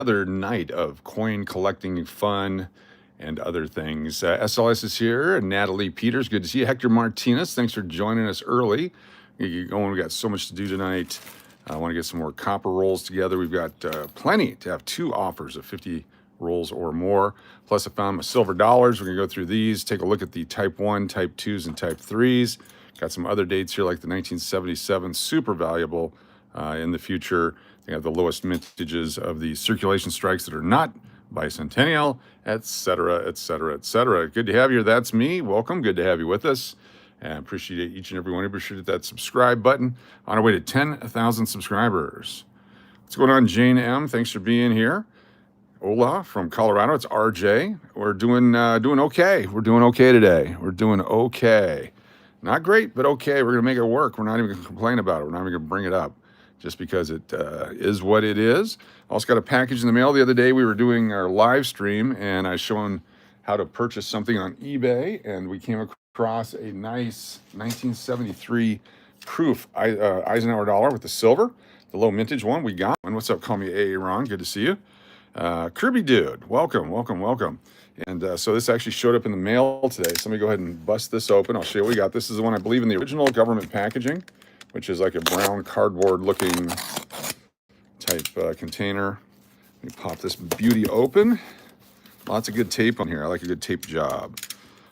another night of coin collecting fun and other things. SLS is here, and Natalie Peters, good to see you. Hector Martinez, thanks for joining us early. We got so much to do tonight. I want to get some more copper rolls together. We've got plenty to have 2 offers of 50 rolls or more. Plus, I found my silver dollars. We're going to go through these, take a look at the type 1, type 2s, and type 3s. Got some other dates here like the 1977, super valuable in the future. They have the lowest mintages of the circulation strikes that are not bicentennial, etc., etc., etc. Good to have you. That's me. Welcome. Good to have you with us. And appreciate each and every one of you. Should hit that subscribe button. On our way to 10,000 subscribers. What's going on, Jane M? Thanks for being here. Ola from Colorado. It's RJ. We're doing okay. We're doing okay today. We're doing okay. Not great, but okay. We're gonna make it work. We're not even gonna complain about it. We're not even gonna bring it up, just because it is what it is. Also got a package in the mail the other day. We were doing our live stream, and I was showing how to purchase something on eBay, and we came across a nice 1973 proof Eisenhower dollar with the silver, the low mintage one. We got one. What's up? Call me Aaron. Good to see you. Kirby Dude, welcome, welcome, welcome. And so this actually showed up in the mail today. So let me go ahead and bust this open. I'll show you what we got. This is the one, I believe, in the original government packaging, which is like a brown cardboard looking type container. Let me pop this beauty open. Lots of good tape on here. I like a good tape job.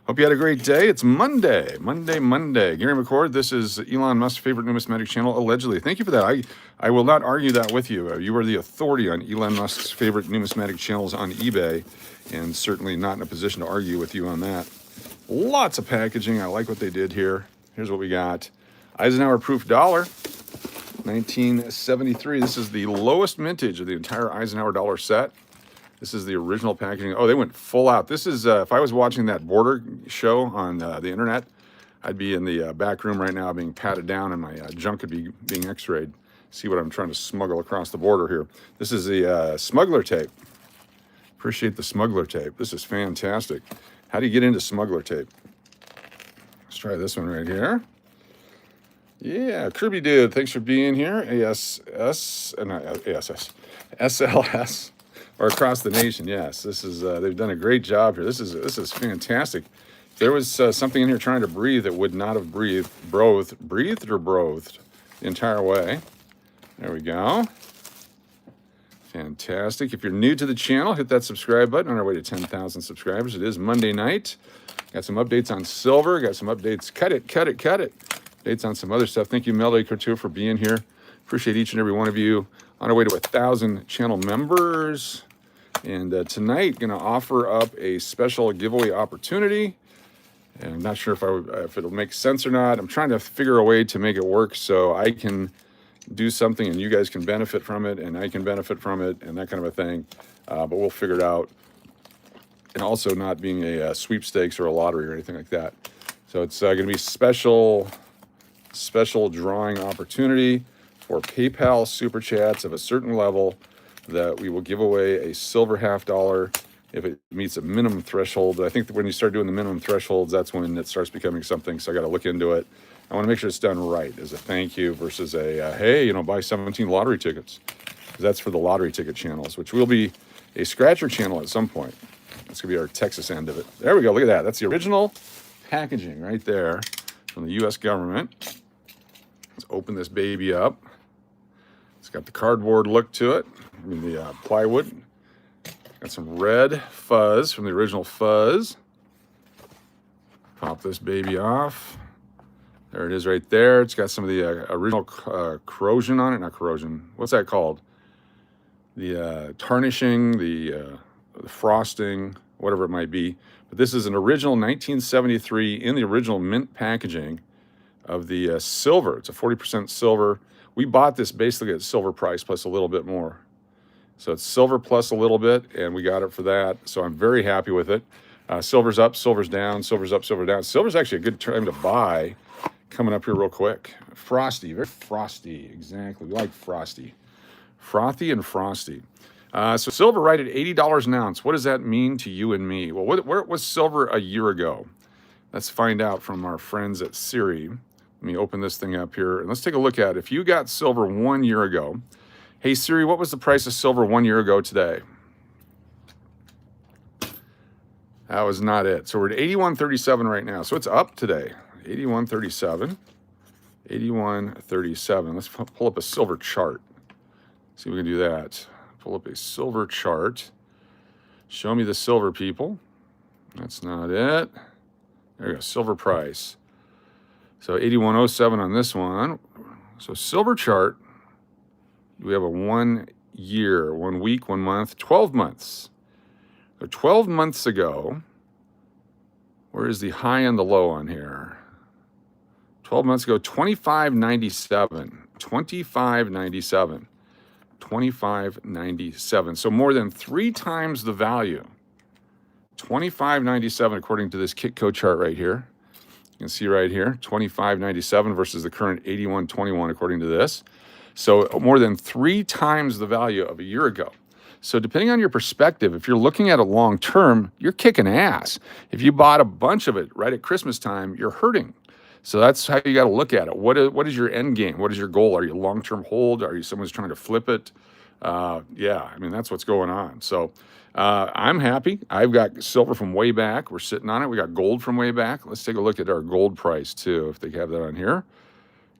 Hope you had a great day. It's Monday. Gary McCord, this is Elon Musk's favorite numismatic channel, allegedly. Thank you for that. I will not argue that with you. You are the authority on Elon Musk's favorite numismatic channels on eBay, and certainly not in a position to argue with you on that. Lots of packaging. I like what they did here. Here's what we got. Eisenhower proof dollar, 1973. This is the lowest mintage of the entire Eisenhower dollar set. This is the original packaging. Oh, they went full out. This is, if I was watching that border show on the internet, I'd be in the back room right now being patted down, and my junk could be being x-rayed. See what I'm trying to smuggle across the border here. This is the smuggler tape. Appreciate the smuggler tape. This is fantastic. How do you get into smuggler tape? Let's try this one right here. Yeah, Kirby Dude, thanks for being here. SLS. Or across the nation, yes. This is they've done a great job here. This is fantastic. There was something in here trying to breathe that would not have breathed the entire way. There we go. Fantastic. If you're new to the channel, hit that subscribe button on our way to 10,000 subscribers. It is Monday night. Got some updates on silver. Got some updates. Cut it. Updates on some other stuff. Thank you, Melody Couture, for being here. Appreciate each and every one of you. On our way to 1,000 channel members. And tonight, going to offer up a special giveaway opportunity. And I'm not sure if it'll make sense or not. I'm trying to figure a way to make it work so I can do something and you guys can benefit from it and I can benefit from it and that kind of a thing. But we'll figure it out. And also not being a sweepstakes or a lottery or anything like that. So it's going to be special drawing opportunity for PayPal super chats of a certain level, that we will give away a silver $half if it meets a minimum threshold. I think that when you start doing the minimum thresholds, that's when it starts becoming something. So I got to look into it. I want to make sure it's done right as a thank you versus a, hey, buy 17 lottery tickets. That's for the lottery ticket channels, which will be a scratcher channel at some point. That's going to be our Texas end of it. There we go. Look at that. That's the original packaging right there from the U.S. government. Let's open this baby up. It's got the cardboard look to it. The plywood. Got some red fuzz from the original fuzz. Pop this baby off. There it is right there. It's got some of the original corrosion on it. Not corrosion. What's that called? The tarnishing, the frosting, whatever it might be. But this is an original 1973 in the original mint packaging of the silver. It's a 40% silver. We bought this basically at silver price plus a little bit more. So it's silver plus a little bit, and we got it for that. So I'm very happy with it. Silver's up, silver's down, silver's up, silver down. Silver's actually a good time to buy coming up here real quick. Frosty, very frosty, exactly. We like frosty. Frothy and frosty. So silver right at $80 an ounce. What does that mean to you and me? Well, where was silver a year ago? Let's find out from our friends at Siri. Let me open this thing up here, and let's take a look at it. If you got silver 1 year ago, Hey Siri, what was the price of silver 1 year ago today? That was not it. So we're at 81.37 right now. So it's up today. 81.37. 81.37. Let's pull up a silver chart. See if we can do that. Pull up a silver chart. Show me the silver, people. That's not it. There you go. Silver price. So 81.07 on this one. So silver chart. We have a 1 year, 1 week, 1 month, 12 months. So 12 months ago, where is the high and the low on here? 12 months ago, 25.97. 25.97. 25.97. So more than 3 times the value. 25.97 according to this Kitco chart right here. You can see right here, 25.97 versus the current 81.21 according to this. So more than 3 times the value of a year ago. So depending on your perspective, if you're looking at it long term, you're kicking ass. If you bought a bunch of it right at Christmas time, you're hurting. So that's how you got to look at it. What is your end game? What is your goal? Are you long-term hold? Are you someone who's trying to flip it? Yeah, I mean, that's what's going on. So I'm happy. I've got silver from way back. We're sitting on it. We got gold from way back. Let's take a look at our gold price too, if they have that on here.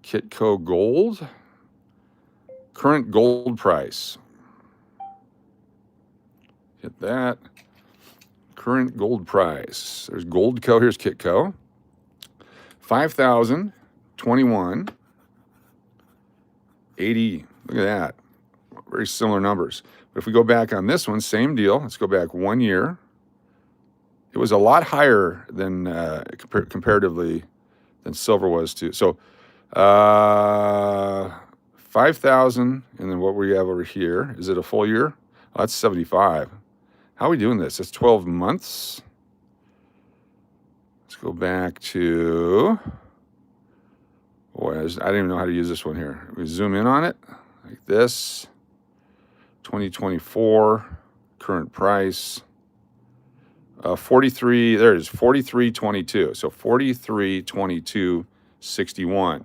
Kitco Gold. Current gold price. Hit that. Current gold price. There's Goldco. Here's Kitco. 5,021. 80. Look at that. Very similar numbers. But if we go back on this one, same deal. Let's go back 1 year. It was a lot higher than comparatively than silver was too. So 5,000, and then what we have over here, is it a full year? Oh, that's 75. How are we doing this? It's 12 months. Let's go back to, boy, I didn't even know how to use this one here. We zoom in on it like this. 2024, current price. 43, there it is, 43.22. So 43.22.61.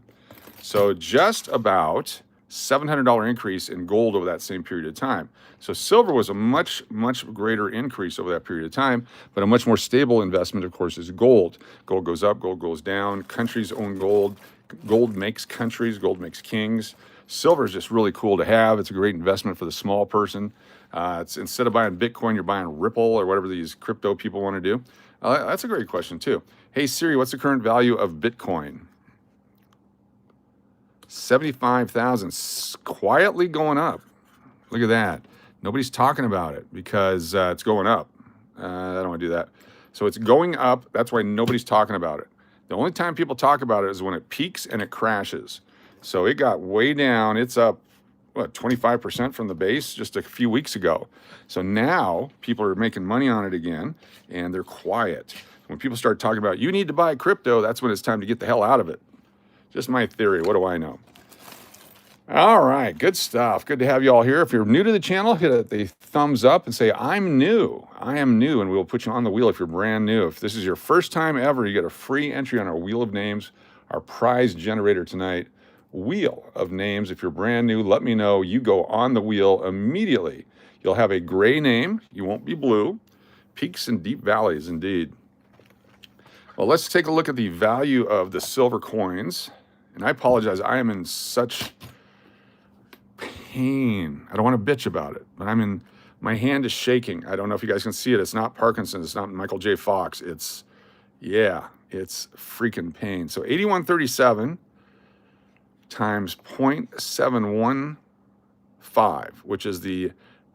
So just about $700 increase in gold over that same period of time. So silver was a much, much greater increase over that period of time, but a much more stable investment, of course, is gold. Gold goes up, gold goes down. Countries own gold. Gold makes countries, gold makes kings. Silver is just really cool to have. It's a great investment for the small person. It's instead of buying Bitcoin, you're buying Ripple or whatever these crypto people want to do. That's a great question too. Hey Siri, what's the current value of Bitcoin? 75,000, quietly going up. Look at that. Nobody's talking about it because it's going up. I don't want to do that. So it's going up. That's why nobody's talking about it. The only time people talk about it is when it peaks and it crashes. So it got way down. It's up, what, 25% from the base just a few weeks ago. So now people are making money on it again, and they're quiet. When people start talking about, you need to buy crypto, that's when it's time to get the hell out of it. Just my theory. What do I know? All right, good stuff. Good to have you all here. If you're new to the channel, hit the thumbs up and say, I'm new. I am new, and we'll put you on the wheel if you're brand new. If this is your first time ever, you get a free entry on our Wheel of Names, our prize generator tonight. Wheel of Names. If you're brand new, let me know. You go on the wheel immediately. You'll have a gray name. You won't be blue. Peaks and deep valleys, indeed. Well, let's take a look at the value of the silver coins. And I apologize. I am in such pain. I don't want to bitch about it, but my hand is shaking. I don't know if you guys can see it. It's not Parkinson's. It's not Michael J. Fox. It's freaking pain. So 81.37 times 0.715, which is the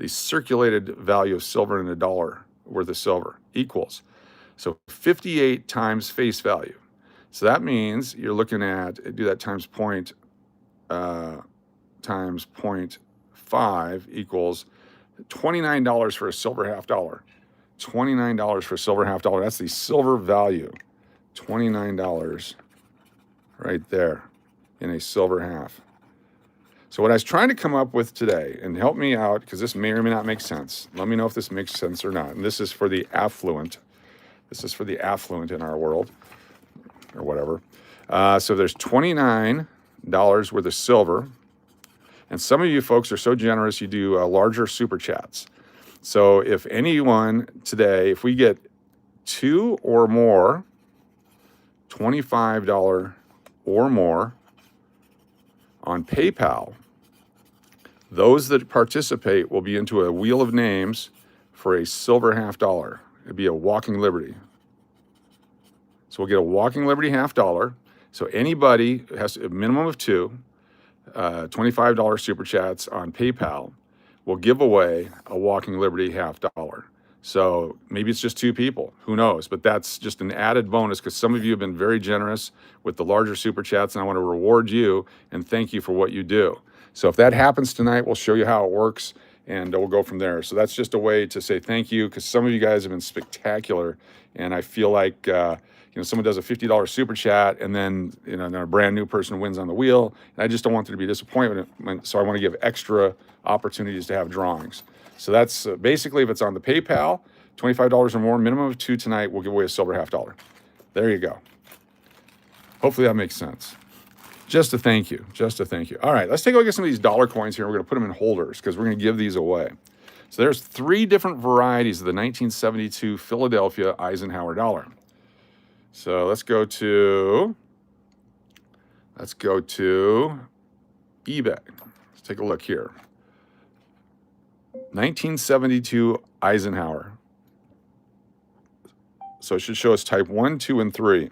circulated value of silver in a dollar worth of silver, equals. So 58 times face value. So that means you're looking at, do that times 0.5 equals $29 for a silver half dollar. $29 for a silver half dollar. That's the silver value. $29 right there in a silver half. So what I was trying to come up with today, and help me out, because this may or may not make sense. Let me know if this makes sense or not. And this is for the affluent. This is for the affluent in our world, or whatever. So there's $29 worth of silver. And some of you folks are so generous, you do larger super chats. So if anyone today, if we get 2 or more $25 or more on PayPal, those that participate will be into a wheel of names for a silver $50. It'd be a walking liberty. So we'll get a walking liberty $50. So anybody has a minimum of 2 $25 super chats on PayPal will give away a walking liberty $50. So maybe it's just 2 people, who knows? But that's just an added bonus because some of you have been very generous with the larger super chats, and I want to reward you and thank you for what you do. So if that happens tonight, we'll show you how it works, and we'll go from there. So that's just a way to say thank you, because some of you guys have been spectacular, and I feel like someone does a $50 super chat, and then then a brand new person wins on the wheel, and I just don't want there to be disappointment. So I want to give extra opportunities to have drawings. So that's basically, if it's on the PayPal, $25 or more, minimum of 2 tonight, we'll give away a silver $50. There you go. Hopefully that makes sense. Just a thank you. All right, let's take a look at some of these dollar coins here. We're going to put them in holders because we're going to give these away. So there's 3 different varieties of the 1972 Philadelphia Eisenhower dollar. So let's go to eBay. Let's take a look here. 1972 Eisenhower. So it should show us type 1, 2, and 3.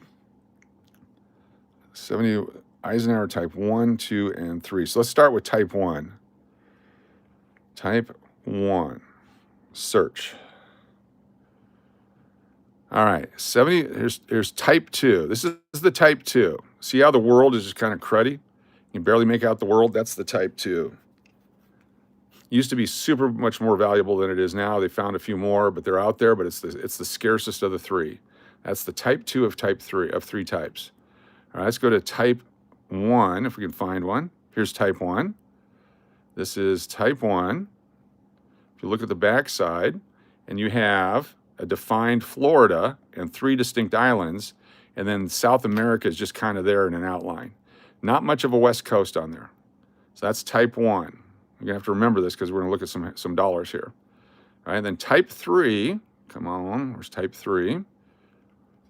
70 Eisenhower type 1, 2, and 3. So let's start with type 1. Type 1. Search. All right, 70. Here's type 2. This is the type 2. See how the world is just kind of cruddy? You can barely make out the world. That's the type 2. Used to be super much more valuable than it is now. They found a few more, but they're out there. But it's the scarcest of the 3. That's the type 2 of type 3 of 3 types. All right, let's go to type 1 if we can find one. Here's type 1. This is type 1. If you look at the back side, and you have a defined Florida and 3 distinct islands, and then South America is just kind of there in an outline. Not much of a West Coast on there. So that's type 1. You're going to have to remember this because we're going to look at some dollars here. All right, then type 3, come on, where's type 3?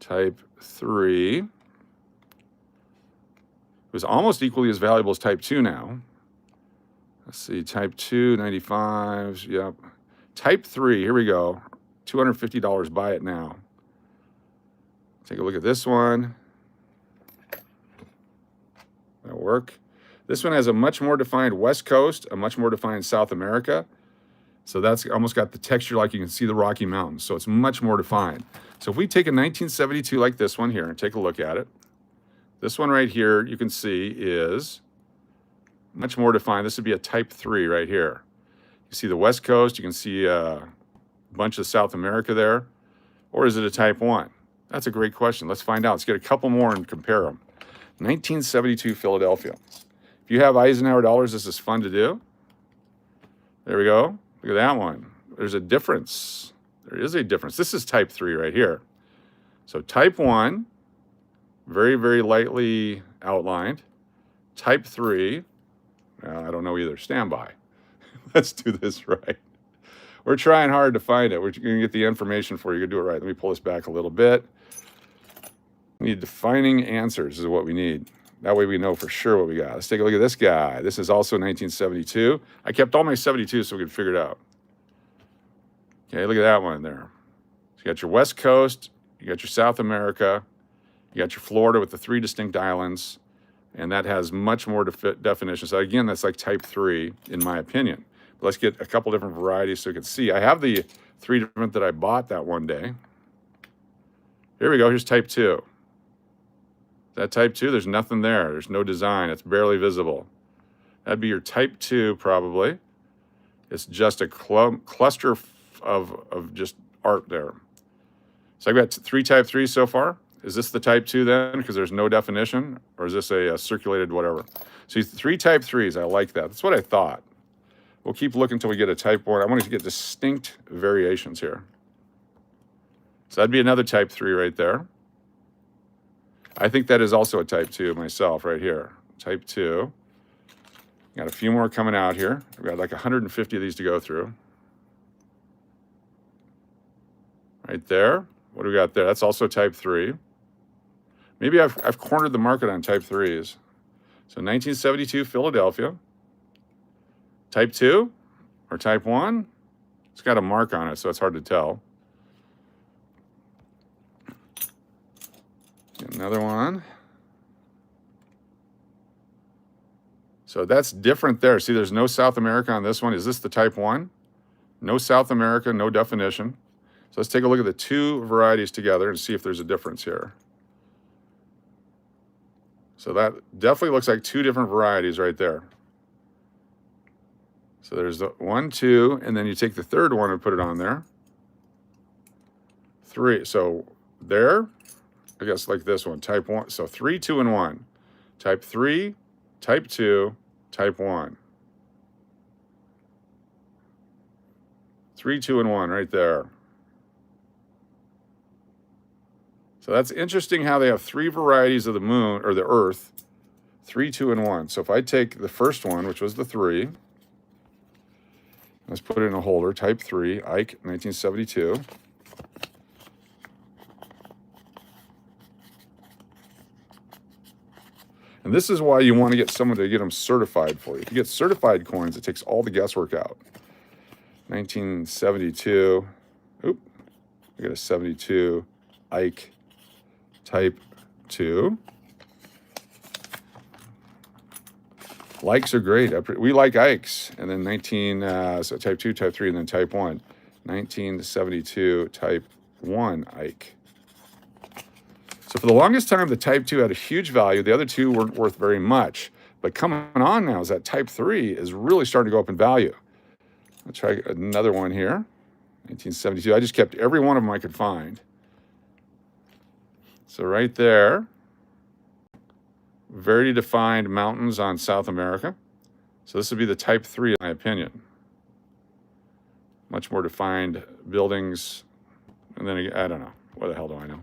Type 3 was almost equally as valuable as type 2 now. Let's see, type 2, 95s, yep. Type 3, here we go, $250, buy it now. Take a look at this one. That'll work. This one has a much more defined West Coast, a much more defined South America. So that's almost got the texture like you can see the Rocky Mountains. So it's much more defined. So if we take a 1972 like this one here and take a look at it, this one right here you can see is much more defined. This would be a type 3 right here. You see the West Coast, you can see a bunch of South America there. Or is it a type 1? That's a great question. Let's find out. Let's get a couple more and compare them. 1972 Philadelphia. If you have Eisenhower dollars, this is fun to do. There we go. Look at that one. There's a difference. There is a difference. This is type 3 right here. So type 1, very, very lightly outlined. Type 3, I don't know either. Stand by. Let's do this right. We're trying hard to find it. We're going to get the information for you. You're going to do it right. Let me pull this back a little bit. We need defining answers is what we need. That way we know for sure what we got. Let's take a look at this guy. This is also 1972. I kept all my 72 so we could figure it out. Okay, look at that one there. So you got your West Coast, you got your South America, you got your Florida with the 3 distinct islands, and that has much more definition. So again, that's like type 3 in my opinion. But let's get a couple different varieties so you can see. I have the 3 different that I bought that one day. Here we go. Here's type 2. That type 2, there's nothing there. There's no design. It's barely visible. That'd be your type 2 probably. It's just a cluster of just art there. So I've got 3 type 3s so far. Is this the type 2 then because there's no definition? Or is this a circulated whatever? So 3 type 3s, I like that. That's what I thought. We'll keep looking until we get a type 1. I want to get distinct variations here. So that'd be another type 3 right there. I think that is also a type 2 myself right here. Type 2. Got a few more coming out here. We've got like 150 of these to go through. Right there. What do we got there? That's also type 3. Maybe I've cornered the market on type 3s. So 1972 Philadelphia. Type 2 or type 1? It's got a mark on it, so it's hard to tell. Another one. So that's different there. See, there's no South America on this one. Is this the type 1? No South America, no definition. So let's take a look at the two varieties together and see if there's a difference here. So that definitely looks like two different varieties right there. So there's the 1, 2, and then you take the third one and put it on there. 3. So there, I guess like this one, type 1. So 3, 2, and 1. Type 3, type 2, type 1. 3, 2, and 1 right there. So that's interesting how they have three varieties of the moon or the earth, 3, 2, and 1. So if I take the first one, which was the 3, let's put it in a holder, type 3, Ike, 1972. And this is why you want to get someone to get them certified for you. If you get certified coins, it takes all the guesswork out. 1972, oop, we got a 72, Ike, type 2. Likes are great. We like Ikes. And then so type 2, type 3, and then type 1. 1972, type 1 Ike. So for the longest time, the type 2 had a huge value. The other two weren't worth very much. But coming on now is that type 3 is really starting to go up in value. Let's try another one here. 1972. I just kept every one of them I could find. So right there, very defined mountains on South America. So this would be the type 3 in my opinion. Much more defined buildings. And then I don't know. What the hell do I know?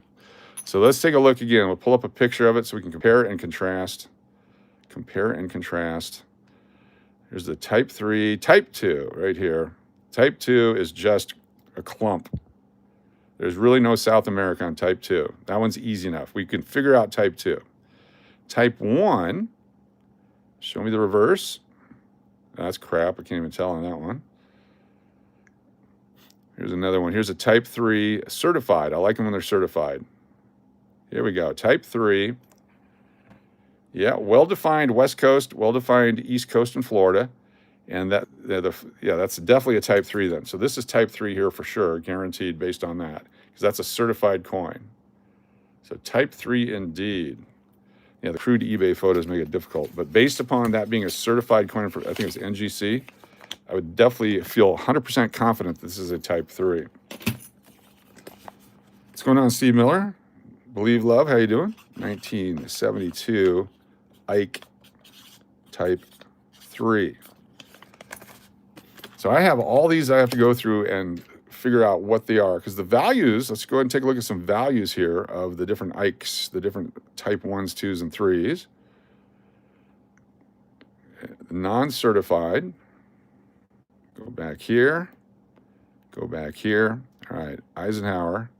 So let's take a look again. We'll pull up a picture of it so we can compare and contrast. Compare and contrast. Here's the type 3, type 2 right here. Type 2 is just a clump. There's really no South America on type 2. That one's easy enough. We can figure out type 2. Type 1, show me the reverse. That's crap. I can't even tell on that one. Here's another one. Here's a type 3 certified. I like them when they're certified. Here we go. Type 3. Yeah, well-defined West Coast, well-defined East Coast in Florida. And that's definitely a type 3 then. So this is type 3 here for sure, guaranteed based on that, because that's a certified coin. So type 3 indeed. Yeah, the crude eBay photos make it difficult. But based upon that being a certified coin for, I think it's NGC, I would definitely feel 100% confident this is a type 3. What's going on, Steve Miller? Believe Love, how you doing? 1972 Ike type 3. So I have all these I have to go through and figure out what they are, because the values, let's go ahead and take a look at some values here of the different Ikes, the different type 1s, 2s, and 3s. Non-certified. Go back here. Go back here. All right, Eisenhower.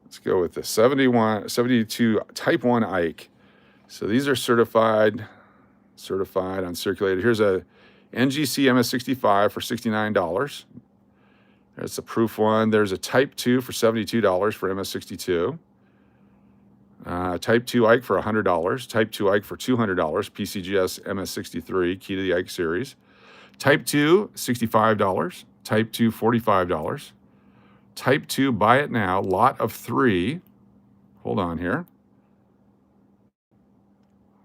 Let's go with the 72 type 1 Ike. So these are certified, uncirculated. Here's a NGC MS65 for $69. There's the proof one. There's a type 2 for $72 for MS62. Type 2 Ike for $100. Type 2 Ike for $200. PCGS MS63, key to the Ike series. Type 2, $65. Type 2, $45. Type 2, buy it now, lot of 3. Hold on here.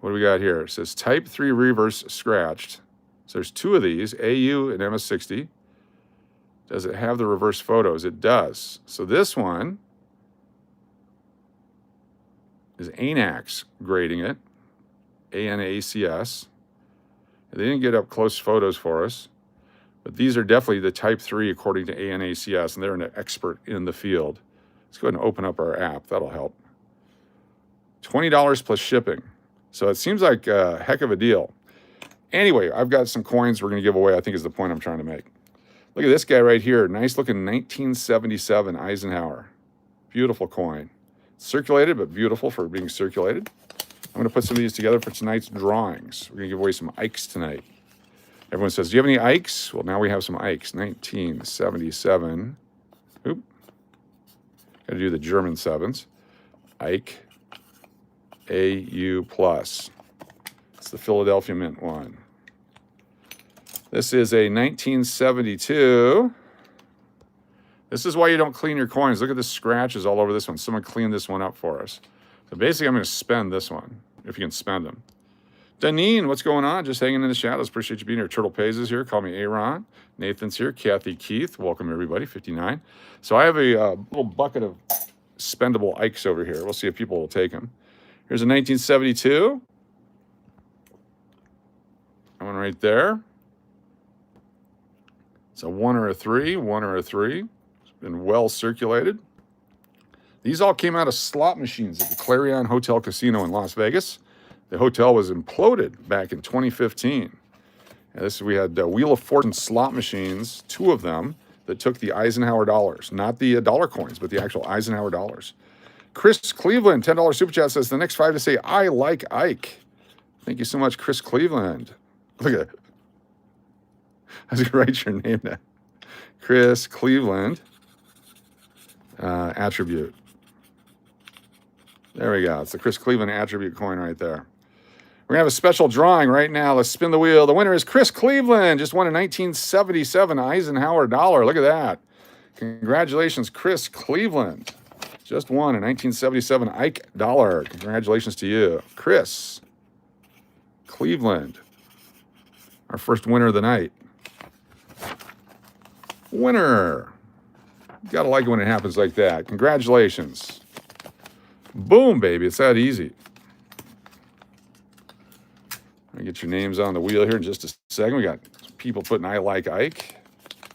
What do we got here? It says type 3 reverse scratched. So there's 2 of these, AU and MS60. Does it have the reverse photos? It does. So this one is ANACS grading it, ANACS. They didn't get up close photos for us, but these are definitely the type 3 according to ANACS, and they're an expert in the field. Let's go ahead and open up our app. That'll help. $20 plus shipping. So it seems like a heck of a deal. Anyway, I've got some coins we're going to give away, I think is the point I'm trying to make. Look at this guy right here. Nice looking 1977 Eisenhower. Beautiful coin. Circulated, but beautiful for being circulated. I'm going to put some of these together for tonight's drawings. We're going to give away some Ikes tonight. Everyone says, do you have any Ikes? Well, now we have some Ikes. 1977. Oop. Got to do the German sevens. Ike AU plus. It's the Philadelphia Mint one. This is a 1972. This is why you don't clean your coins. Look at the scratches all over this one. Someone cleaned this one up for us. So basically, I'm going to spend this one, if you can spend them. Danine, what's going on? Just hanging in the shadows. Appreciate you being here. Turtle Pays is here. Call me Aaron. Nathan's here. Kathy Keith. Welcome, everybody. 59. So I have a little bucket of spendable Ikes over here. We'll see if people will take them. Here's a 1972. That one right there. It's a 1 or a 3. 1 or a 3. It's been well circulated. These all came out of slot machines at the Clarion Hotel Casino in Las Vegas. The hotel was imploded back in 2015. And we had Wheel of Fortune slot machines, 2 of them, that took the Eisenhower dollars. Not the dollar coins, but the actual Eisenhower dollars. Chris Cleveland, $10 super chat, says, the next 5 to say, I like Ike. Thank you so much, Chris Cleveland. Look at it. I was going to write your name down. Chris Cleveland. Attribute. There we go. It's the Chris Cleveland attribute coin right there. We're going to have a special drawing right now. Let's spin the wheel. The winner is Chris Cleveland. Just won a 1977 Eisenhower dollar. Look at that. Congratulations, Chris Cleveland. Just won a 1977 Ike dollar. Congratulations to you, Chris Cleveland. Our first winner of the night. Winner. Gotta like it when it happens like that. Congratulations. Boom, baby. It's that easy. I'll get your names on the wheel here in just a second. We got people putting I like Ike.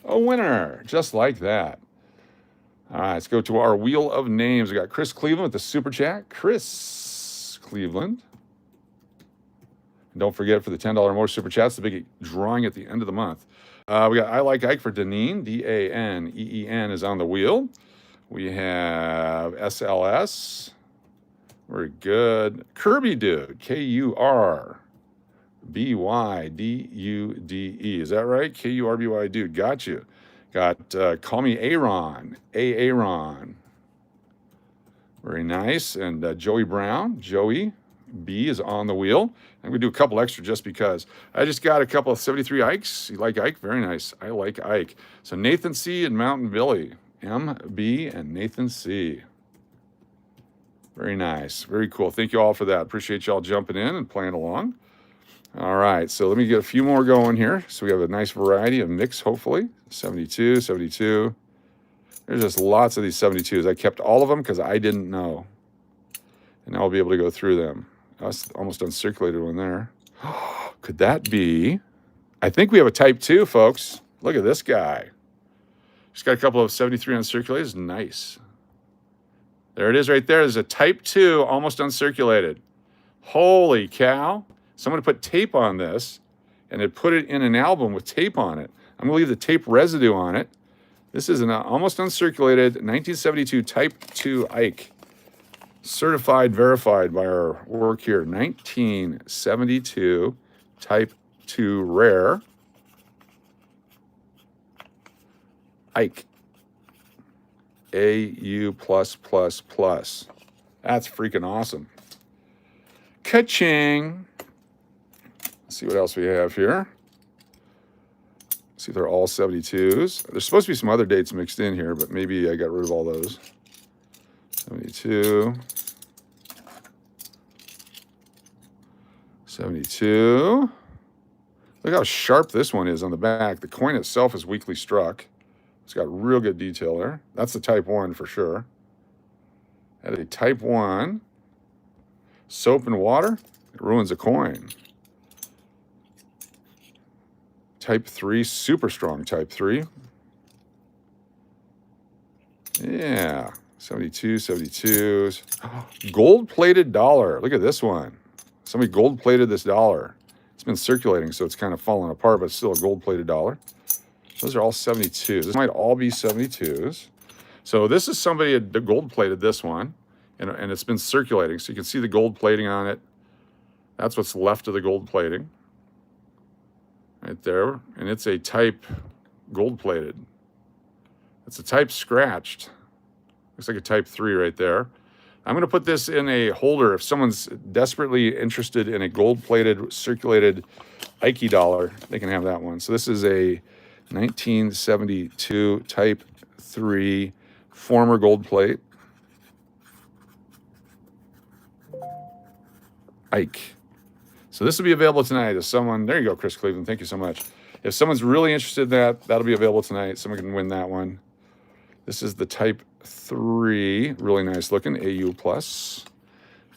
A winner. Just like that. All right, let's go to our wheel of names. We got Chris Cleveland with the super chat. Chris Cleveland. And don't forget, for the $10 or more super chats, the big drawing at the end of the month. We got I like Ike for Daneen. D-A-N-E-E-N is on the wheel. We have SLS. Very good. Kirby Dude. K-U-R-B-Y-D-U-D-E. Is that right? K-U-R-B-Y Dude. Got you. Got Call Me Aaron. A-Aaron. Very nice. And Joey Brown. Joey B is on the wheel. I'm going to do a couple extra just because. I just got a couple of 73 Ikes. You like Ike? Very nice. I like Ike. So Nathan C. and Mountain Billy. M.B. and Nathan C. Very nice. Very cool. Thank you all for that. Appreciate y'all jumping in and playing along. All right. So let me get a few more going here. So we have a nice variety of mix, hopefully. 72, 72. There's just lots of these 72s. I kept all of them because I didn't know. And I'll be able to go through them. That's almost uncirculated one there. Could that be? I think we have a type 2, folks. Look at this guy. Just got a couple of 73 uncirculated. Nice. There it is right there. There's a type 2, almost uncirculated. Holy cow. Someone put tape on this, and they put it in an album with tape on it. I'm going to leave the tape residue on it. This is an almost uncirculated 1972 type 2 Ike. Certified, verified by our work here. 1972 type 2 rare Ike. AU+++. That's freaking awesome. Ka-ching. Let's see what else we have here. See if they're all 72s. There's supposed to be some other dates mixed in here, but maybe I got rid of all those. 72. 72. Look how sharp this one is on the back. The coin itself is weakly struck. It's got real good detail there. That's the type 1 for sure. At a type 1, soap and water, it ruins a coin. Type 3, super strong type 3. Yeah, 72, 72s. Gold-plated dollar. Look at this one. Somebody gold-plated this dollar. It's been circulating, so it's kind of falling apart, but it's still a gold-plated dollar. Those are all 72s. This might all be 72s. So this is somebody that gold-plated this one, and it's been circulating. So you can see the gold plating on it. That's what's left of the gold plating right there. And it's a type gold-plated. It's a type scratched. Looks like a type 3 right there. I'm going to put this in a holder. If someone's desperately interested in a gold-plated, circulated Ike dollar, they can have that one. So this is a 1972 type 3 former gold plate Ike. So this will be available tonight. If someone, there you go, Chris Cleveland, thank you so much. If someone's really interested in that, that'll be available tonight. Someone can win that one. This is the type 3, really nice looking, AU plus.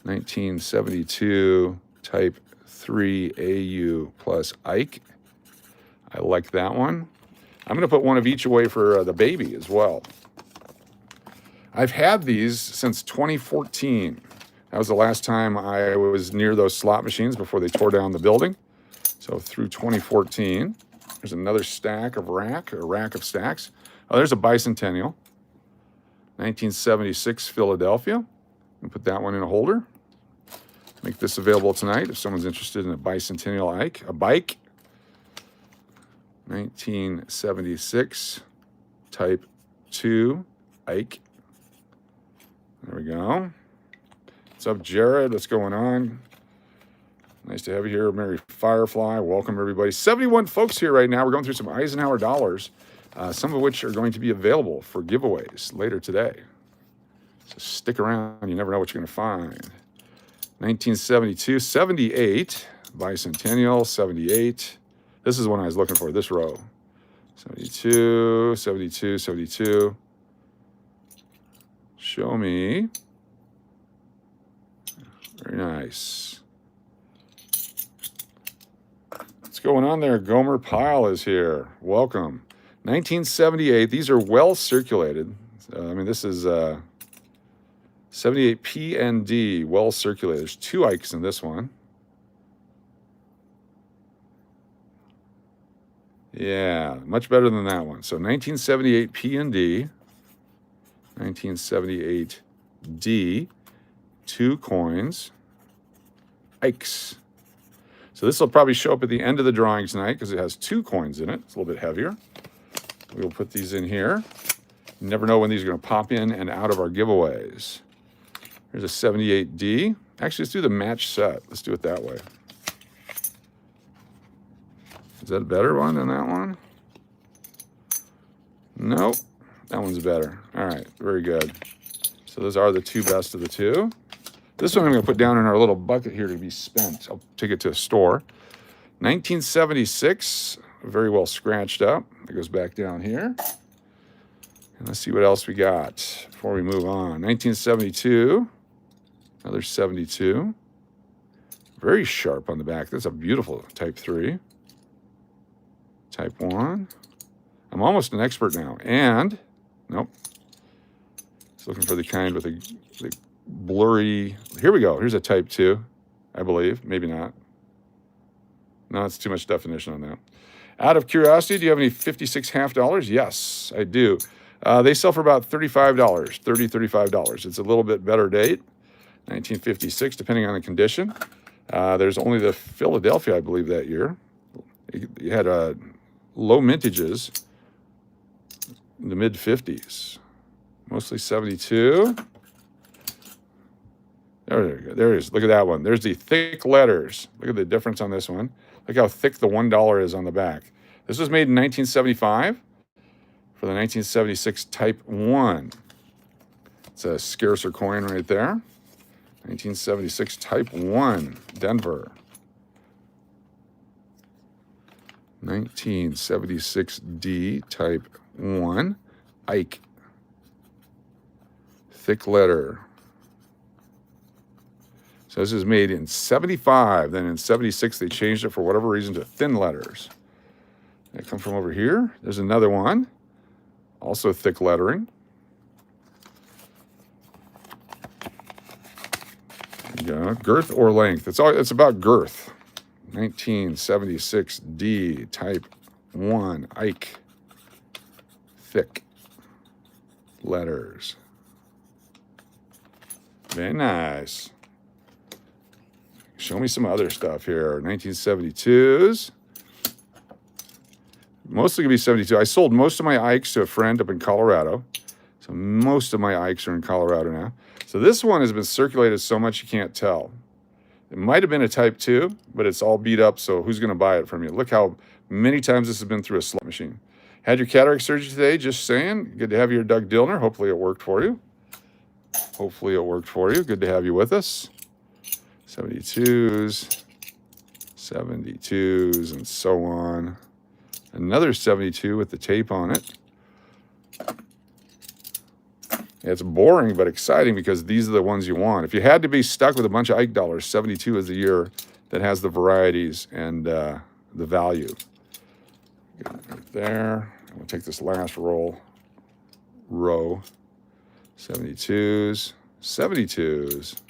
1972 type 3 AU plus Ike. I like that one. I'm going to put one of each away for the baby as well. I've had these since 2014. That was the last time I was near those slot machines before they tore down the building. So through 2014, there's another stack of rack of stacks. Oh, there's a bicentennial. 1976 Philadelphia. I'll put that one in a holder. Make this available tonight if someone's interested in a bicentennial Ike, a bike. 1976 type 2 Ike. There we go. What's up, Jared? What's going on? Nice to have you here, Mary Firefly. Welcome, everybody. 71 folks here right now. We're going through some Eisenhower dollars, some of which are going to be available for giveaways later today. So stick around. You never know what you're going to find. 1972, 78, bicentennial, 78. This is one I was looking for, this row. 72, 72, 72. Show me. Very nice. What's going on there? Gomer Pyle is here. Welcome. 1978. These are well circulated. I mean, this is 78 PND, well circulated. There's 2 Ikes in this one. Yeah, much better than that one. So 1978 PND, 1978 D, 2 coins, Ikes. So this will probably show up at the end of the drawing tonight because it has 2 coins in it. It's a little bit heavier. We'll put these in here. You never know when these are going to pop in and out of our giveaways. Here's a 78D. Actually, let's do the match set. Let's do it that way. Is that a better one than that one? Nope. That one's better. All right. Very good. So those are the 2 best of the 2. This one I'm going to put down in our little bucket here to be spent. I'll take it to a store. 1976. Very well scratched up. It goes back down here. And let's see what else we got before we move on. 1972. Another 72. Very sharp on the back. That's a beautiful type 3. Type 1. I'm almost an expert now. And, nope. Just looking for the kind with the blurry. Here we go. Here's a type 2, I believe. Maybe not. No, it's too much definition on that. Out of curiosity, do you have any 56 half dollars? Yes, I do. They sell for about $35, $35. It's a little bit better date, 1956, depending on the condition. There's only the Philadelphia, I believe, that year. You had low mintages in the mid-50s, mostly 72. There it is. Look at that one. There's the thick letters. Look at the difference on this one. Look how thick the $1 is on the back. This was made in 1975 for the 1976 Type 1. It's a scarcer coin right there. 1976 Type 1, Denver. 1976D Type 1, Ike. Thick letter. So this is made in 75. Then in 76, they changed it for whatever reason to thin letters. They come from over here. There's another one. Also thick lettering. Yeah, girth or length. It's about girth. 1976D type 1 Ike thick letters. Very nice. Show me some other stuff here. 1972s. Mostly gonna be 72. I sold most of my Ikes to a friend up in Colorado. So most of my Ikes are in Colorado now. So this one has been circulated so much you can't tell. It might have been a type 2, but it's all beat up, so who's gonna buy it from you? Look how many times this has been through a slot machine. Had your cataract surgery today, just saying. Good to have you here, Doug Dillner. Hopefully it worked for you. Hopefully it worked for you. Good to have you with us. 72s, 72s, and so on. Another 72 with the tape on it. It's boring but exciting because these are the ones you want. If you had to be stuck with a bunch of Ike dollars, 72 is the year that has the varieties and the value. Right there. I'm going to take this last row. 72s, 72s,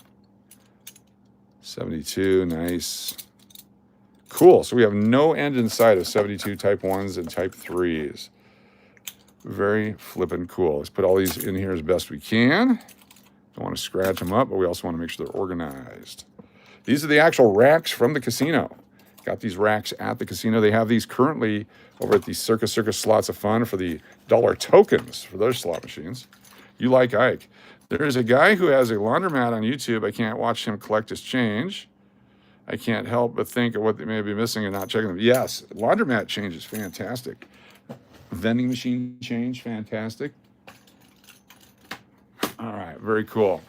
72, nice. Cool, so we have no end in sight of 72 type 1s and type 3s. Very flippin' cool. Let's put all these in here as best we can. Don't want to scratch them up, but we also want to make sure they're organized. These are the actual racks from the casino. Got these racks at the casino. They have these currently over at the Circus Slots of Fun for the dollar tokens for those slot machines. You like Ike. There is a guy who has a laundromat on YouTube. I can't watch him collect his change. I can't help but think of what they may be missing and not checking them. Yes, laundromat change is fantastic. Vending machine change, fantastic. All right, very cool.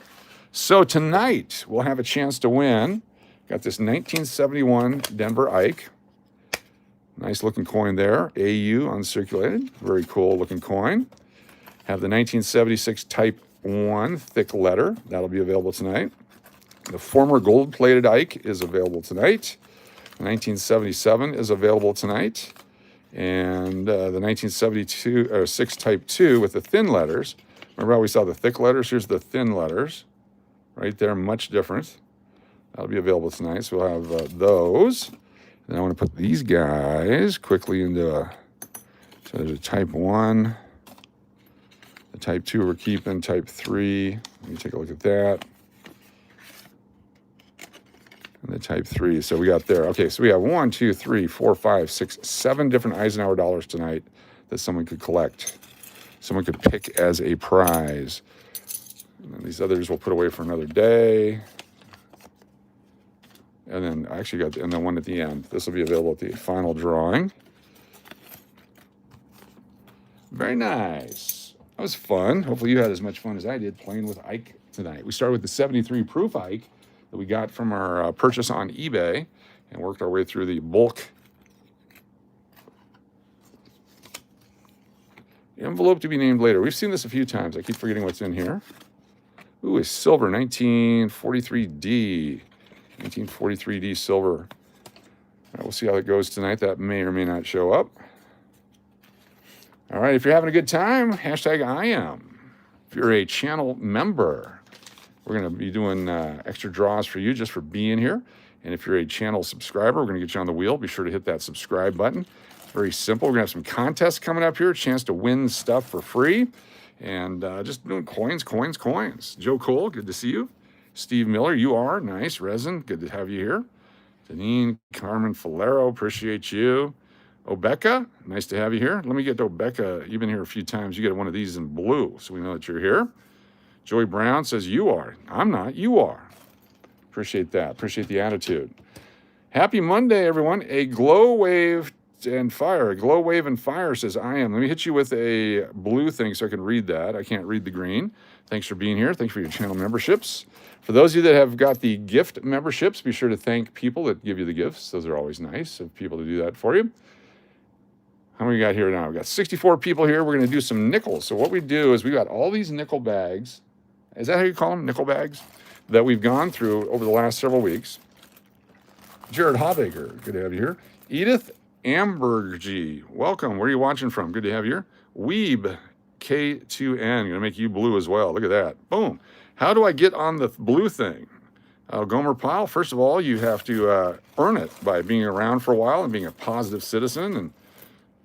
So tonight, we'll have a chance to win. Got this 1971 Denver Ike. Nice looking coin there. AU uncirculated. Very cool looking coin. Have the 1976 Type 1 thick letter. That'll be available tonight. The former gold-plated Ike is available tonight. The 1977 is available tonight. And the 1976 Type 2 with the thin letters. Remember how we saw the thick letters? Here's the thin letters. Right there, much different. That'll be available tonight. So we'll have those. And I want to put these guys quickly into so there's a Type 1. The Type 2 we're keeping. Type 3. Let me take a look at that. And the Type 3. So we got there. Okay, so we have 1, 2, 3, 4, 5, 6, 7 different Eisenhower dollars tonight that someone could collect. Someone could pick as a prize. And then these others we'll put away for another day. And then I actually got and then one at the end. This will be available at the final drawing. Very nice. That was fun. Hopefully you had as much fun as I did playing with Ike tonight. We started with the 73 proof Ike that we got from our purchase on eBay and worked our way through the bulk envelope to be named later. We've seen this a few times. I keep forgetting what's in here. Ooh, a silver 1943D. 1943D silver. All right, we'll see how it goes tonight. That may or may not show up. All right, if you're having a good time, hashtag I am. If you're a channel member, we're going to be doing extra draws for you just for being here. And if you're a channel subscriber, we're going to get you on the wheel. Be sure to hit that subscribe button. It's very simple. We're going to have some contests coming up here, a chance to win stuff for free. And just doing coins. Joe Cole, good to see you. Steve Miller, you are nice. Resin, good to have you here. Deneen, Carmen Falero, appreciate you. Obeka, nice to have you here. Let me get to Obeka. You've been here a few times. You get one of these in blue, so we know that you're here. Joey Brown says you are. I'm not. You are. Appreciate that. Appreciate the attitude. Happy Monday, everyone. A glow wave and fire. A glow wave and fire says I am. Let me hit you with a blue thing so I can read that. I can't read the green. Thanks for being here. Thanks for your channel memberships. For those of you that have got the gift memberships, be sure to thank people that give you the gifts. Those are always nice of people to do that for you. How many we got here now? We got 64 people here. We're going to do some nickels. So what we do is we got all these nickel bags. Is that how you call them? Nickel bags? That we've gone through over the last several weeks. Jared Hawbaker, good to have you here. Edith Ambergy, welcome. Where are you watching from? Good to have you here. Weeb K2N, going to make you blue as well. Look at that. Boom. How do I get on the blue thing? Gomer Pyle, first of all, you have to earn it by being around for a while and being a positive citizen and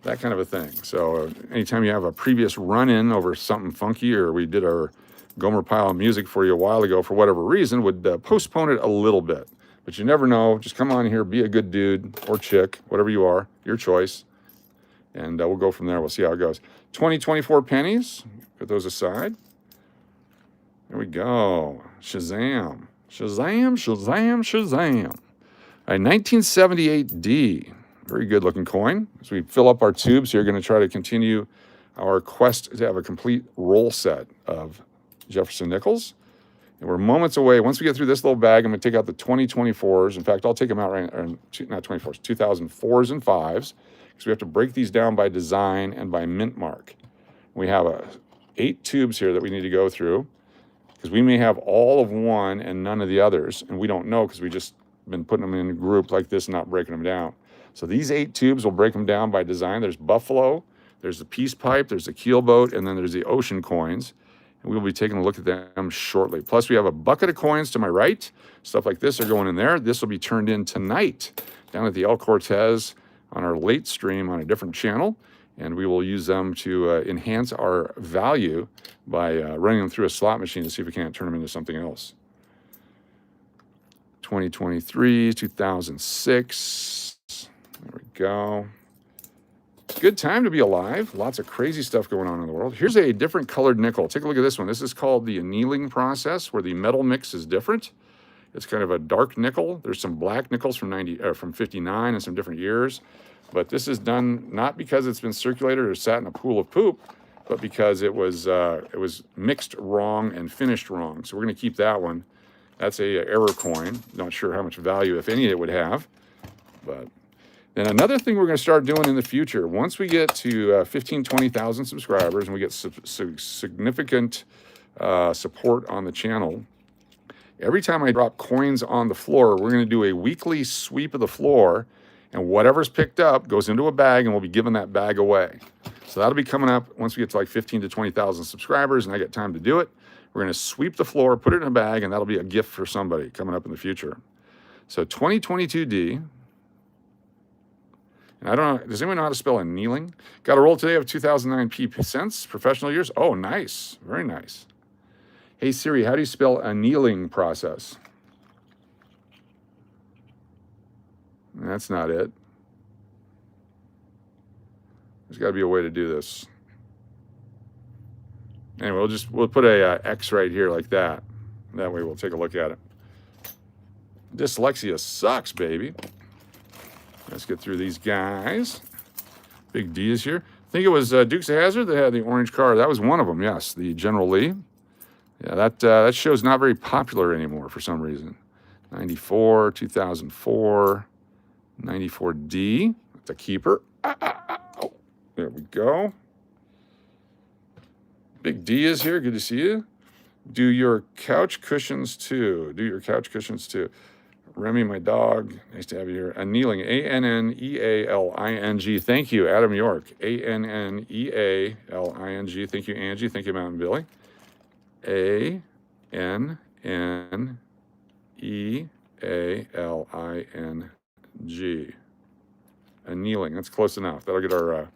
that kind of a thing. So anytime you have a previous run-in over something funky, or we did our Gomer Pyle music for you a while ago for whatever reason, would postpone it a little bit. But you never know. Just come on here, be a good dude or chick, whatever you are, your choice. And we'll go from there. We'll see how it goes. 2024 pennies. Put those aside. There we go. Shazam. Shazam, Shazam, Shazam. All right, 1978D. Very good looking coin. As we fill up our tubes here, going to try to continue our quest to have a complete roll set of Jefferson nickels. And we're moments away. Once we get through this little bag, I'm going to take out the 2024s. In fact, I'll take them out right now, not 24s, 2004s and 5s, because we have to break these down by design and by mint mark. We have 8 tubes here that we need to go through, because we may have all of one and none of the others, and we don't know because we just been putting them in a group like this and not breaking them down. So these 8 tubes will break them down by design. There's Buffalo, there's the Peace Pipe, there's the Keel Boat, and then there's the Ocean coins. And we'll be taking a look at them shortly. Plus, we have a bucket of coins to my right. Stuff like this are going in there. This will be turned in tonight down at the El Cortez on our late stream on a different channel. And we will use them to enhance our value by running them through a slot machine to see if we can't turn them into something else. 2023, 2006. There we go. Good time to be alive. Lots of crazy stuff going on in the world. Here's a different colored nickel. Take a look at this one. This is called the annealing process, where the metal mix is different. It's kind of a dark nickel. There's some black nickels from 59 and some different years. But this is done not because it's been circulated or sat in a pool of poop, but because it was mixed wrong and finished wrong. So we're going to keep that one. That's a error coin. Not sure how much value, if any, it would have. But then another thing we're going to start doing in the future, once we get to 15, 20,000 subscribers and we get significant support on the channel, every time I drop coins on the floor, we're going to do a weekly sweep of the floor, and whatever's picked up goes into a bag, and we'll be giving that bag away. So that'll be coming up once we get to like 15 to 20,000 subscribers, and I get time to do it. We're going to sweep the floor, put it in a bag, and that'll be a gift for somebody coming up in the future. So 2022D. And I don't know, does anyone know how to spell annealing? Got a roll today of 2009 p cents, professional years. Oh, nice. Very nice. Hey, Siri, how do you spell annealing process? That's not it. There's got to be a way to do this. Anyway, we'll put a X right here like that. That way we'll take a look at it. Dyslexia sucks, baby. Let's get through these guys. Big D is here. I think it was Dukes of Hazzard that had the orange car. That was one of them, yes, the General Lee. Yeah, that show's not very popular anymore for some reason. 94, 2004, 94D. That's a keeper. Oh, there we go. Big D is here. Good to see you. Do your couch cushions too. Do your couch cushions too. Remy, my dog. Nice to have you here. Annealing. A-N-N-E-A-L-I-N-G. Thank you, Adam York. A-N-N-E-A-L-I-N-G. Thank you, Angie. Thank you, Mountain Billy. A-N-N-E-A-L-I-N-G. Annealing. That's close enough. That'll get our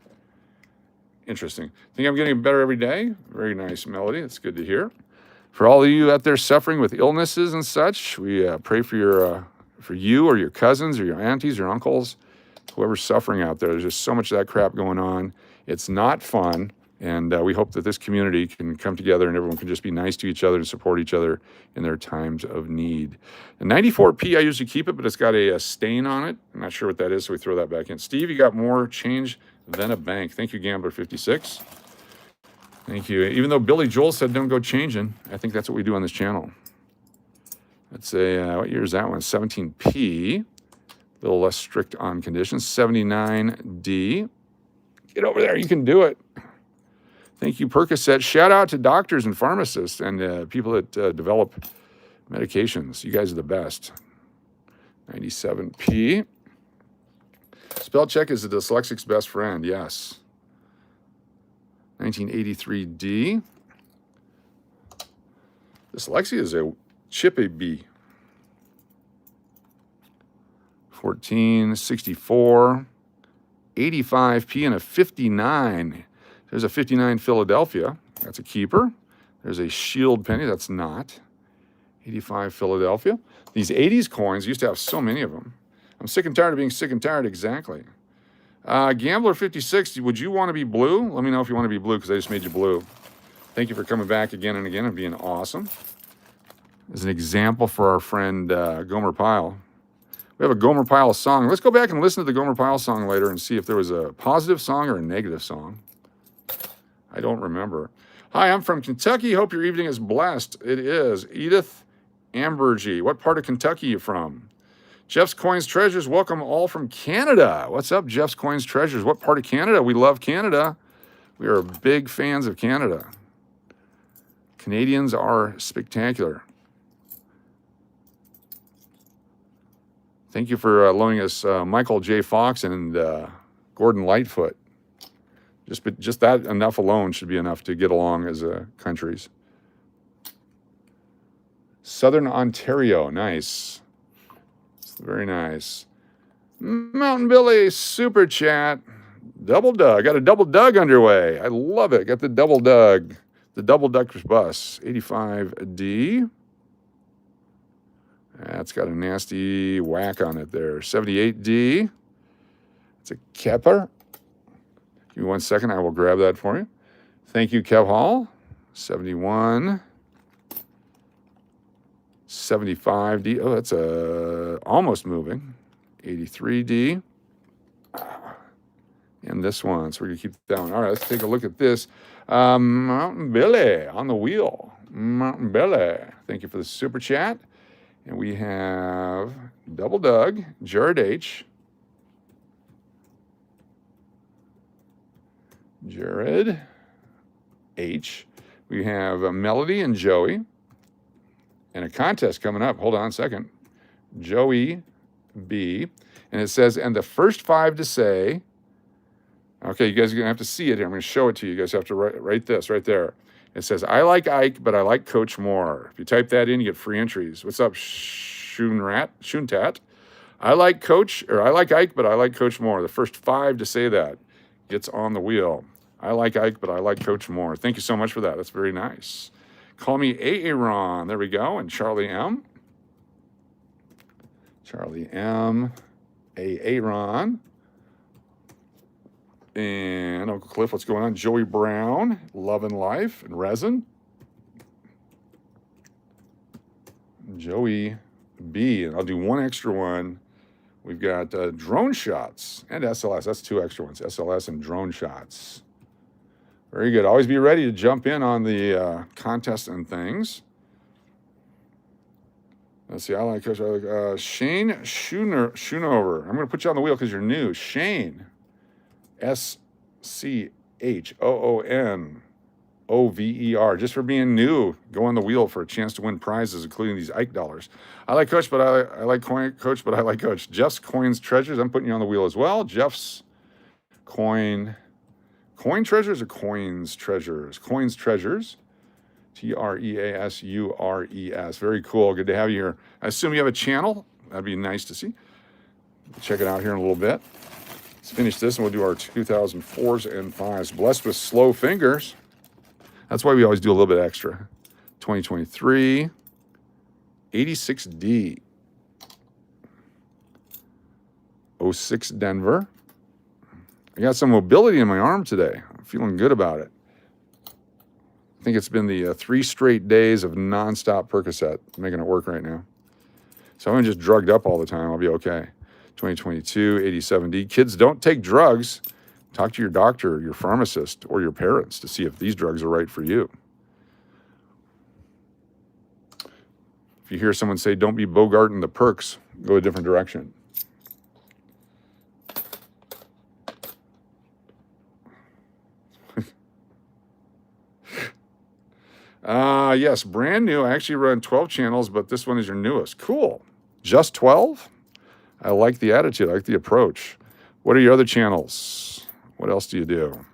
interesting. Think I'm getting better every day? Very nice melody. It's good to hear. For all of you out there suffering with illnesses and such, we pray for you or your cousins or your aunties or uncles, whoever's suffering out there. There's just so much of that crap going on. It's not fun, and we hope that this community can come together and everyone can just be nice to each other and support each other in their times of need. The 94P, I usually keep it, but it's got a stain on it. I'm not sure what that is, so we throw that back in. Steve, you got more change than a bank. Thank you, Gambler56. Thank you. Even though Billy Joel said don't go changing, I think that's what we do on this channel. Let's say, what year is that one? 17P. A little less strict on conditions. 79D. Get over there. You can do it. Thank you, Percocet. Shout out to doctors and pharmacists and people that develop medications. You guys are the best. 97P. Spell check is a dyslexic's best friend. Yes. 1983D. Dyslexia is a chippy B. 14, 64, 85p, and a 59. There's a 59 Philadelphia. That's a keeper. There's a shield penny. That's not. 85 Philadelphia. These 80s coins used to have so many of them. I'm sick and tired of being sick and tired. Exactly. Gambler 56, would you want to be blue? Let me know if you want to be blue because I just made you blue. Thank you for coming back again and again and being awesome. As an example for our friend Gomer Pyle. We have a Gomer Pyle song. Let's go back and listen to the Gomer Pyle song later and see if there was a positive song or a negative song. I don't remember. Hi, I'm from Kentucky. Hope your evening is blessed. It is. Edith Ambergy. What part of Kentucky are you from? Jeff's Coins Treasures. Welcome all from Canada. What's up, Jeff's Coins Treasures? What part of Canada? We love Canada. We are big fans of Canada. Canadians are spectacular. Thank you for loaning us Michael J. Fox and Gordon Lightfoot. Just that enough alone should be enough to get along as countries. Southern Ontario, nice. Very nice. Mountain Billy, super chat. Double Doug. Got a double Doug underway. I love it. Got the double Doug. The double Duckers bus. 85D. That's got a nasty whack on it there. 78D. It's a Kepler. Give me 1 second. I will grab that for you. Thank you, Kev Hall. 71. 75D. Oh, that's almost moving. 83D. And this one. So we're going to keep that one. All right, let's take a look at this. Mountain Billy on the wheel. Mountain Billy. Thank you for the super chat. And we have Double Doug, Jared H. Jared H. We have Melody and Joey. And a contest coming up. Hold on a second. Joey B. And it says, and the first 5 to say, okay, you guys are going to have to see it here. I'm going to show it to you. You guys have to write this right there. It says, I like Ike, but I like Coach more. If you type that in, you get free entries. What's up, Shoontat? I like Coach, or I like Ike, but I like Coach more. The first 5 to say that gets on the wheel. I like Ike, but I like Coach more. Thank you so much for that. That's very nice. Call me Aaron. There we go. And Charlie M. Charlie M. Aaron. And Uncle Cliff, what's going on? Joey Brown, Love and Life, and Resin. Joey B. And I'll do one extra one. We've got drone shots and SLS. That's 2 extra ones. SLS and drone shots. Very good. Always be ready to jump in on the contest and things. Let's see. I like Shane Schoonover. I'm going to put you on the wheel because you're new. Shane. SCHOONOVER. Just for being new. Go on the wheel for a chance to win prizes, including these Ike dollars. I like Coach, but I like Coach, but I like Coach. Jeff's Coins Treasures. I'm putting you on the wheel as well. Jeff's Coin Treasures or Coins Treasures? Coins Treasures. TREASURES. Very cool. Good to have you here. I assume you have a channel. That'd be nice to see. Check it out here in a little bit. Let's finish this and we'll do our 2004s and 5s. Blessed with slow fingers. That's why we always do a little bit extra. 2023. 86D. 06 Denver. I got some mobility in my arm today. I'm feeling good about it. I think it's been the 3 straight days of nonstop Percocet making it work right now. So I'm just drugged up all the time. I'll be okay. 2022, 87D. Kids, don't take drugs. Talk to your doctor, your pharmacist, or your parents to see if these drugs are right for you. If you hear someone say, don't be bogarting the perks, go a different direction. Yes, brand new. I actually run 12 channels, but this one is your newest. Cool. Just 12? I like the attitude. I like the approach. What are your other channels? What else do you do?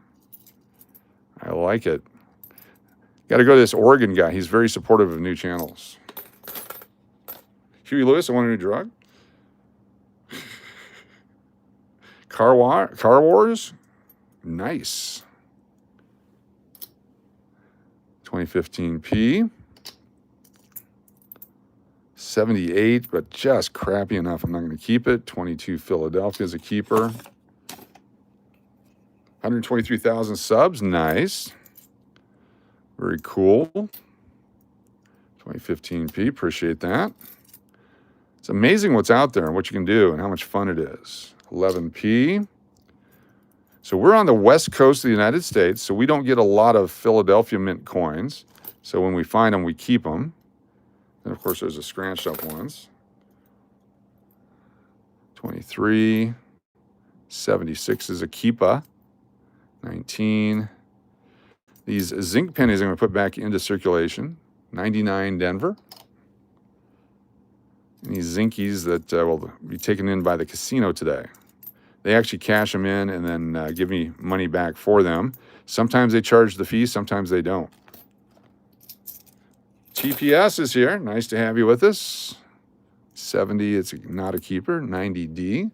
I like it. Got to go to this Oregon guy. He's very supportive of new channels. Huey Lewis, I want a new drug. Car Wars. Nice. 2015P. 78, but just crappy enough. I'm not going to keep it. 22 Philadelphia is a keeper. 123,000 subs. Nice. Very cool. 2015P. Appreciate that. It's amazing what's out there and what you can do and how much fun it is. 11P. So we're on the west coast of the United States, so we don't get a lot of Philadelphia mint coins. So when we find them, we keep them. And of course, there's the scratched up ones. 23. 76 is a keeper. 19. These zinc pennies I'm going to put back into circulation. 99 Denver. And these zinkies that will be taken in by the casino today. They actually cash them in and then give me money back for them. Sometimes they charge the fee, sometimes they don't. TPS is here. Nice to have you with us. 70, it's not a keeper. 90D.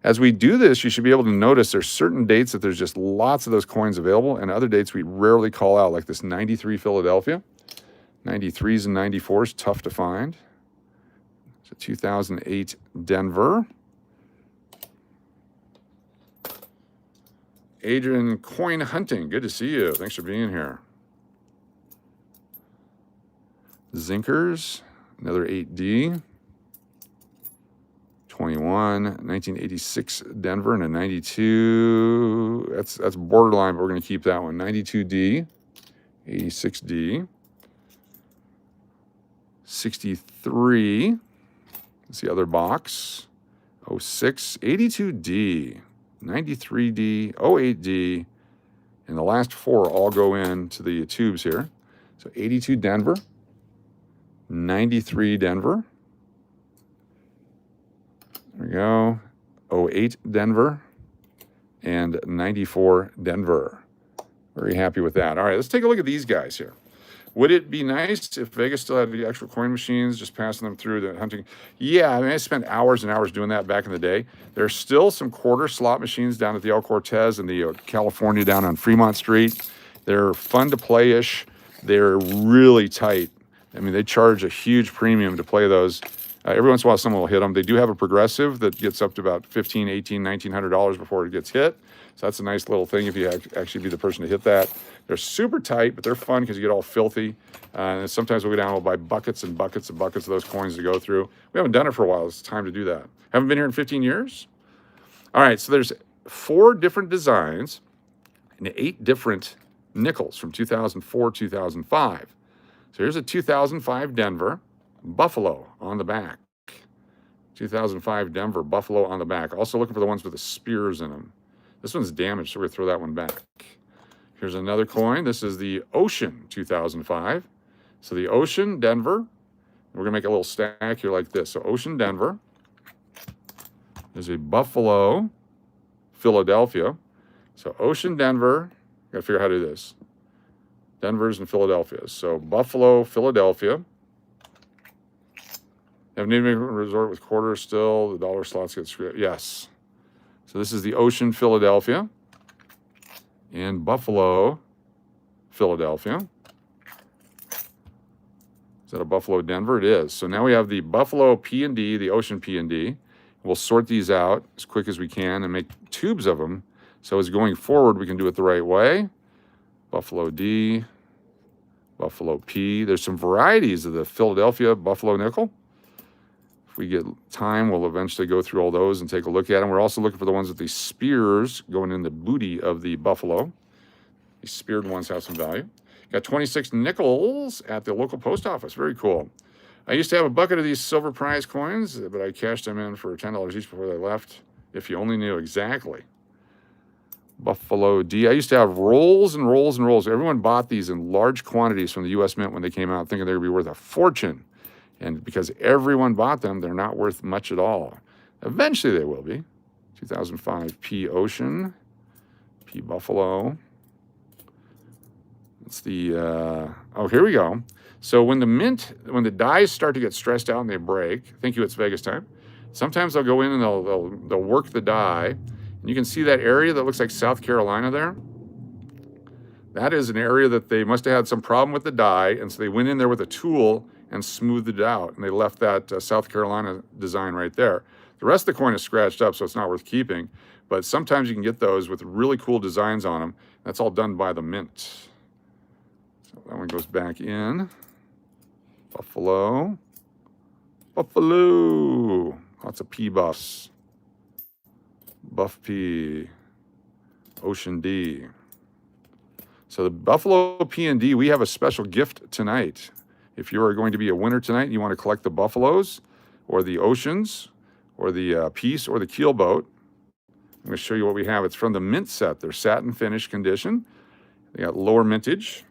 As we do this, you should be able to notice there's certain dates that there's just lots of those coins available, and other dates we rarely call out, like this 93 Philadelphia. 93s and 94s, tough to find. So 2008 Denver. Adrian Coin Hunting, good to see you. Thanks for being here. Zinkers, another 8D. 21, 1986 Denver, and a 92. That's borderline, but we're going to keep that one. 92D, 86D. 63. That's the other box. 06, 82D. 93D, 08D, and the last four all go into the tubes here. So 82 Denver, 93 Denver, there we go, 08 Denver, and 94 Denver. Very happy with that. All right, let's take a look at these guys here. Would it be nice if Vegas still had the actual coin machines, just passing them through the hunting? Yeah, I mean, I spent hours and hours doing that back in the day. There's still some quarter slot machines down at the El Cortez and the California down on Fremont Street. They're fun to play-ish. They're really tight. I mean, they charge a huge premium to play those. Every once in a while, someone will hit them. They do have a progressive that gets up to about $1,500, $1,800, $1,900 before it gets hit. So that's a nice little thing if you actually be the person to hit that. They're super tight, but they're fun because you get all filthy. And sometimes we'll go down and we'll buy buckets and buckets and buckets of those coins to go through. We haven't done it for a while. It's time to do that. Haven't been here in 15 years? All right, so there's 4 different designs and 8 different nickels from 2004, 2005. So here's a 2005 Denver, Buffalo on the back. 2005 Denver, Buffalo on the back. Also looking for the ones with the spears in them. This one's damaged, so we're going to throw that one back. Here's another coin. This is the Ocean 2005. So the Ocean Denver. We're going to make a little stack here like this. So Ocean Denver. There's a Buffalo Philadelphia. So Ocean Denver. Got to figure out how to do this. Denver's and Philadelphia. So Buffalo, Philadelphia. Have Native Resort with quarters still. The dollar slots get screwed. Yes. So this is the Ocean Philadelphia and Buffalo Philadelphia. Is that a Buffalo Denver? It is. So now we have the Buffalo P&D, the Ocean P&D. We'll sort these out as quick as we can and make tubes of them. So as going forward, we can do it the right way. Buffalo D, Buffalo P. There's some varieties of the Philadelphia Buffalo nickel. If we get time, we'll eventually go through all those and take a look at them. We're also looking for the ones with the spears going in the booty of the buffalo. These speared ones have some value. Got 26 nickels at the local post office. Very cool. I used to have a bucket of these silver prize coins, but I cashed them in for $10 each before they left. If you only knew exactly. Buffalo D. I used to have rolls and rolls and rolls. Everyone bought these in large quantities from the U.S. Mint when they came out, thinking they would be worth a fortune. And because everyone bought them, they're not worth much at all. Eventually they will be. 2005 P Ocean, P Buffalo. It's the, oh, here we go. So when the dies start to get stressed out and they break, thank you, it's Vegas time. Sometimes they'll go in and they'll work the die. And you can see that area that looks like South Carolina there. That is an area that they must have had some problem with the die, and so they went in there with a tool and smoothed it out, and they left that South Carolina design right there. The rest of the coin is scratched up, so it's not worth keeping, but sometimes you can get those with really cool designs on them. That's all done by the mint. So that one goes back in. Buffalo. Buffalo. Lots of P buffs. Buff P. Ocean D. So the Buffalo P and D, we have a special gift tonight. If you are going to be a winner tonight and you want to collect the Buffaloes or the Oceans or the Peace or the Keelboat, I'm going to show you what we have. It's from the mint set. They're satin finish condition. They got lower mintage.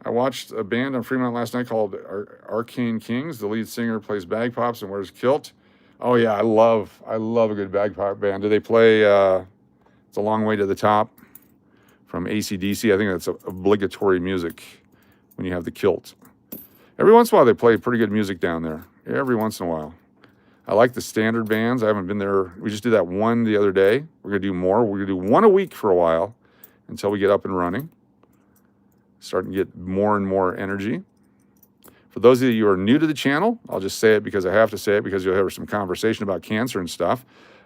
I watched a band on Fremont last night called Arcane Kings. The lead singer plays bagpipes and wears kilt. Oh yeah, I love a good bagpipe band. Do they play It's a Long Way to the Top from AC/DC? I think that's obligatory music when you have the kilt. Every once in a while they play pretty good music down there. Every once in a while. I like the standard bands. I haven't been there. We just did that one the other day. We're going to do more. We're going to do one a week for a while until we get up and running. Starting to get more and more energy. For those of you who are new to the channel, I'll just say it because I have to say it because you'll have some conversation about cancer and stuff.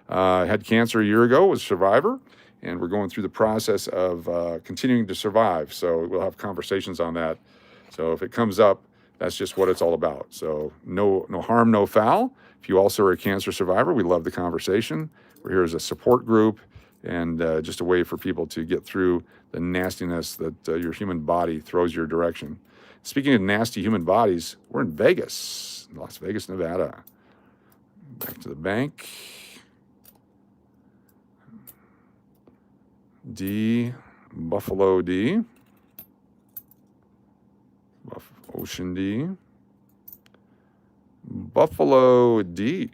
I had cancer a year ago, was a survivor, and we're going through the process of continuing to survive. So we'll have conversations on that. So if it comes up, that's just what it's all about. So no harm, no foul. If you also are a cancer survivor, we love the conversation. We're here as a support group and just a way for people to get through the nastiness that your human body throws your direction. Speaking of nasty human bodies, we're in Vegas, Las Vegas, Nevada. Back to the bank. D, Buffalo D. Ocean D. Buffalo D.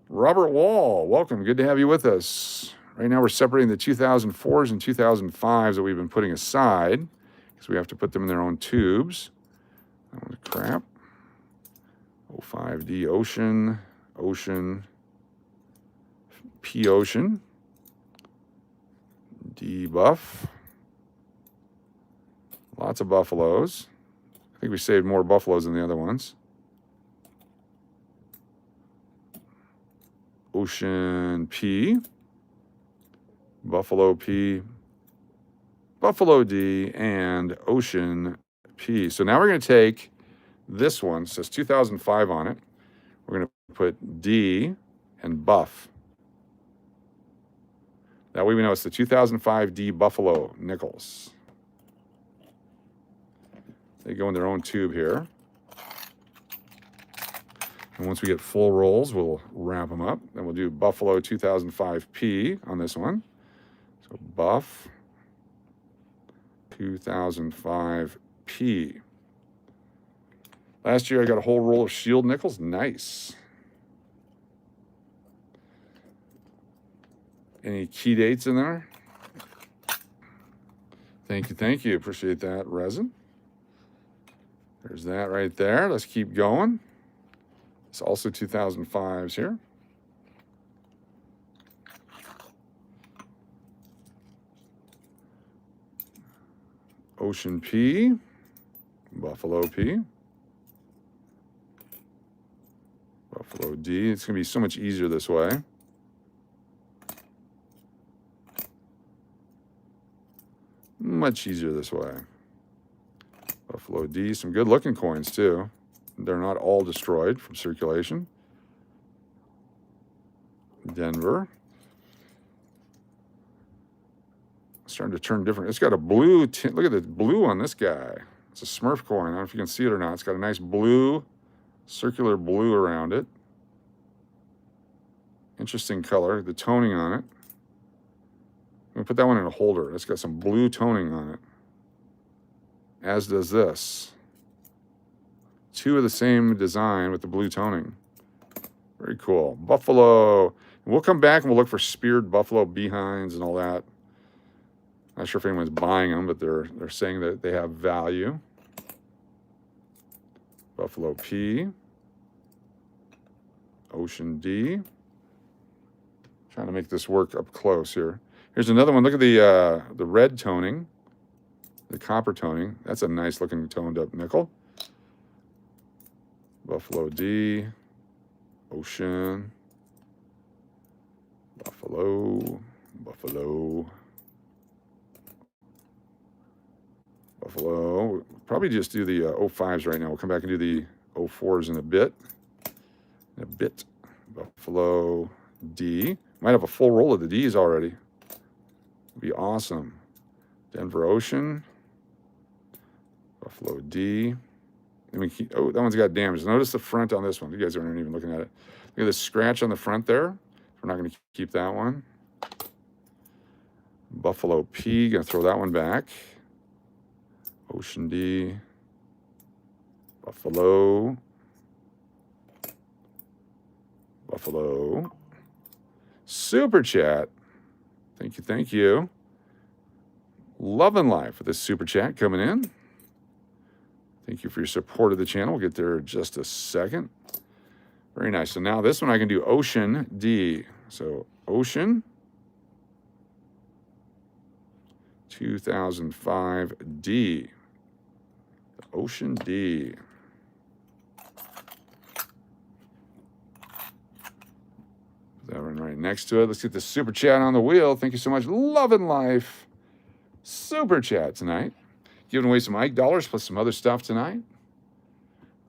Robert Wall, welcome. Good to have you with us. Right now we're separating the 2004s and 2005s that we've been putting aside because we have to put them in their own tubes. That one's crap. 05D Ocean, Ocean, P Ocean, D Buff. Lots of Buffaloes. I think we saved more Buffaloes than the other ones. Ocean P, Buffalo P, Buffalo D, and Ocean P. So now we're going to take this one. It says 2005 on it. We're going to put D and Buff. That way we know it's the 2005 D Buffalo nickels. They go in their own tube here. And once we get full rolls, we'll wrap them up. Then we'll do Buffalo 2005 P on this one. So Buff 2005 P. Last year I got a whole roll of Shield nickels. Nice. Any key dates in there? Thank you. Appreciate that, resin. There's that right there. Let's keep going. It's also 2005s here. Ocean P, Buffalo P, Buffalo D. It's going to be so much easier this way. Much easier this way. Buffalo D, some good looking coins too. They're not all destroyed from circulation. Denver. Starting to turn different. It's got a blue tint. Look at the blue on this guy. It's a Smurf coin. I don't know if you can see it or not. It's got a nice blue, circular blue around it. Interesting color. The toning on it. I'm going to put that one in a holder. It's got some blue toning on it. As does this. Two of the same design with the blue toning. Very cool. Buffalo. We'll come back and we'll look for speared buffalo behinds and all that. Not sure if anyone's buying them, but they're saying that they have value. Buffalo P, Ocean D. Trying to make this work up close here. Here's another one. Look at the red toning, the copper toning. That's a nice looking toned up nickel. Buffalo D, Ocean, Buffalo, Buffalo, Buffalo. Probably just do the 05s right now. We'll come back and do the 04s in a bit. Buffalo D. Might have a full roll of the D's already. Would be awesome. Denver Ocean, Buffalo D. Oh, that one's got damage. Notice the front on this one. You guys aren't even looking at it. Look at this scratch on the front there. We're not going to keep that one. Buffalo P. Going to throw that one back. Ocean D. Buffalo. Buffalo. Super chat. Thank you, thank you. Love and Life with this super chat coming in. Thank you for your support of the channel. We'll get there in just a second. Very nice. So now this one I can do Ocean D. So Ocean 2005 D. Ocean D. Put that one right next to it. Let's get the super chat on the wheel. Thank you so much. Love and Life. Super chat tonight. Giving away some Ike dollars plus some other stuff tonight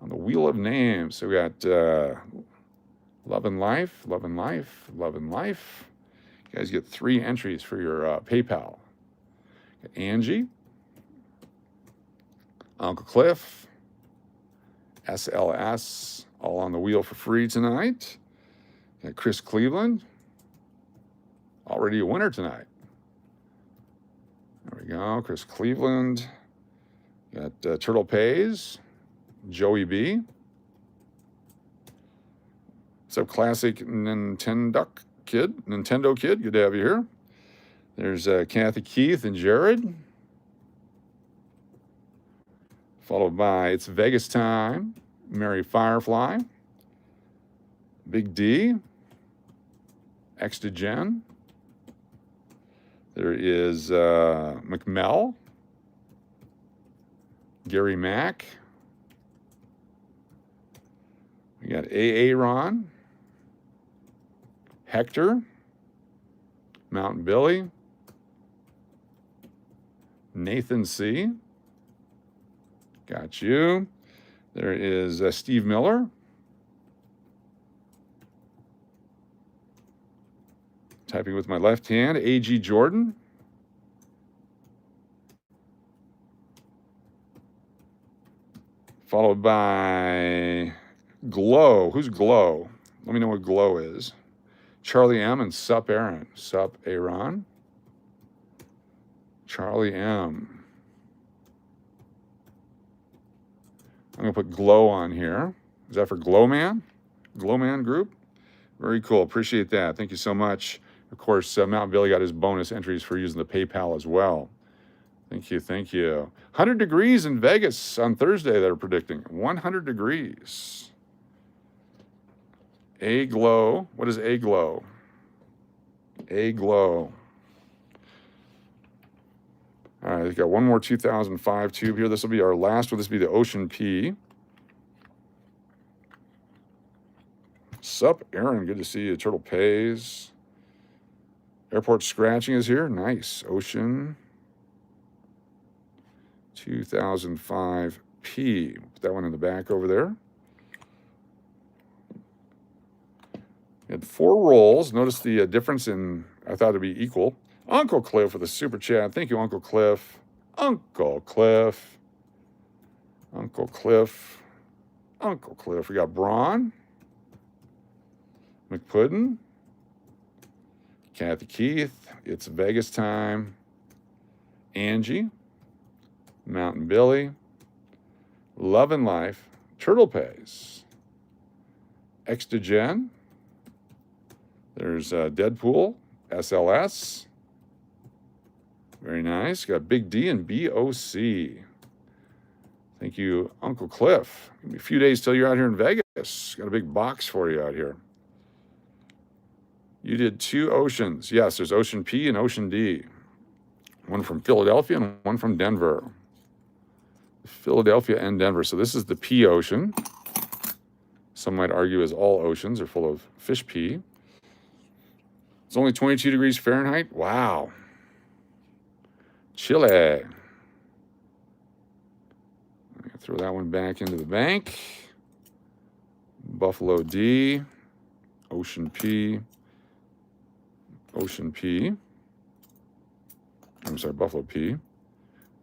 on the Wheel of Names. So we got Love and Life, Love and Life, Love and Life. You guys get 3 entries for your PayPal. Got Angie, Uncle Cliff, SLS, all on the wheel for free tonight. Got Chris Cleveland, already a winner tonight. There we go, Chris Cleveland. Got Turtle Pays, Joey B. What's up, classic Nintendo Kid? Good to have you here. There's Kathy Keith and Jared. Followed by It's Vegas Time, Mary Firefly, Big D, Extra Jen. There is McMell, Gary Mack. We got Ron, Hector, Mountain Billy, Nathan C. Got you. There is Steve Miller. Typing with my left hand, A.G. Jordan. Followed by Glow. Who's Glow? Let me know what Glow is. Charlie M. and Sup Aaron. Sup Aaron. Charlie M. I'm going to put Glow on here. Is that for Glowman? Glowman Group? Very cool. Appreciate that. Thank you so much. Of course, Mountain Billy got his bonus entries for using the PayPal as well. Thank you, thank you. 100 degrees in Vegas on Thursday, they're predicting. 100 degrees. A-Glow. What is A-Glow? A-Glow. All right, we've got one more 2005 tube here. This will be our last one. This will be the Ocean P. Sup, Aaron. Good to see you. Turtle Pays. Airport Scratching is here. Nice. Ocean 2005 P. Put that one in the back over there. We had 4 rolls. Notice the difference in, I thought it'd be equal. Uncle Cliff with a super chat. Thank you, Uncle Cliff. Uncle Cliff. Uncle Cliff. Uncle Cliff. We got Braun. McPuddin. Kathy Keith. It's Vegas Time. Angie. Mountain Billy. Love and Life. Turtle Pays. Extra Jen. There's Deadpool. SLS. Very nice. Got Big D and BOC. Thank you, Uncle Cliff. Give me a few days till you're out here in Vegas. Got a big box for you out here. You did 2 oceans. Yes, there's Ocean P and Ocean D. One from Philadelphia and one from Denver. Philadelphia and Denver. So this is the P ocean. Some might argue as all oceans are full of fish pee. It's only 22 degrees Fahrenheit. Wow. Chile. Throw that one back into the bank. Buffalo D. Ocean P. Ocean P. I'm sorry, Buffalo P.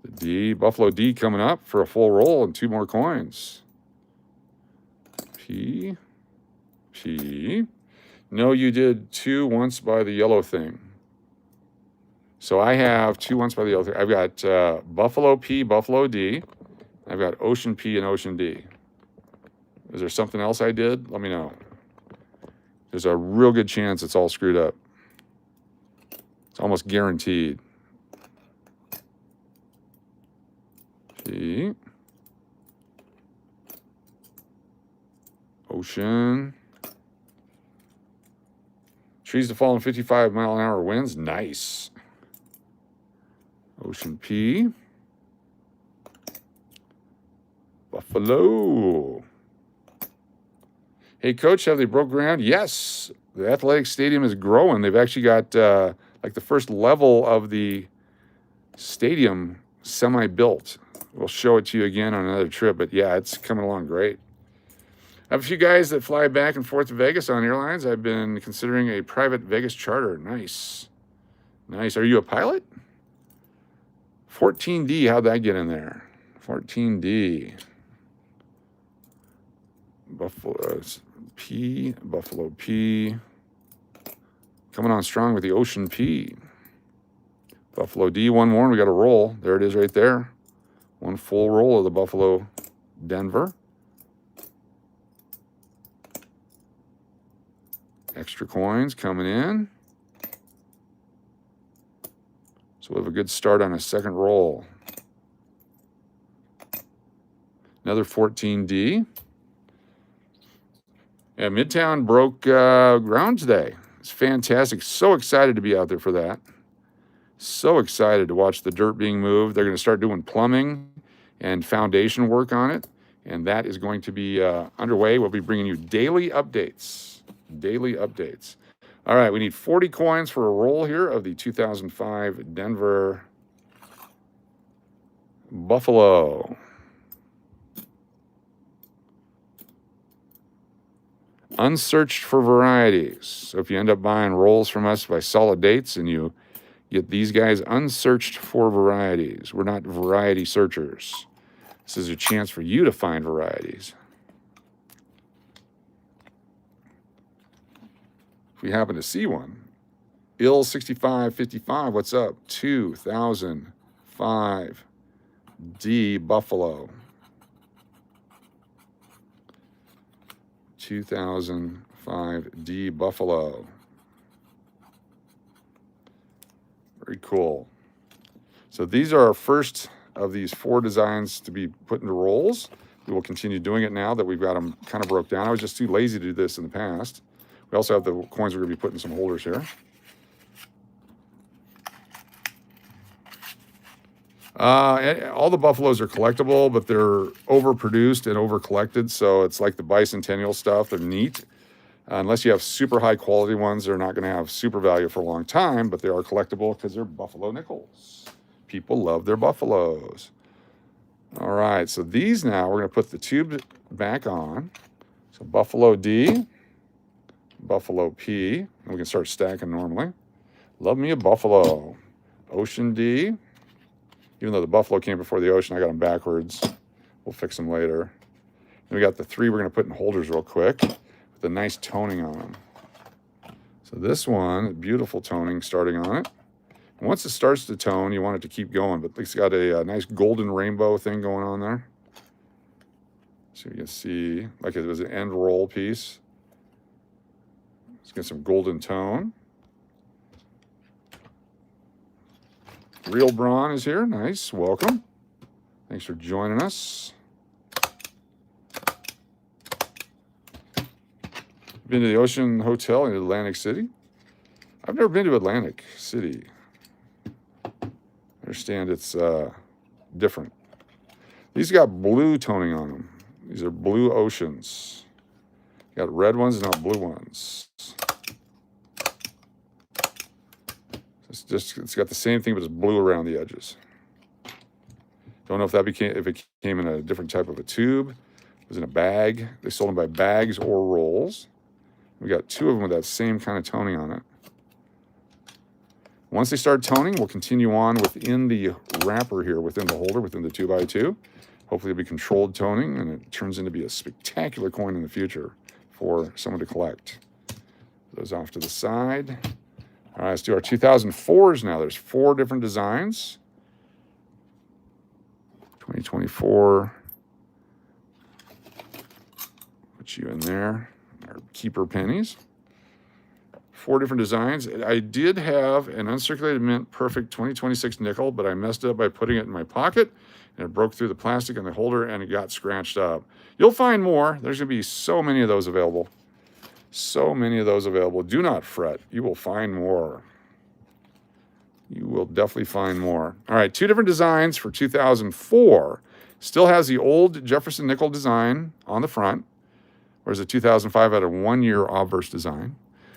The D. Buffalo D coming up for a full roll and 2 more coins. P. P. No, you did 2 once by the yellow thing. So I have 2 once by the yellow thing. I've got Buffalo P, Buffalo D. I've got Ocean P and Ocean D. Is there something else I did? Let me know. There's a real good chance it's all screwed up. It's almost guaranteed. P. Ocean. Trees to fall in 55-mile-an-hour winds. Nice. Ocean P. Buffalo. Hey, Coach, have they broke ground? Yes. The athletic stadium is growing. They've actually got like the first level of the stadium semi-built. We'll show it to you again on another trip, but yeah, it's coming along great. I have a few guys that fly back and forth to Vegas on airlines. I've been considering a private Vegas charter. Nice. Nice. Are you a pilot? 14D, how'd that get in there? 14D. Buffalo P, Buffalo P. Coming on strong with the Ocean P. Buffalo D, one more, and we got a roll. There it is right there. One full roll of the Buffalo Denver. Extra coins coming in. So we have a good start on a second roll. Another 14D. Yeah, Midtown broke ground today. It's fantastic. So excited to be out there for that. So excited to watch the dirt being moved. They're going to start doing plumbing and foundation work on it. And that is going to be underway. We'll be bringing you daily updates. Daily updates. All right, we need 40 coins for a roll here of the 2005 Denver Buffalo. Unsearched for varieties. So if you end up buying rolls from us by solid dates and you get these guys unsearched for varieties, we're not variety searchers. This is a chance for you to find varieties. If we happen to see one. Ill 6555, what's up? 2005 D Buffalo. 2005 D Buffalo. Very cool. So these are our first of these 4 designs to be put into rolls. We will continue doing it now that we've got them kind of broke down. I was just too lazy to do this in the past. We also have the coins we're going to be putting in some holders here. All the Buffaloes are collectible, but they're overproduced and overcollected. So it's like the bicentennial stuff. They're neat. Unless you have super high quality ones, they're not going to have super value for a long time, but they are collectible because they're Buffalo nickels. People love their Buffaloes. All right, so these now, we're going to put the tube back on. So Buffalo D, Buffalo P, and we can start stacking normally. Love me a Buffalo. Ocean D. Even though the Buffalo came before the Ocean, I got them backwards. We'll fix them later. And we got the 3 we're going to put in holders real quick with a nice toning on them. So this one, beautiful toning starting on it. And once it starts to tone, you want it to keep going, but it's got a nice golden rainbow thing going on there. So you can see, like it was an end roll piece. Let's get some golden tone. Real Braun is here. Nice. Welcome. Thanks for joining us. been to the Ocean Hotel in Atlantic City? I've never been to Atlantic City. I understand it's different. These got blue toning on them. These are blue oceans. You got red ones and not blue ones. It's got the same thing, but it's blue around the edges. Don't know if it came in a different type of a tube. It was in a bag. They sold them by bags or rolls. We got 2 of them with that same kind of toning on it. Once they start toning, we'll continue on within the wrapper here, within the holder, within the 2x2. Hopefully it'll be controlled toning, and it turns into be a spectacular coin in the future for someone to collect. Those off to the side. All right, let's do our 2004s now. There's 4 different designs. 2024. Put you in there. Our keeper pennies. 4 different designs. I did have an uncirculated mint perfect 2026 nickel, but I messed it up by putting it in my pocket, and it broke through the plastic on the holder, and it got scratched up. You'll find more. There's going to be so many of those available. So many of those available. Do not fret. You will find more. You will definitely find more. All right, 2 different designs for 2004. Still has the old Jefferson nickel design on the front, whereas the 2005 had a 1-year obverse design.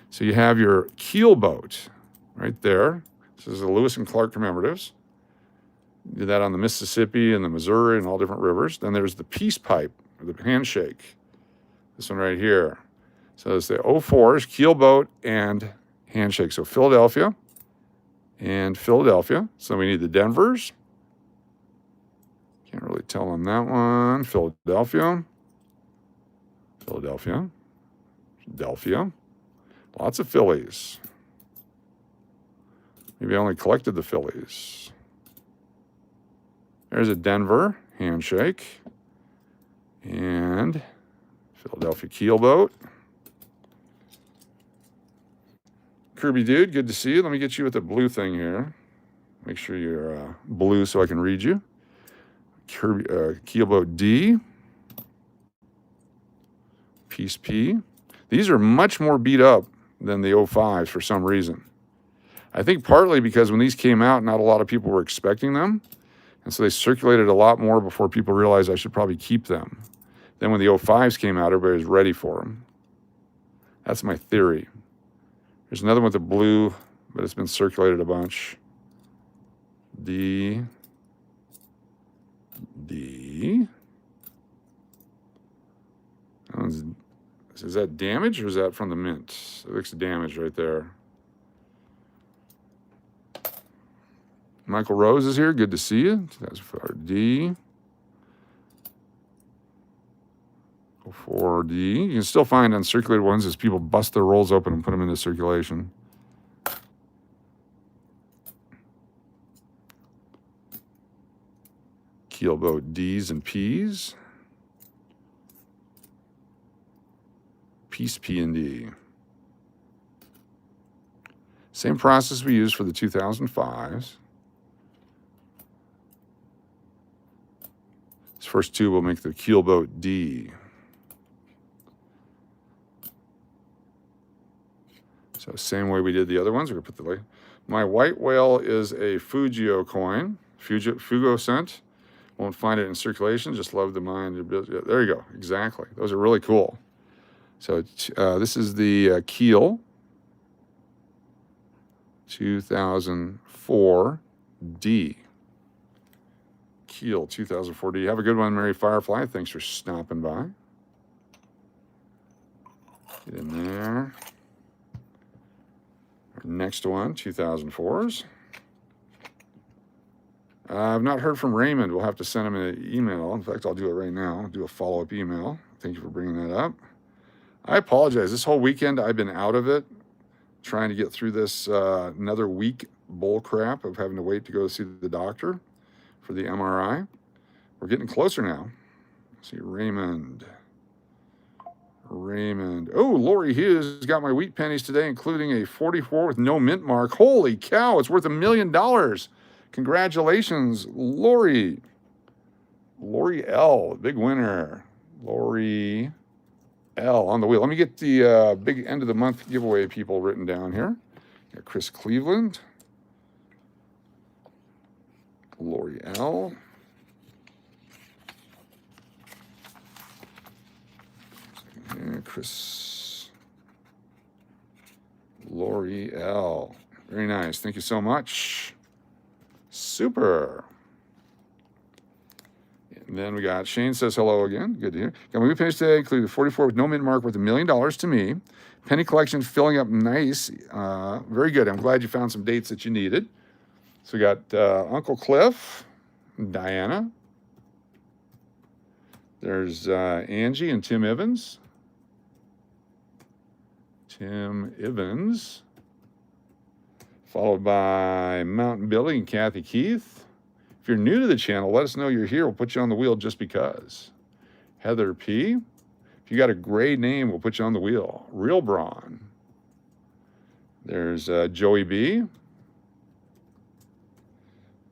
So you have your keel boat right there. This is the Lewis and Clark commemoratives. Did that on the Mississippi and the Missouri and all different rivers. Then there's the peace pipe, or the handshake. This one right here. So it's the 04s, keel boat and handshake. So Philadelphia and Philadelphia. So we need the Denvers. Can't really tell on that one. Philadelphia. Philadelphia. Philadelphia. Lots of Phillies. Maybe I only collected the Phillies. There's a Denver handshake. And Philadelphia keelboat. Kirby dude, good to see you. Let me get you with the blue thing here. Make sure you're blue so I can read you. Kirby, keelboat D. Piece P. These are much more beat up than the 05s for some reason. I think partly because when these came out, not a lot of people were expecting them. And so they circulated a lot more before people realized I should probably keep them. Then when the 05s came out, everybody was ready for them. That's my theory. There's another one with the blue, but it's been circulated a bunch. D. Is that damage or is that from the mint? It looks damaged right there. Michael Rose is here. Good to see you. That's for D. 4D. You can still find uncirculated ones as people bust their rolls open and put them into circulation. Keelboat D's and P's. Piece P and D. Same process we used for the 2005s. This first 2 will make the keelboat D. So same way we did the other ones. We're gonna put the my white whale is a Fugio coin, Fugo cent. Won't find it in circulation. Just love the mind. There you go. Exactly. Those are really cool. So this is the keel 2004 D. Keel 2004 D. Have a good one, Mary Firefly. Thanks for stopping by. Get in there. Our next one, 2004s. I've not heard from Raymond. We'll have to send him an email. In fact, I'll do it right now. I'll do a follow-up email. Thank you for bringing that up. I apologize. This whole weekend, I've been out of it, trying to get through this another week bull crap of having to wait to go see the doctor for the MRI. We're getting closer now. Let's see, Raymond. Oh, Lori Hughes got my wheat pennies today, including a 44 with no mint mark. Holy cow, it's worth $1 million. Congratulations, Lori. Lori L, big winner. Lori L on the wheel. Let me get the big end of the month giveaway people written down here. Got Chris Cleveland, Lori L, Chris, Lori L. Very nice. Thank you so much. Super. And then we got Shane says hello again. Good to hear. Got my new pennies today, including 44 with no min mark worth $1 million to me. Penny collection filling up nice. Very good. I'm glad you found some dates that you needed. So we got Uncle Cliff, Diana. There's Angie and Tim Evans. Tim Evans. Followed by Mountain Billy and Kathy Keith. If you're new to the channel, let us know you're here. We'll put you on the wheel just because. Heather P. If you got a gray name, we'll put you on the wheel. Real Braun. There's Joey B.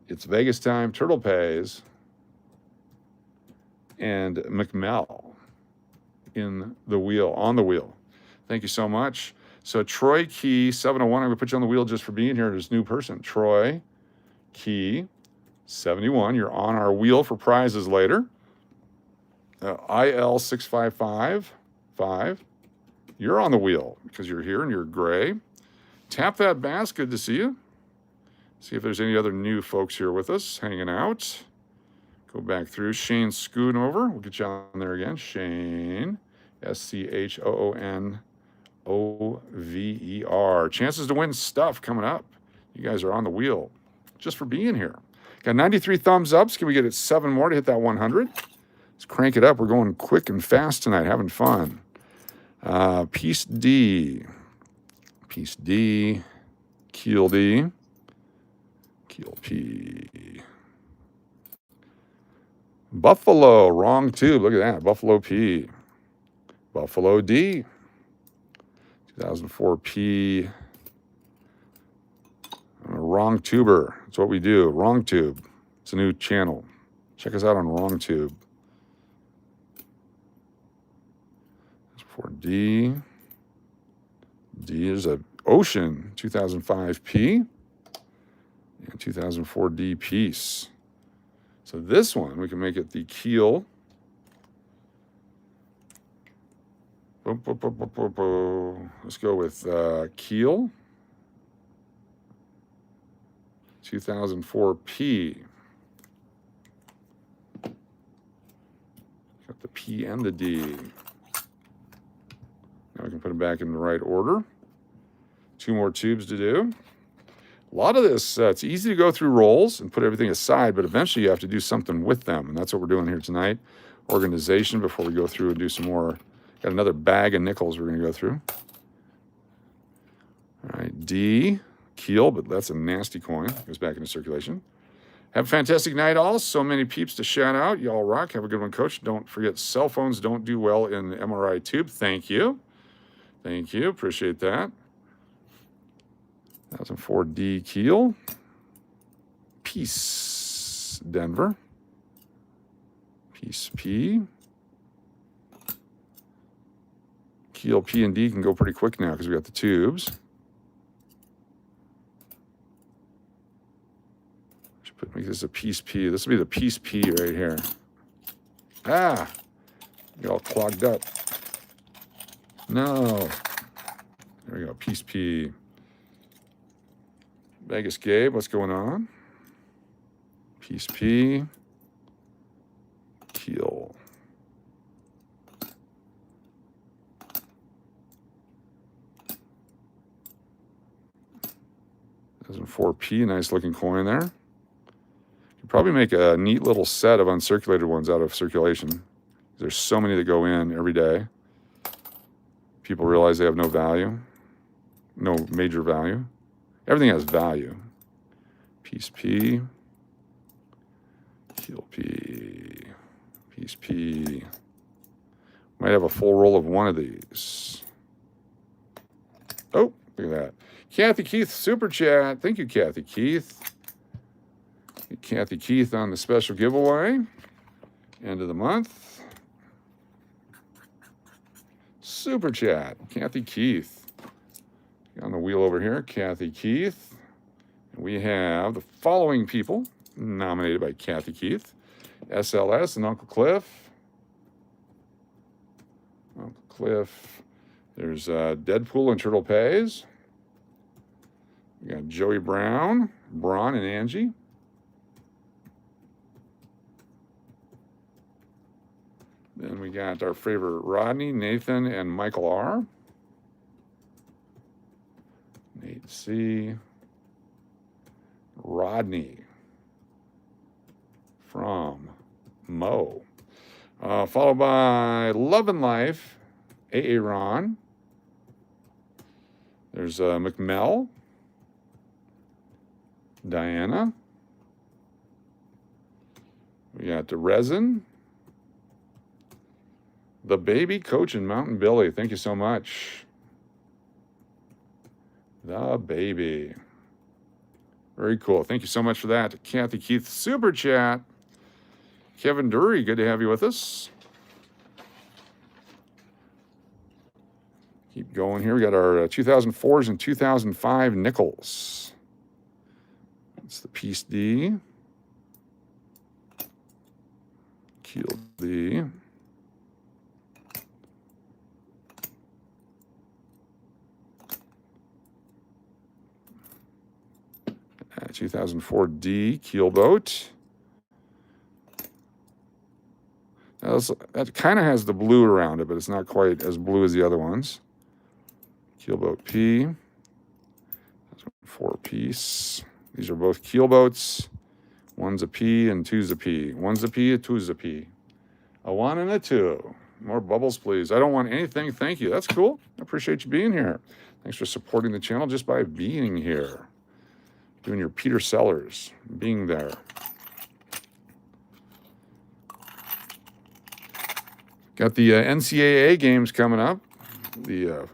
It's Vegas time. Turtle Pays. And McMell in the wheel, on the wheel. Thank you so much. So Troy Key 701, I'm gonna put you on the wheel just for being here as new person. Troy Key 71, you're on our wheel for prizes later. IL 6555, you're on the wheel because you're here and you're gray. Tap That Bass, good to see you. See if there's any other new folks here with us hanging out. Go back through. Shane Schoonover, we'll get you on there again. Shane, SCHOONOVER. Chances to win stuff coming up. You guys are on the wheel just for being here. Got 93 thumbs ups. Can we get it 7 more to hit that 100? Let's crank it up. We're going quick and fast tonight, having fun. Piece D. Piece D. Keel D. Keel P. Buffalo, wrong tube. Look at that. Buffalo P. Buffalo D. 2004 P. Wrong tuber. That's what we do. Wrong tube. It's a new channel. Check us out on Wrong Tube. That's for D. D is a Ocean 2005 P. And 2004 D piece. So this one, we can make it the keel. Let's go with keel. 2004 P. Got the P and the D. Now we can put them back in the right order. 2 more tubes to do. A lot of this, it's easy to go through rolls and put everything aside, but eventually you have to do something with them. And that's what we're doing here tonight. Organization before we go through and do some more. Got another bag of nickels we're going to go through. All right, D, keel, but that's a nasty coin. Goes back into circulation. Have a fantastic night, all. So many peeps to shout out. Y'all rock. Have a good one, Coach. Don't forget, cell phones don't do well in the MRI tube. Thank you. Thank you. Appreciate that. 2004 D keel. Peace, Denver. Peace P. Keel P and D can go pretty quick now because we got the tubes. Should make this a piece P. This will be the piece P right here. Ah, get all clogged up. No. There we go, piece P. Vegas Gabe, what's going on? Piece P. Keel. 2004 P, nice looking coin there. Could probably make a neat little set of uncirculated ones out of circulation. There's so many that go in every day. People realize they have no value, no major value. Everything has value. Piece P, keel P, piece P. Might have a full roll of one of these. Oh, look at that. Kathy Keith, super chat. Thank you, Kathy Keith. Get Kathy Keith on the special giveaway. End of the month. Super Chat. Kathy Keith. On the wheel over here, Kathy Keith. And we have the following people nominated by Kathy Keith. SLS and Uncle Cliff. Uncle Cliff. There's Deadpool and Turtle Pays. We got Joey Brown, Braun, and Angie. Then we got our favorite Rodney, Nathan, and Michael R. Nate C. Rodney from Mo. Followed by Love and Life, AA Ron. There's McMell, Diana. We got the Resin. The Baby Coach and Mountain Billy. Thank you so much. The Baby. Very cool. Thank you so much for that. Kathy Keith, Super Chat. Kevin Dury, good to have you with us. Keep going here. We got our 2004s and 2005 nickels. That's the piece D. Keel D. 2004 D keelboat. That kind of has the blue around it, but it's not quite as blue as the other ones. Keelboat P. 4-piece. These are both keelboats. One's a P and two's a P. One's a P and two's a P. A 1 and a 2. More bubbles, please. I don't want anything. Thank you. That's cool. I appreciate you being here. Thanks for supporting the channel just by being here. Doing your Peter Sellers, being there. Got the NCAA games coming up. The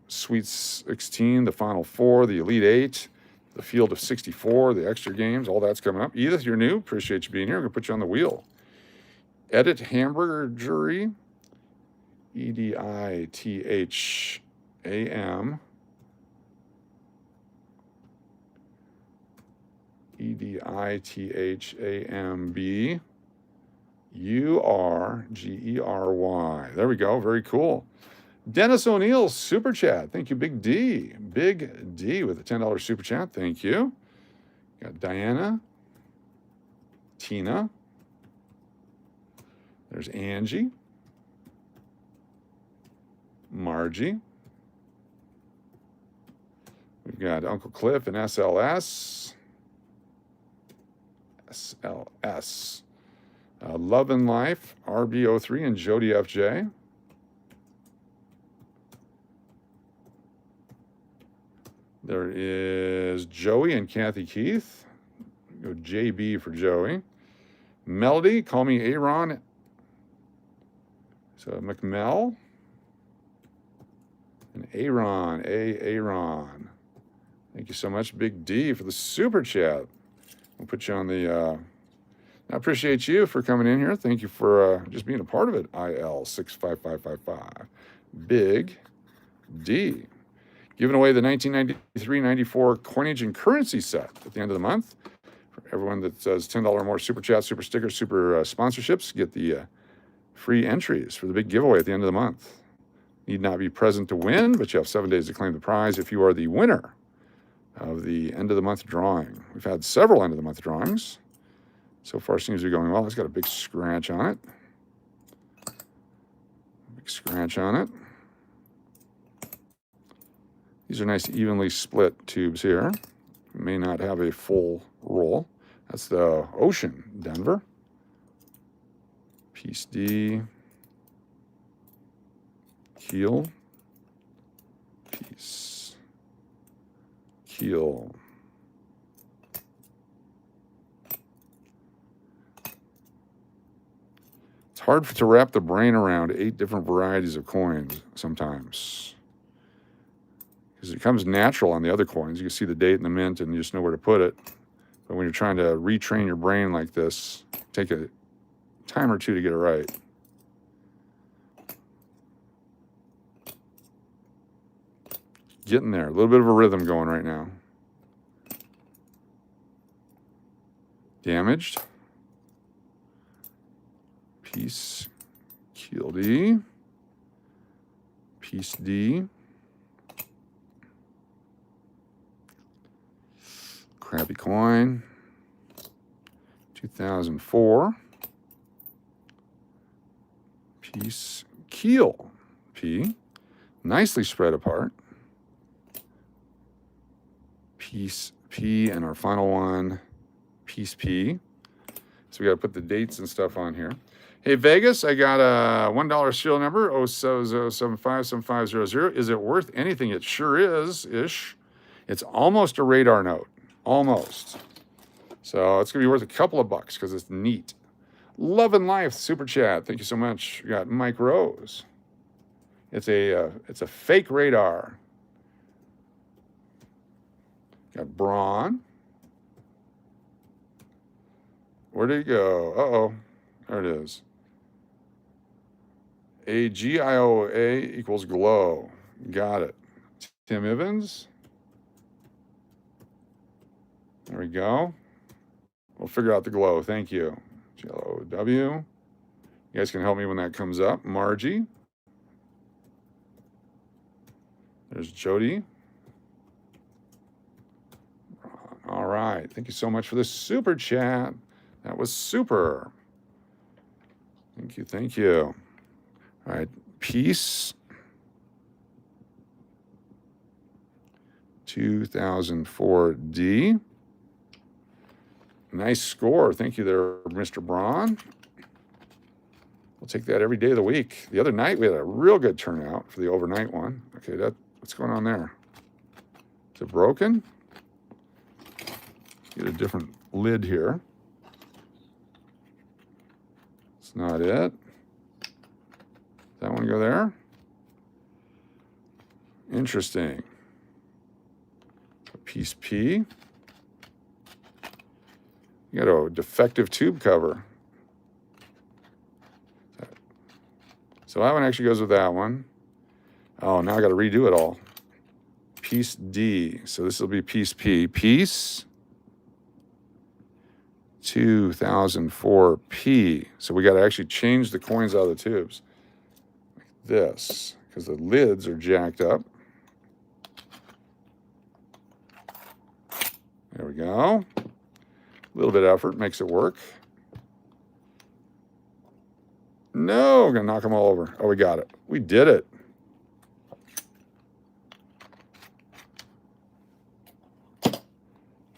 Sweet 16, the Final Four, the Elite 8, the Field of 64, the extra games, all that's coming up. Edith, you're new. Appreciate you being here. I'm going to put you on the wheel. Edit Hamburger Jury. EDITHAM. EDITHAMB URGERY. There we go. Very cool. Dennis O'Neill, Super Chat. Thank you, Big D. Big D with a $10 Super Chat. Thank you. Got Diana. Tina. There's Angie. Margie. We've got Uncle Cliff and SLS. SLS. Love and Life, RB03 and Jody FJ. There is Joey and Kathy Keith. Go JB for Joey. Melody, call me Aaron. So McMell. And Aaron, Aaron. Thank you so much, Big D, for the Super Chat. We'll put you on the, I appreciate you for coming in here. Thank you for just being a part of it, IL65555. Big D. Giving away the 1993-94 coinage and currency set at the end of the month. For everyone that does $10 or more Super Chat, Super Stickers, Super Sponsorships, get the free entries for the big giveaway at the end of the month. Need not be present to win, but you have 7 days to claim the prize if you are the winner of the end of the month drawing. We've had several end of the month drawings. So far seems to be going well. It's got a big scratch on it. Big scratch on it. These are nice evenly split tubes here. May not have a full roll. That's the Ocean, Denver. Piece D. Keel. Piece. Keel. It's hard to wrap the brain around 8 different varieties of coins sometimes. Because it comes natural on the other coins. You can see the date and the mint and you just know where to put it. But when you're trying to retrain your brain like this, take a time or two to get it right. Getting there. A little bit of a rhythm going right now. Damaged. Piece keel D. Piece D. Crappy coin. 2004. Piece keel P. Nicely spread apart. Piece P, and our final one, piece P. So we got to put the dates and stuff on here. Hey, Vegas, I got a $1 serial number, 070757500. Is it worth anything? It sure is-ish. It's almost a radar note. Almost. So it's going to be worth a couple of bucks because it's neat. Love and Life, super chat. Thank you so much. We got Mike Rose. It's a fake radar. Got Braun. Where did it go? Uh-oh. There it is. AGIOA equals glow. Got it. Tim Evans. There we go. We'll figure out the glow. Thank you. GLOW. You guys can help me when that comes up. Margie. There's Jody. All right. Thank you so much for the super chat. That was super. Thank you. Thank you. All right. Peace. 2004D. Nice score. Thank you there, Mr. Braun. We'll take that every day of the week. The other night, we had a real good turnout for the overnight one. Okay, what's going on there? Is it broken? Get a different lid here. It's not it. Does that one go there? Interesting. Piece P. You got a defective tube cover. So that one actually goes with that one. Oh, now I got to redo it all. Piece D. So this will be piece P. Piece 2004P. So we got to actually change the coins out of the tubes. Like this, because the lids are jacked up. There we go. A little bit of effort makes it work. No, we're going to knock them all over. Oh, we got it. We did it.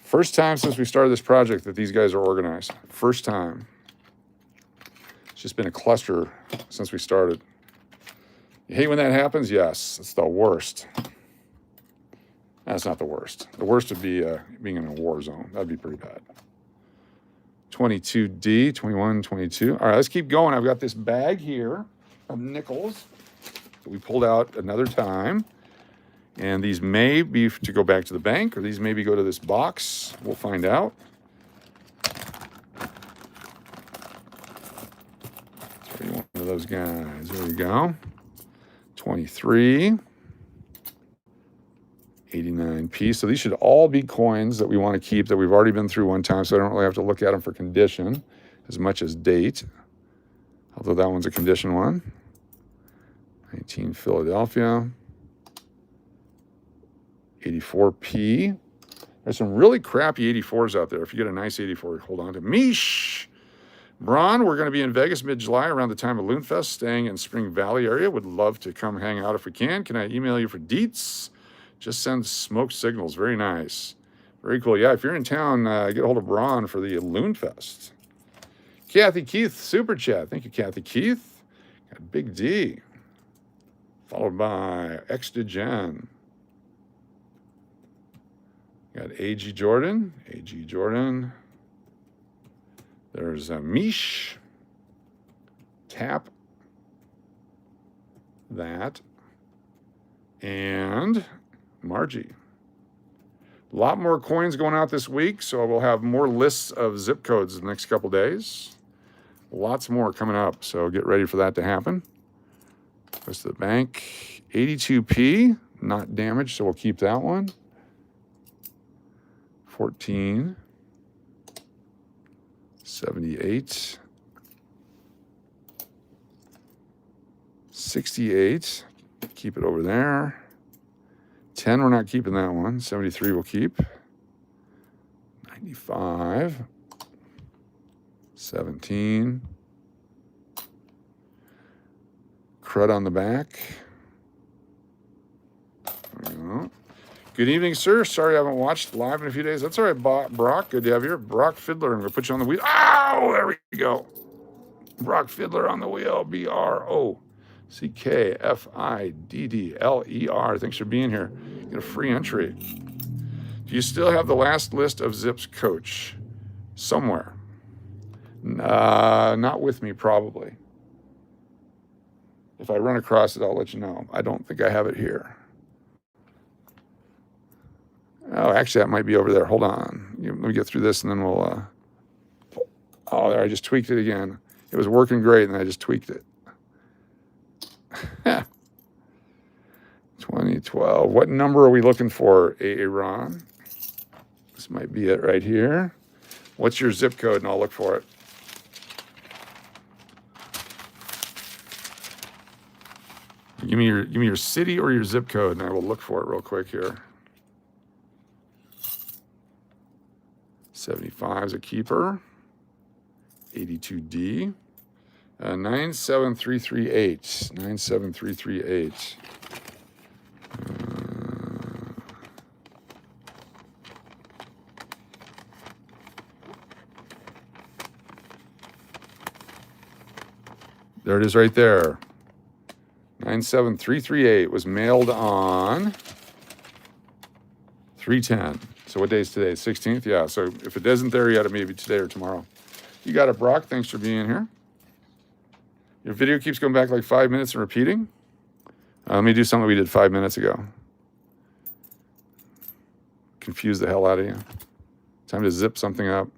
First time since we started this project that these guys are organized. First time. It's just been a cluster since we started. You hate when that happens? Yes, it's the worst. That's not the worst. The worst would be being in a war zone. That'd be pretty bad. 22D, 21, 22. All right, let's keep going. I've got this bag here of nickels that we pulled out another time. And these may be to go back to the bank, or these maybe go to this box. We'll find out. One of those guys. There we go. 23. 89p. So these should all be coins that we want to keep that we've already been through one time, so I don't really have to look at them for condition as much as date. Although that one's a condition one. 19 Philadelphia. 84p. There's some really crappy 84s out there. If you get a nice 84, hold on to Mish. Braun, we're going to be in Vegas mid-July around the time of Loonfest, staying in Spring Valley area. Would love to come hang out if we can. Can I email you for deets? Just send smoke signals. Very nice. Very cool. Yeah, if you're in town, get a hold of Braun for the Loonfest. Kathy Keith, super chat. Thank you, Kathy Keith. Got Big D. Followed by X to Jen. Got A.G. Jordan. A.G. Jordan. There's Mish. Tap. That. And Margie. A lot more coins going out this week, so we'll have more lists of zip codes in the next couple days. Lots more coming up, so get ready for that to happen. Goes to the bank. 82p. not damaged, so we'll keep that one. 14, 78, 68, keep it over there. 10, we're not keeping that one. 73 we'll keep. 95, 17, crud on the back. There we go. Good evening, sir. Sorry I haven't watched live in a few days. That's all right, Brock. Good to have you here. Brock Fiddler. I'm going to put you on the wheel. Oh, there we go. Brock Fiddler on the wheel. BROCKFIDDLER. Thanks for being here. Get a free entry. Do you still have the last list of Zips Coach? Somewhere. Not with me, probably. If I run across it, I'll let you know. I don't think I have it here. Oh, actually, that might be over there. Hold on. Let me get through this, and then we'll... Oh, there, I just tweaked it again. It was working great, and I just tweaked it. 2012. What number are we looking for, Aaron? This might be it right here. What's your zip code? And I'll look for it. Give me your city or your zip code, and I will look for it real quick here. 75 is a keeper. 82D. 97338. 97338. There it is right there. 97338 was mailed on 3/10. So what day is today? 16th? Yeah, so if it isn't there yet, it may be today or tomorrow. You got it, Brock. Thanks for being here. Your video keeps going back like 5 minutes and repeating. Let me do something we did 5 minutes ago. Confuse the hell out of you. Time to zip something up.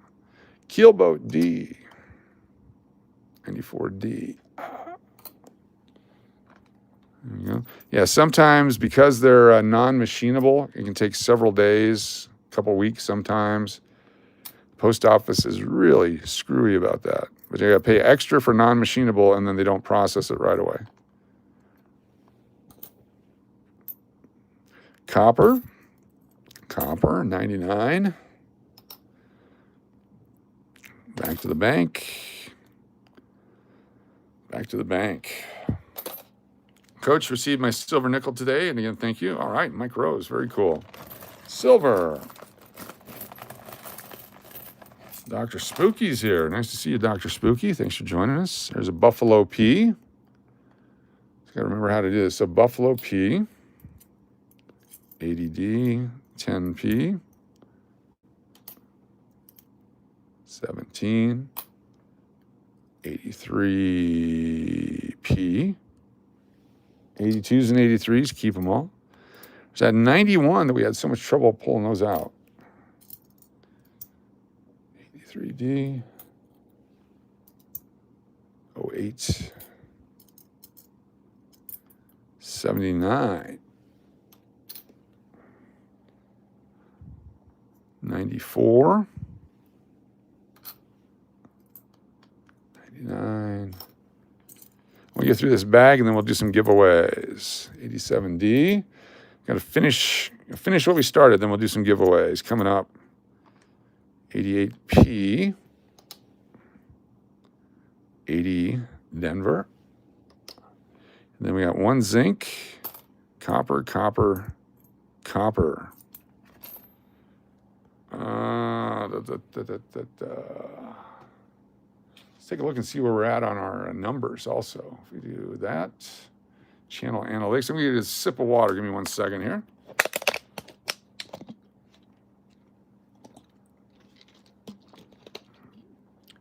Keelboat D. 94D. There you go. Yeah, sometimes because they're non-machinable, it can take several days, a couple weeks sometimes. Post office is really screwy about that. But you got to pay extra for non-machinable, and then they don't process it right away. Copper, 99. Back to the bank. Back to the bank. Coach, received my silver nickel today, and again, thank you. All right, Mike Rose, very cool. Silver. Dr. Spooky's here. Nice to see you, Dr. Spooky. Thanks for joining us. There's a Buffalo P. Got to remember how to do this. A Buffalo P. 80D, 10P. 17. 83P. 82s and 83s, keep them all. There's that 91 that we had so much trouble pulling those out. 83D. 08. 79. 94. 99. We'll get through this bag, and then we'll do some giveaways. 87D. Got to finish what we started, then we'll do some giveaways coming up. 88P. 80 Denver. And then we got one zinc, copper. Let's take a look and see where we're at on our numbers also. If we do that, channel analytics. I'm going to get a sip of water. Give me 1 second here.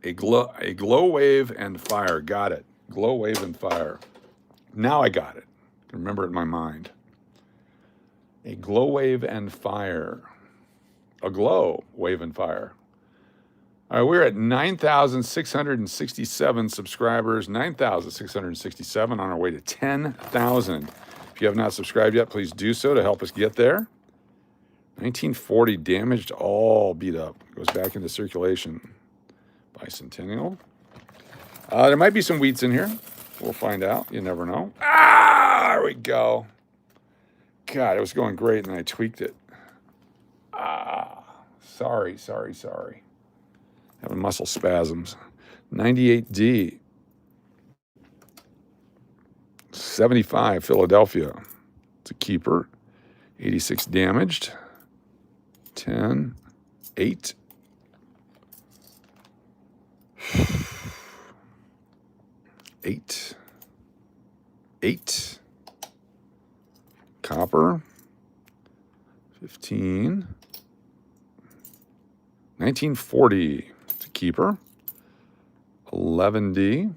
A glow wave and fire. Got it. Glow wave and fire. Now I got it. I can remember it in my mind. A glow wave and fire. A glow wave and fire. All right, we're at 9,667 subscribers, 9,667 on our way to 10,000. If you have not subscribed yet, please do so to help us get there. 1940, damaged, all beat up. Goes back into circulation. Bicentennial. There might be some wheats in here. We'll find out. You never know. Ah, there we go. God, it was going great, and I tweaked it. Sorry. Having muscle spasms. 98D. 75, Philadelphia. It's a keeper. 86 damaged. 10, 8. 8. 8. Copper. 15. 1940. It's a keeper. 11D.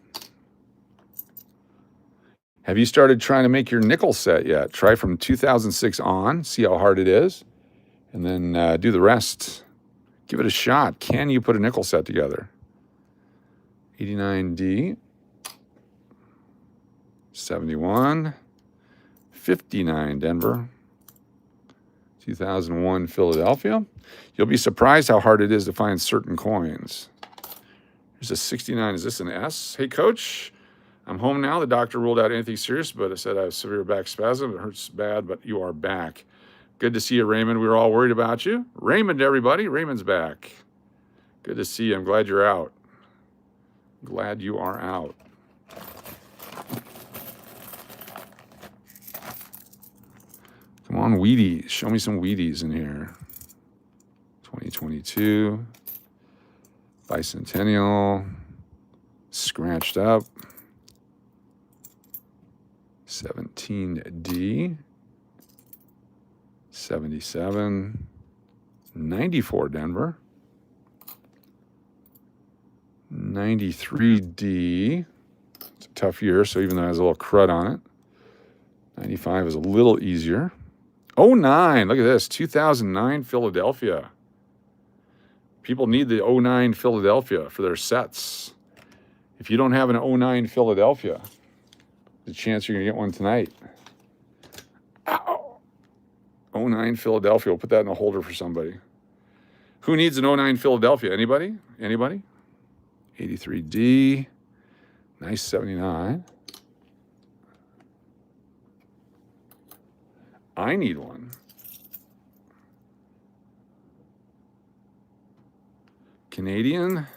Have you started trying to make your nickel set yet? Try from 2006 on, see how hard it is, and then do the rest. Give it a shot. Can you put a nickel set together? 89D. 71. 59 Denver. 2001 Philadelphia. You'll be surprised how hard it is to find certain coins. There's a 69. Is this an S? Hey, Coach. I'm home now. The doctor ruled out anything serious, but I said I have severe back spasm. It hurts bad, but you are back. Good to see you, Raymond. We were all worried about you. Raymond, everybody. Raymond's back. Good to see you. I'm glad you're out. Glad you are out. Come on, Wheaties. Show me some Wheaties in here. 2022. Bicentennial. Scratched up. 17D. 77. 94 Denver. 93D. It's a tough year, so even though it has a little crud on it. 95 is a little easier. 09, look at this. 2009 Philadelphia. People need the 09 Philadelphia for their sets. If you don't have an 09 Philadelphia, there's a chance you're going to get one tonight. Ow. 09 Philadelphia. We'll put that in a holder for somebody. Who needs an 09 Philadelphia? Anybody? Anybody? 83D. Nice 79. I need one. Canadian.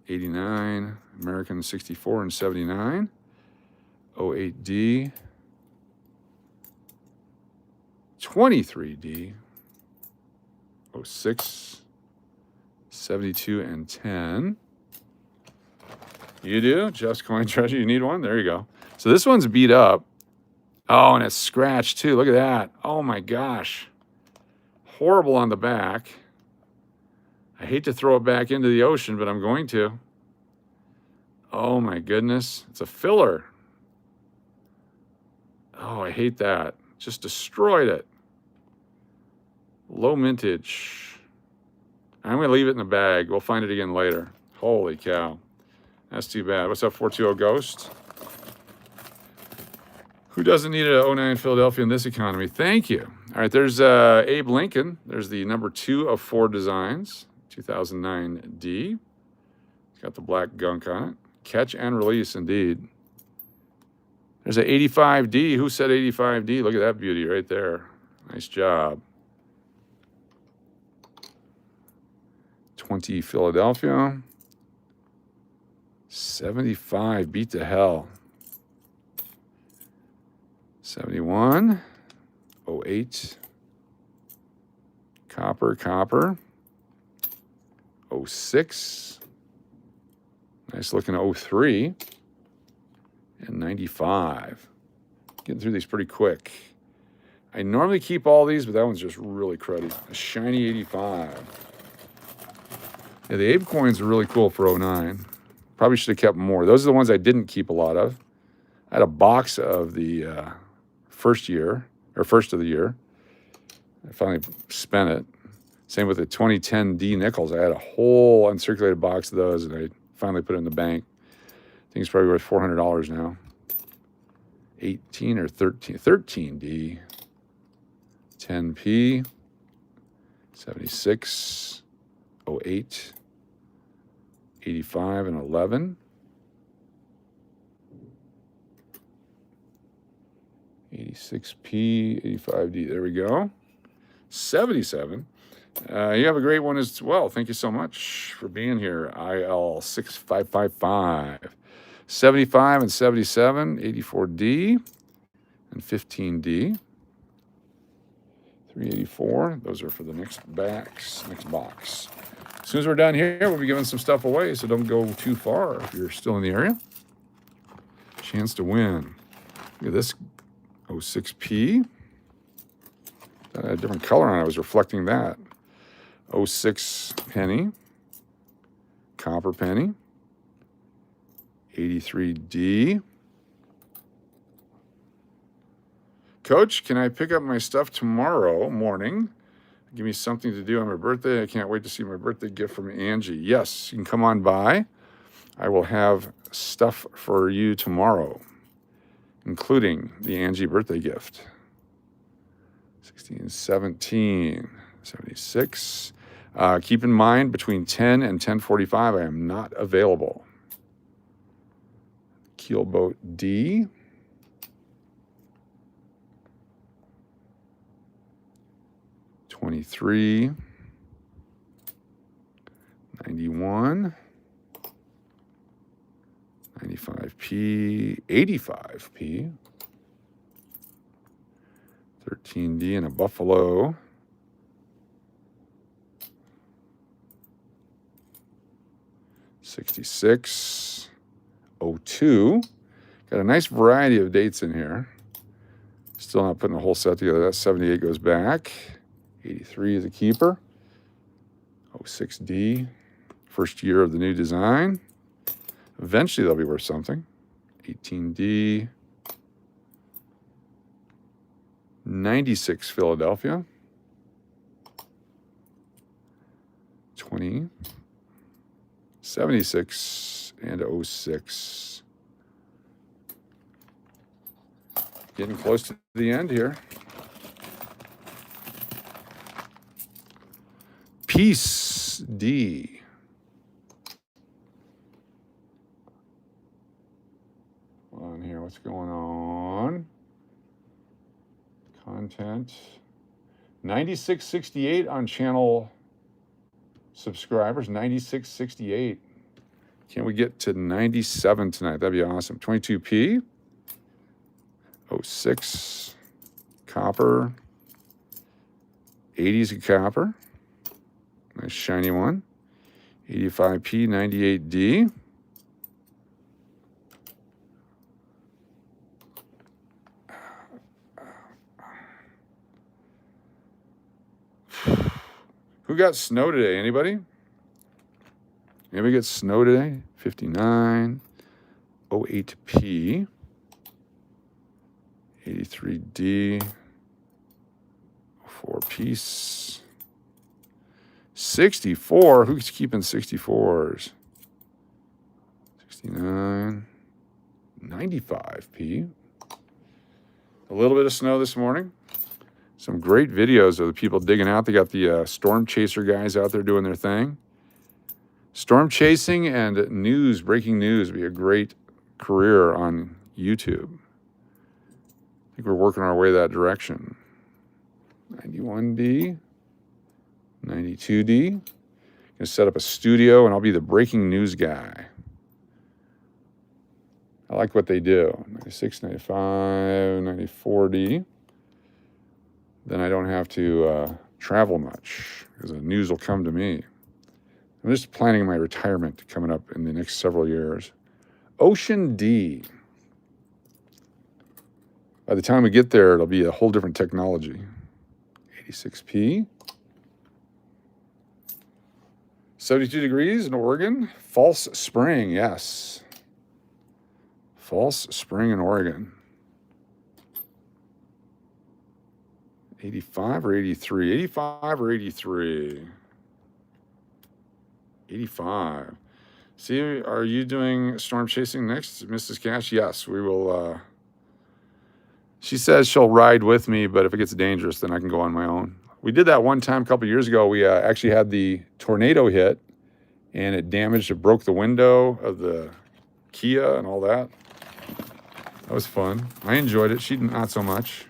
89. American 64 and 79. 08D. 23D. 06. 72 and 10. You do? Just Coin Treasure. You need one? There you go. So this one's beat up. Oh, and it's scratched too. Look at that. Oh my gosh. Horrible on the back. I hate to throw it back into the ocean, but I'm going to. Oh my goodness. It's a filler. Oh, I hate that. Just destroyed it. Low mintage. I'm going to leave it in the bag. We'll find it again later. Holy cow. That's too bad. What's up, 420 Ghost? Who doesn't need a 09 Philadelphia in this economy? Thank you. All right, there's Abe Lincoln. There's the number 2 of 4 designs. 2009D. It's got the black gunk on it. Catch and release, indeed. There's an 85D. Who said 85D? Look at that beauty right there. Nice job. 20 Philadelphia. 75. Beat the hell. 71. 08. Copper. 06. Nice looking 03. And 95. Getting through these pretty quick. I normally keep all these, but that one's just really cruddy. A shiny 85. Yeah, the Abe coins are really cool for 09. Probably should have kept more. Those are the ones I didn't keep a lot of. I had a box of the first of the year. I finally spent it. Same with the 2010 D nickels. I had a whole uncirculated box of those, and I finally put it in the bank. I think it's probably worth $400 now. 18 or 13, 13D, 10P, 76, 08, 85 and 11, 86P, 85D, there we go. 77. You have a great one as well. Thank you so much for being here. IL6555. 75 and 77, 84D and 15D. 384. Those are for the next box. As soon as we're done here, we'll be giving some stuff away, so don't go too far if you're still in the area. Chance to win. Look at this 06P. That had a different color on it. I was reflecting that. 06 penny. Copper penny. 83D. Coach, can I pick up my stuff tomorrow morning? Give me something to do on my birthday. I can't wait to see my birthday gift from Angie. Yes, you can come on by. I will have stuff for you tomorrow, including the Angie birthday gift. 16, 17, 76. Keep in mind, between 10 and 10:45, I am not available. Keelboat D. $23, 91, 95P, 85P, 13D and a Buffalo, 66, 02. Got a nice variety of dates in here. Still not putting the whole set together. That 78 goes back. 83 is a keeper. 06D, first year of the new design. Eventually they'll be worth something. 18D. 96 Philadelphia. 20. 76 and 06. Getting close to the end here. Piece D. Hold on here, what's going on? Content. 9668 on channel subscribers, 9668. Can we get to 97 tonight? That'd be awesome. 22P. 06. Copper. 80s of copper. Nice shiny one. 85P, 98D. Who got snow today? Anybody? Anybody get snow today? 59. 08P. 83D. 4-piece. 64. Who's keeping 64s? 69. 95P. A little bit of snow this morning. Some great videos of the people digging out. They got the storm chaser guys out there doing their thing. Storm chasing and news, breaking news would be a great career on YouTube. I think we're working our way that direction. 91D. 92D. Gonna set up a studio and I'll be the breaking news guy. I like what they do. 96, 95, 94D. Then I don't have to travel much because the news will come to me. I'm just planning my retirement coming up in the next several years. Ocean D. By the time we get there, it'll be a whole different technology. 86P. 72 degrees in Oregon. False spring, yes. False spring in Oregon. 85 or 83? 85 or 83? 85. See, are you doing storm chasing next, Mrs. Cash? Yes, we will She says she'll ride with me, but if it gets dangerous, then I can go on my own. We did that one time a couple years ago. We actually had the tornado hit, and it broke the window of the Kia and all that. That was fun. I enjoyed it. She not so much.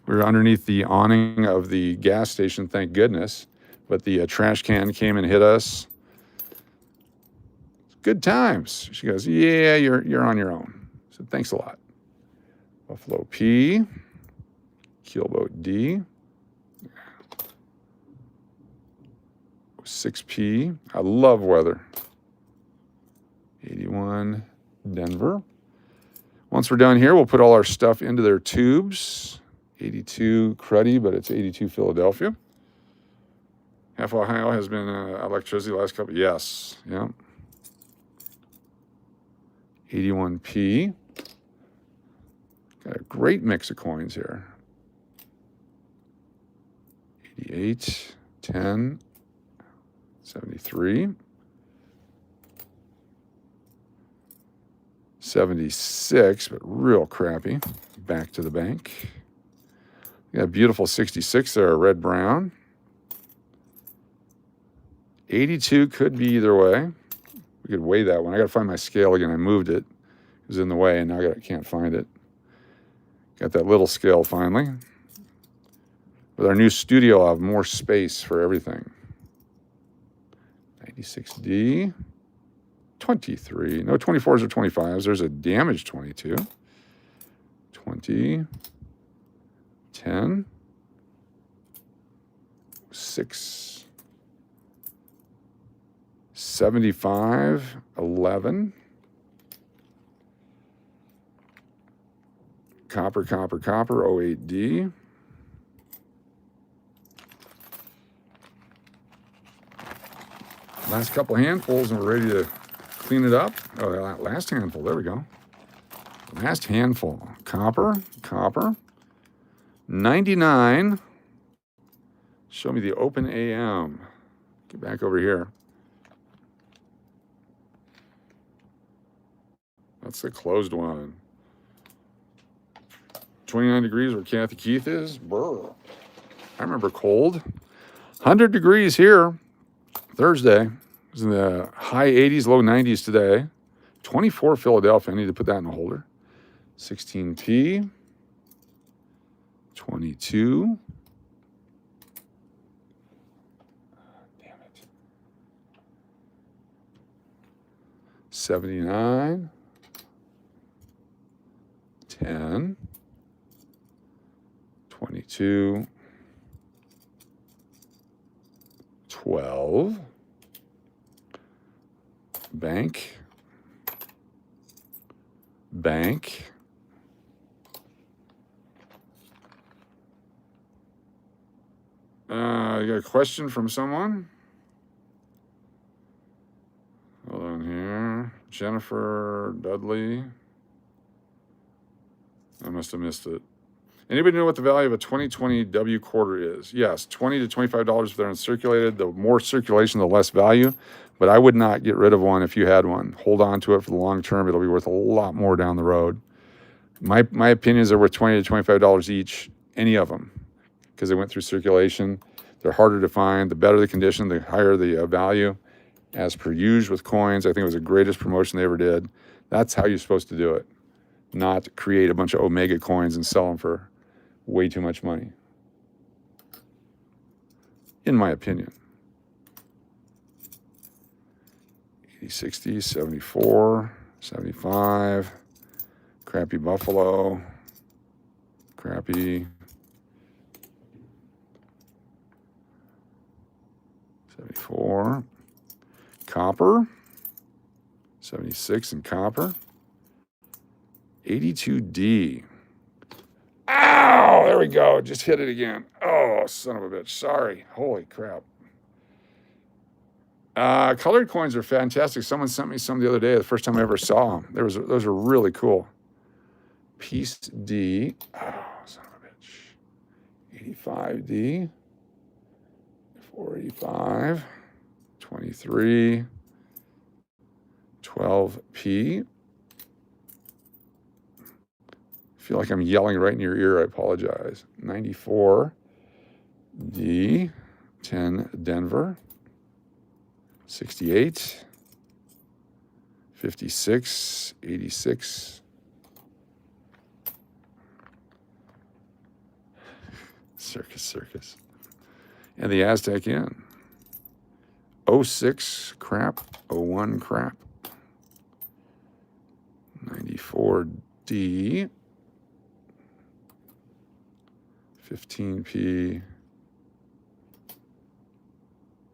We were underneath the awning of the gas station, thank goodness. But the trash can came and hit us. Good times. She goes, yeah, you're on your own. I said, thanks a lot. Buffalo P. Keelboat D. 6P. I love weather. 81 Denver. Once we're done here, we'll put all our stuff into their tubes. 82 cruddy, but it's 82 Philadelphia. Half Ohio has been electricity the last couple. Yes. Yeah. 81P. Got a great mix of coins here. 88, 10, 73, 76, but real crappy. Back to the bank. Got a beautiful 66 there, red brown. 82 could be either way. We could weigh that one. I got to find my scale again. I moved it. It was in the way, and now I can't find it. Got that little scale finally. With our new studio, I'll have more space for everything. 96D. 23. No 24s or 25s. There's a damaged 22. 20. 10. 6. 75. 11. Copper, 08D. Last couple handfuls and we're ready to clean it up. Oh, that last handful, there we go. Last handful, copper. 99. Show me the open AM. Get back over here. That's the closed one. 29 degrees where Kathy Keith is. Brr. I remember cold. 100 degrees here. Thursday. It was in the high 80s, low 90s today. 24 Philadelphia. I need to put that in a holder. 16P. 22. Damn it. 79. 10. 22. 12. Bank. You got a question from someone? Hold on here. Jennifer Dudley. I must have missed it. Anybody know what the value of a 2020 W quarter is? Yes, $20 to $25 if they're uncirculated. The more circulation, the less value. But I would not get rid of one if you had one. Hold on to it for the long term. It'll be worth a lot more down the road. My opinion is they're worth $20 to $25 each, any of them, because they went through circulation. They're harder to find. The better the condition, the higher the value. As per usual with coins, I think it was the greatest promotion they ever did. That's how you're supposed to do it, not create a bunch of Omega coins and sell them for way too much money, in my opinion. 80, 60, 74, 75, crappy Buffalo, crappy 74, copper, 76 in copper, 82D. Ow! There we go. Just hit it again. Oh, son of a bitch. Sorry. Holy crap. Colored coins are fantastic. Someone sent me some the other day. The first time I ever saw them. Those are really cool. Piece D. Oh, son of a bitch. 85D. 485. 23. 12P. feel like I'm yelling right in your ear. I apologize. 94 D, 10 Denver, 68, 56, 86. Circus. And the Aztec Inn. 06 crap, 01 crap. 94D, 15P,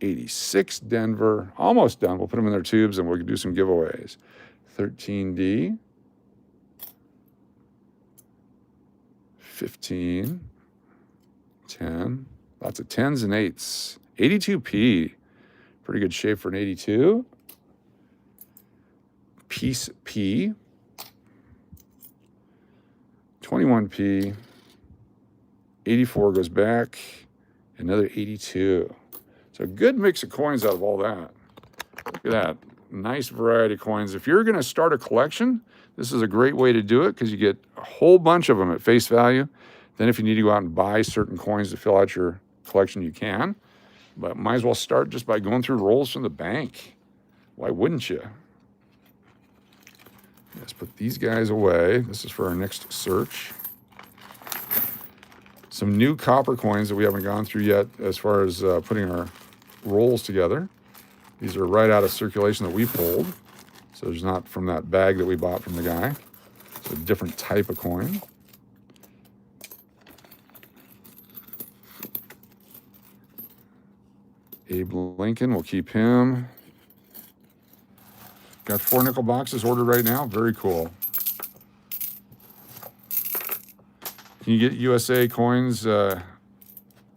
86 Denver, almost done. We'll put them in their tubes and we'll do some giveaways. 13D, 15, 10, lots of 10s and 8s. 82P, pretty good shape for an 82. Piece P, 21P, 84 goes back, another 82. So a good mix of coins out of all that. Look at that, nice variety of coins. If you're gonna start a collection, this is a great way to do it because you get a whole bunch of them at face value. Then if you need to go out and buy certain coins to fill out your collection, you can. But might as well start just by going through rolls from the bank. Why wouldn't you? Let's put these guys away. This is for our next search. Some new copper coins that we haven't gone through yet as far as putting our rolls together. These are right out of circulation that we pulled. So there's not from that bag that we bought from the guy. It's a different type of coin. Abe Lincoln, we'll keep him. Got 4 nickel boxes ordered right now. Very cool. Can you get USA coins? I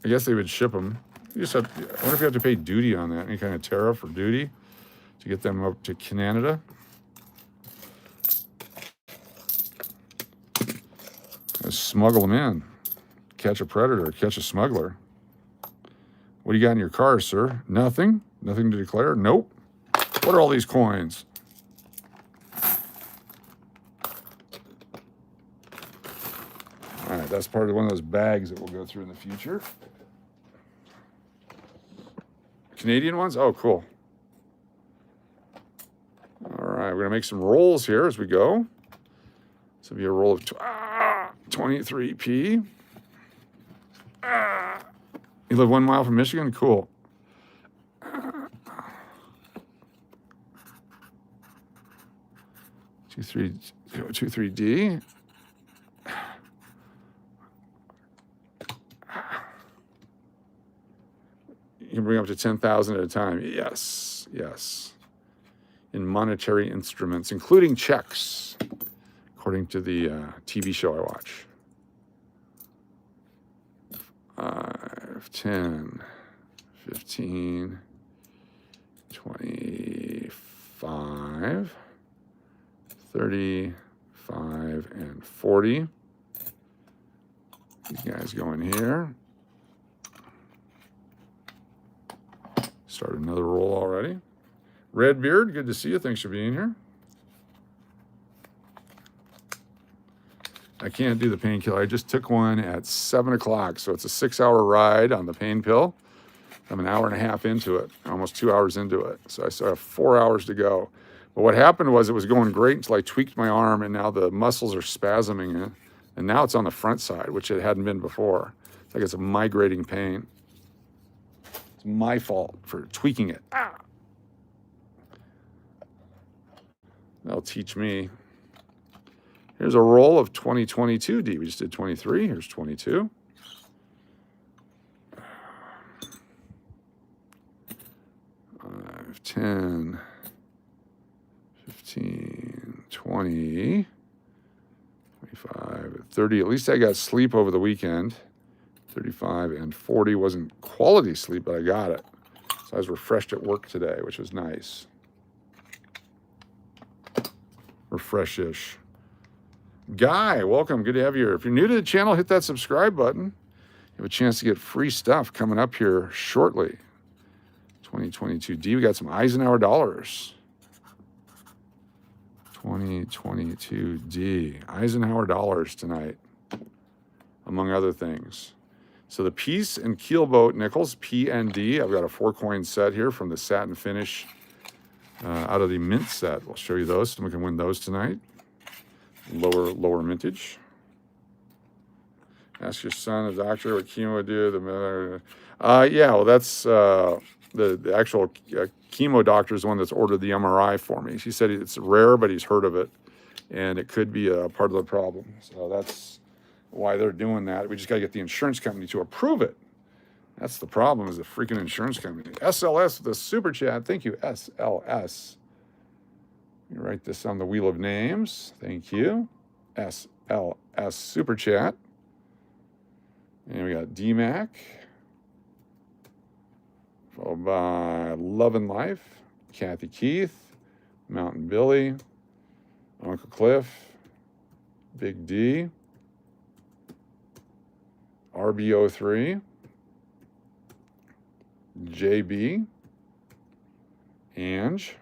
guess they would ship them. You just have, I wonder if you have to pay duty on that, any kind of tariff or duty to get them up to Canada. Let's smuggle them in. Catch a predator, catch a smuggler. What do you got in your car, sir? Nothing? Nothing to declare? Nope. What are all these coins? All right, that's part of one of those bags that we'll go through in the future. Canadian ones? Oh, cool. All right, we're gonna make some rolls here as we go. This will be a roll of 23P. You live 1 mile from Michigan? Cool. 23D. You can bring up to 10,000 at a time. Yes, yes. In monetary instruments, including checks, according to the TV show I watch. 5, 10, 15, 25, 35, and 40. These guys go in here. Start another roll already. Redbeard, good to see you. Thanks for being here. I can't do the painkiller. I just took one at 7 o'clock, so it's a 6-hour ride on the pain pill. I'm an hour and a half into it, almost 2 hours into it. So I still have 4 hours to go. But what happened was it was going great until I tweaked my arm, and now the muscles are spasming, and now it's on the front side, which it hadn't been before. It's like it's a migrating pain. It's my fault for tweaking it. They'll teach me. Here's a roll of 2022 D. We just did 23. Here's 22. 5, 10, 15, 20, 25, 30. At least I got sleep over the weekend. 35 and 40 wasn't quality sleep, but I got it. So I was refreshed at work today, which was nice. Refresh-ish. Guy, welcome. Good to have you here. If you're new to the channel, hit that subscribe button. You have a chance to get free stuff coming up here shortly. 2022 D. We got some Eisenhower dollars. 2022D. Eisenhower dollars tonight, among other things. So the Peace and Keelboat nickels, PND. I've got a 4-coin set here from the satin finish out of the mint set. We'll show you those, so we can win those tonight. Lower mintage. Ask your son, the doctor, what chemo would do. Yeah, well, that's the actual chemo doctor is the one that's ordered the MRI for me. She said it's rare, but he's heard of it, and it could be a part of the problem. So that's why they're doing that. We just got to get the insurance company to approve it. That's the problem, is the freaking insurance company. SLS with a super chat. Thank you, SLS. Let me write this on the wheel of names. Thank you. SLS super chat. And we got DMAC. Followed by Love and Life. Kathy Keith. Mountain Billy. Uncle Cliff. Big D. RBO3. JB. Ange.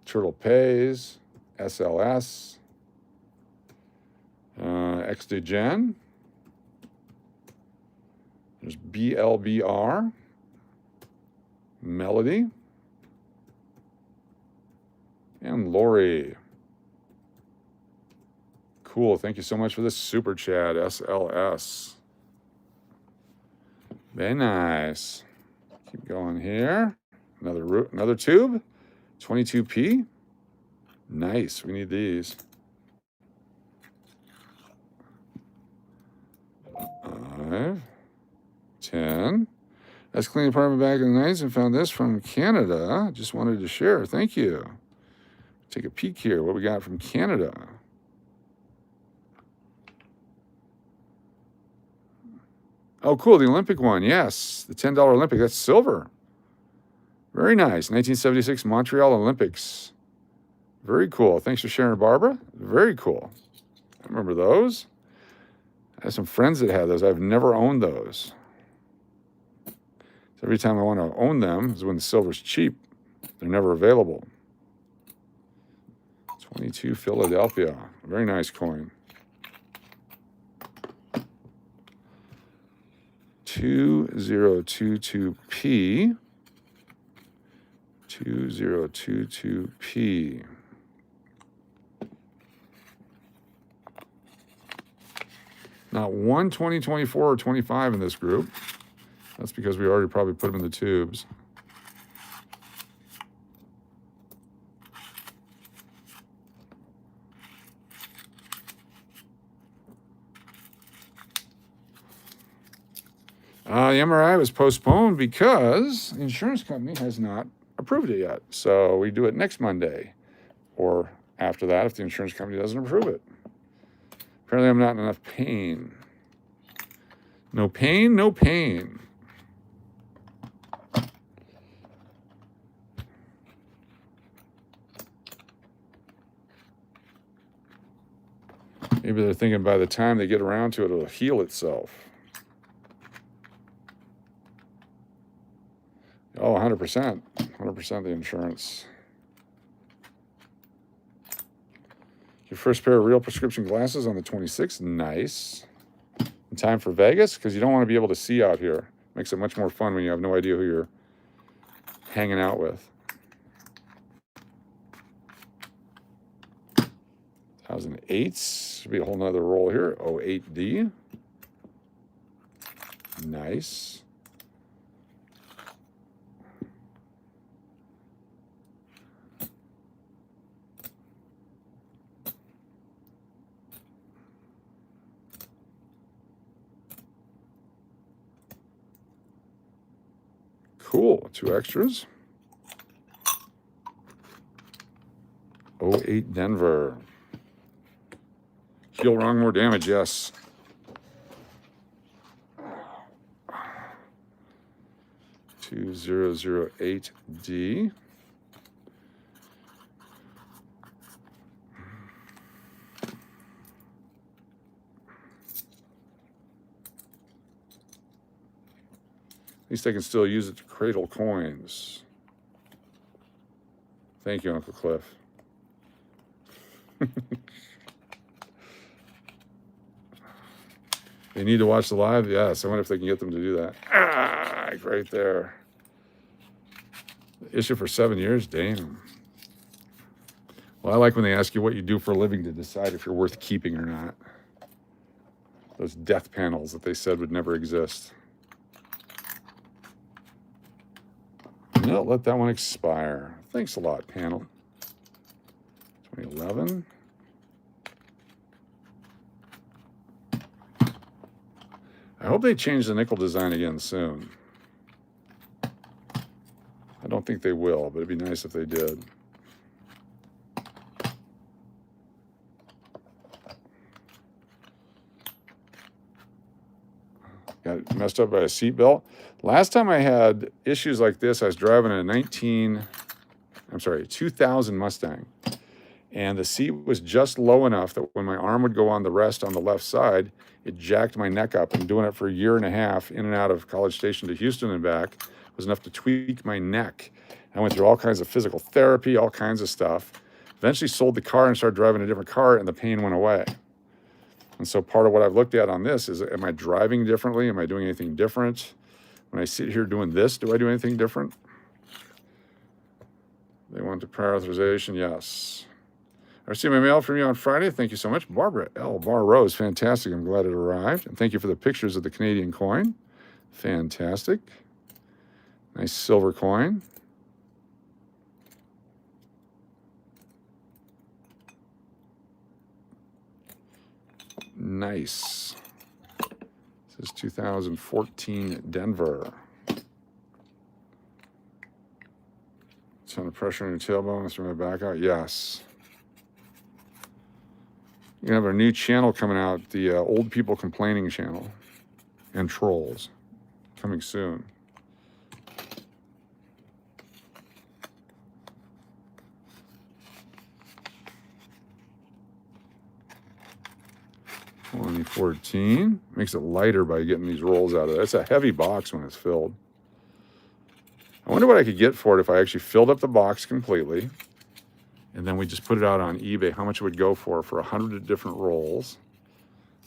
Turtle Pays. SLS. XDegen. There's BLBR. Melody. And Lori. Cool. Thank you so much for this super chat, SLS. Very nice. Keep going here. Another tube. 22p. Nice. We need these. 5, 10. That's cleaning apartment back in the nights and found this from Canada. Just wanted to share. Thank you. Take a peek here. What we got from Canada. Oh, cool. The Olympic one. Yes. The $10 Olympic. That's silver. Very nice. 1976 Montreal Olympics. Very cool. Thanks for sharing, Barbara. Very cool. I remember those. I have some friends that had those. I've never owned those. So every time I want to own them is when the silver's cheap. They're never available. 22 Philadelphia. Very nice coin. 2022p. 2022p. Not one 2024 or 25 in this group. That's because we already probably put them in the tubes. The MRI was postponed because the insurance company has not approved it yet. So we do it next Monday or after that if the insurance company doesn't approve it. Apparently I'm not in enough pain. No pain, no pain. Maybe they're thinking by the time they get around to it, it'll heal itself. Oh, 100%. 100% the insurance. Your first pair of real prescription glasses on the 26th. Nice. In time for Vegas? Because you don't want to be able to see out here. Makes it much more fun when you have no idea who you're hanging out with. 2008s. Should be a whole nother roll here. 08D. Nice. Cool. 2 extras. 08 Denver. Heal wrong, more damage, yes. $2008D. At least I can still use it to cradle coins. Thank you, Uncle Cliff. They need to watch the live? Yes. I wonder if they can get them to do that. Ah, right there. Issue for 7 years? Damn. Well, I like when they ask you what you do for a living to decide if you're worth keeping or not. Those death panels that they said would never exist. No, let that one expire. Thanks a lot, panel. 2011. I hope they change the nickel design again soon. I don't think they will, but it'd be nice if they did. Got messed up by a seatbelt. Last time I had issues like this, I was driving a 2000 Mustang. And the seat was just low enough that when my arm would go on the rest on the left side, it jacked my neck up. And doing it for a year and a half in and out of College Station to Houston and back was enough to tweak my neck. I went through all kinds of physical therapy, all kinds of stuff. Eventually sold the car and started driving a different car, and the pain went away. And so part of what I've looked at on this is, am I driving differently? Am I doing anything different? When I sit here doing this, do I do anything different? They want the prior authorization, yes. I received my mail from you on Friday. Thank you so much. Barbara L. Bar Rose, fantastic. I'm glad it arrived. And thank you for the pictures of the Canadian coin. Fantastic. Nice silver coin. Nice. This is 2014 Denver. Ton of pressure on your tailbone. Let's throw my back out. Yes. We're going to have a new channel coming out, the Old People Complaining channel and Trolls, coming soon. $2014. Makes it lighter by getting these rolls out of it. It's a heavy box when it's filled. I wonder what I could get for it if I actually filled up the box completely and then we just put it out on eBay, how much it would go for 100 different rolls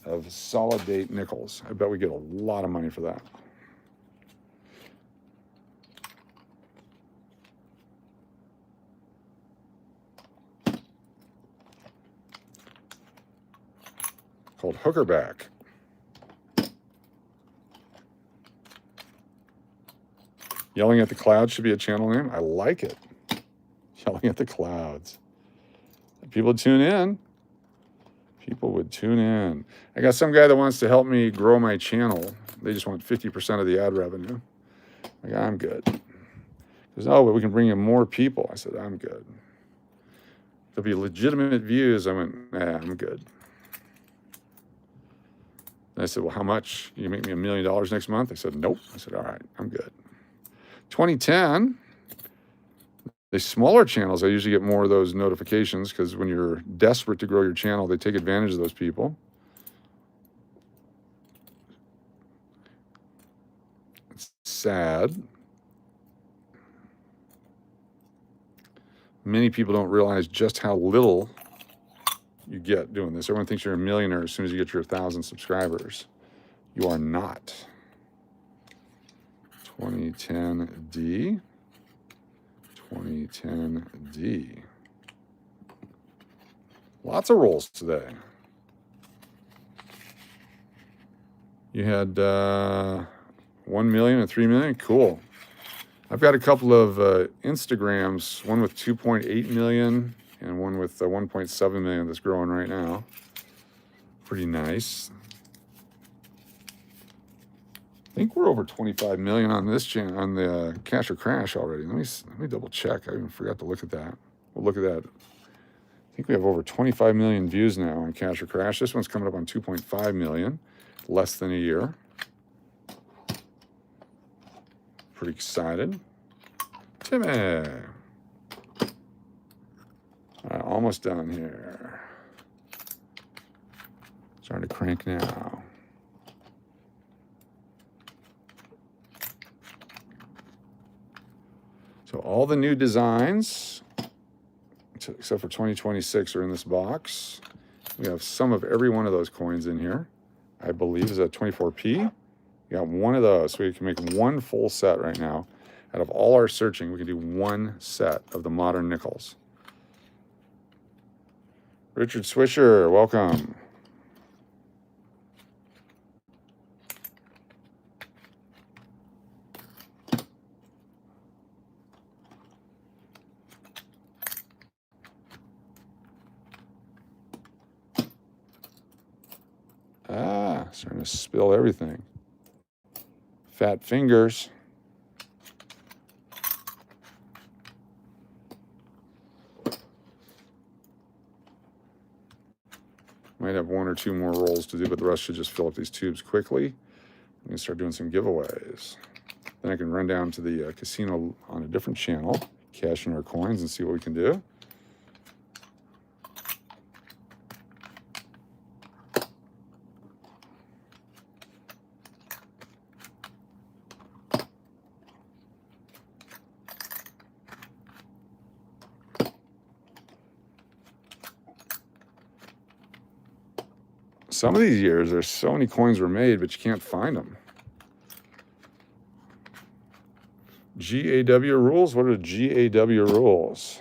of solid date nickels. I bet we get a lot of money for that. Called Hookerback. Yelling at the Clouds should be a channel name. I like it. Yelling at the Clouds. People tune in. People would tune in. I got some guy that wants to help me grow my channel. They just want 50% of the ad revenue. Like, I'm good. He goes, oh, but we can bring in more people. I said, I'm good. There'll be legitimate views. I went, nah, I'm good. And I said, well, how much? You make me $1 million next month? I said, nope. I said, all right, I'm good. 2010, the smaller channels, I usually get more of those notifications because when you're desperate to grow your channel, they take advantage of those people. It's sad. Many people don't realize just how little you get doing this. Everyone thinks you're a millionaire as soon as you get your 1,000 subscribers. You are not. 2010D. 2010D. Lots of rolls today. You had 1 million and 3 million. Cool. I've got a couple of Instagrams, one with 2.8 million and one with 1.7 million that's growing right now. Pretty nice. I think we're over 25 million on this channel, on the Cash or Crash already. Let me double check. I even forgot to look at that. We'll look at that. I think we have over 25 million views now on Cash or Crash. This one's coming up on 2.5 million, less than a year. Pretty excited. Timmy. All right, almost done here. Starting to crank now. So all the new designs, except for 2026 are in this box. We have some of every one of those coins in here. I believe is a 24p. You got one of those, so we can make one full set right now. Out of all our searching, we can do one set of the modern nickels. Richard Swisher, welcome. Starting to spill everything. Fat fingers. Might have one or two more rolls to do, but the rest should just fill up these tubes quickly. I'm gonna start doing some giveaways. Then I can run down to the casino on a different channel, cash in our coins and see what we can do. Some of these years, there's so many coins were made, but you can't find them. GAW rules? What are GAW rules?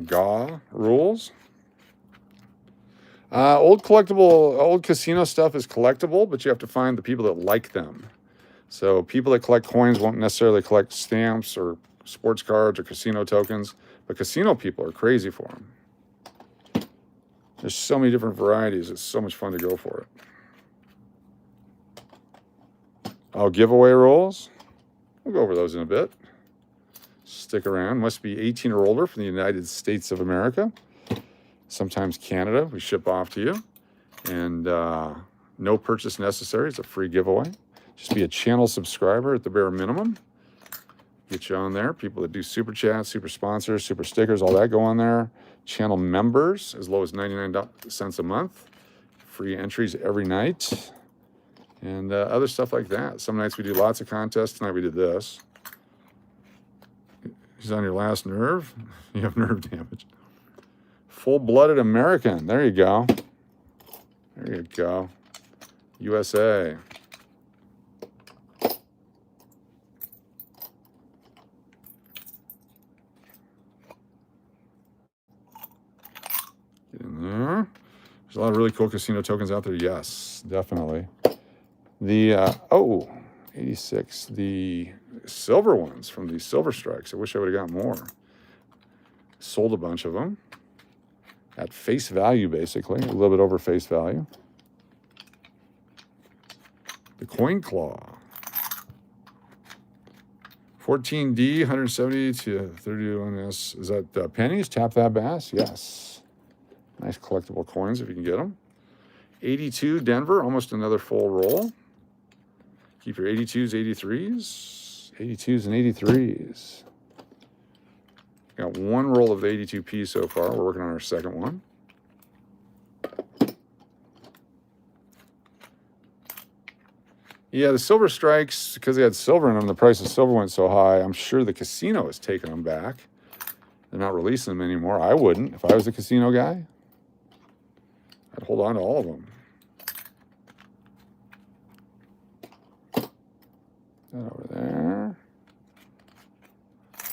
GAW rules? Old casino stuff is collectible, but you have to find the people that like them. So people that collect coins won't necessarily collect stamps or sports cards or casino tokens, but casino people are crazy for them. There's so many different varieties. It's so much fun to go for it. Oh, giveaway rules? We'll go over those in a bit. Stick around. Must be 18 or older from the United States of America. Sometimes Canada. We ship off to you. And no purchase necessary. It's a free giveaway. Just be a channel subscriber at the bare minimum. Get you on there. People that do super chats, super sponsors, super stickers, all that go on there. Channel members, as low as 99 cents a month. Free entries every night. And other stuff like that. Some nights we do lots of contests. Tonight we did this. He's on your last nerve. You have nerve damage. Full-blooded American. There you go. There you go. USA. Get in there. There's a lot of really cool casino tokens out there. Yes, definitely. The, 86. The silver ones from the Silver Strikes. I wish I would have got more. Sold a bunch of them. At face value, basically. A little bit over face value. The Coin Claw. 14D, 170 to 31S. Is that pennies? Tap that bass? Yes. Nice collectible coins if you can get them. 82 Denver, almost another full roll. Keep your 82s, 83s. 82s and 83s. Got one roll of the 82p so far. We're working on our second one. Yeah, the Silver Strikes, because they had silver in them, the price of silver went so high, I'm sure the casino is taking them back. They're not releasing them anymore. I wouldn't. If I was a casino guy, I'd hold on to all of them. That over there.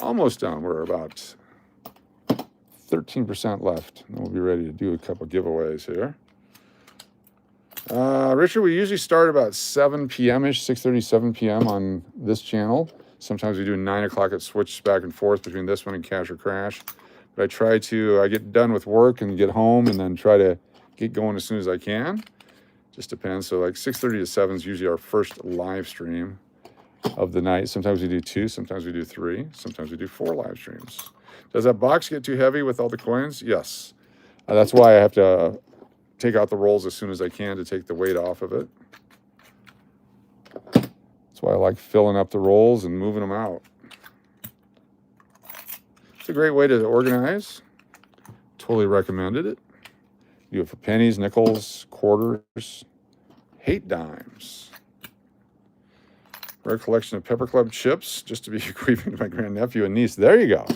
Almost done. We're about 13% left. And we'll be ready to do a couple giveaways here. Richard, we usually start about 7 p.m.-ish, 6:30, 7 p.m. on this channel. Sometimes we do 9 o'clock. It switches back and forth between this one and Cash or Crash. But I get done with work and get home and then try to get going as soon as I can. Just depends. So like 6:30 to 7 is usually our first live stream of the night. Sometimes we do 2, sometimes we do 3, sometimes we do 4 live streams. Does that box get too heavy with all the coins? Yes. That's why I have to take out the rolls as soon as I can to take the weight off of it. That's why I like filling up the rolls and moving them out. It's a great way to organize. Totally recommended it. Do it for pennies, nickels, quarters, hate dimes. Rare collection of Pepper Club chips, just to be bequeathing to my grandnephew and niece. There you go.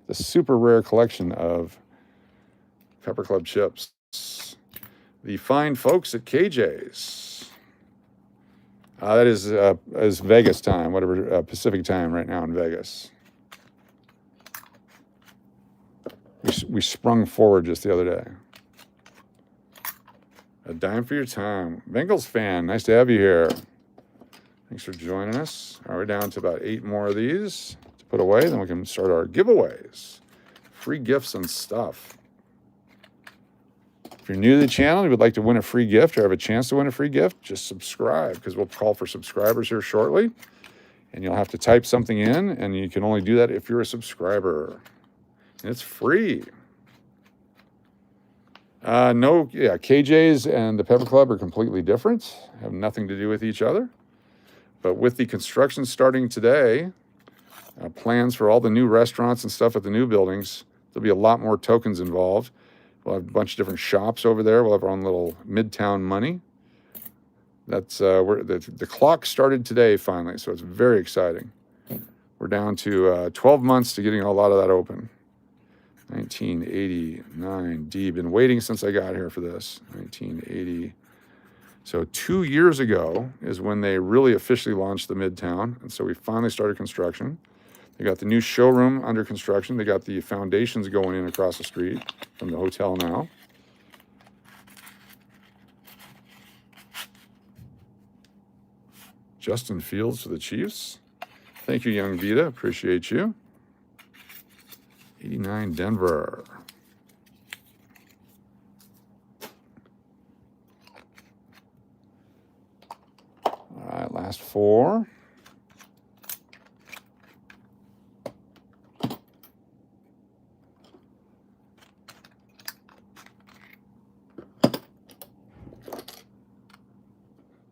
the super rare collection of Pepper Club chips. The fine folks at KJ's. That is Vegas time, whatever Pacific time right now in Vegas. We sprung forward just the other day. A dime for your time. Bengals fan, nice to have you here. Thanks for joining us. All right, we're down to about 8 more of these to put away. Then we can start our giveaways. Free gifts and stuff. If you're new to the channel and you would like to win a free gift or have a chance to win a free gift, just subscribe, because we'll call for subscribers here shortly. And you'll have to type something in, and you can only do that if you're a subscriber. And it's free. KJ's and the Pepper Club are completely different, have nothing to do with each other. But with the construction starting today, plans for all the new restaurants and stuff at the new buildings, there'll be a lot more tokens involved. We'll have a bunch of different shops over there. We'll have our own little Midtown money. That's where the clock started today finally, so it's very exciting. We're down to 12 months to getting a lot of that open. 1989. D. Been waiting since I got here for this. 1980. So 2 years ago is when they really officially launched the Midtown, and so we finally started construction. They got the new showroom under construction. They got the foundations going in across the street from the hotel now. Justin Fields for the Chiefs. Thank you, Young Vita. Appreciate you. 89 Denver. All right, last 4.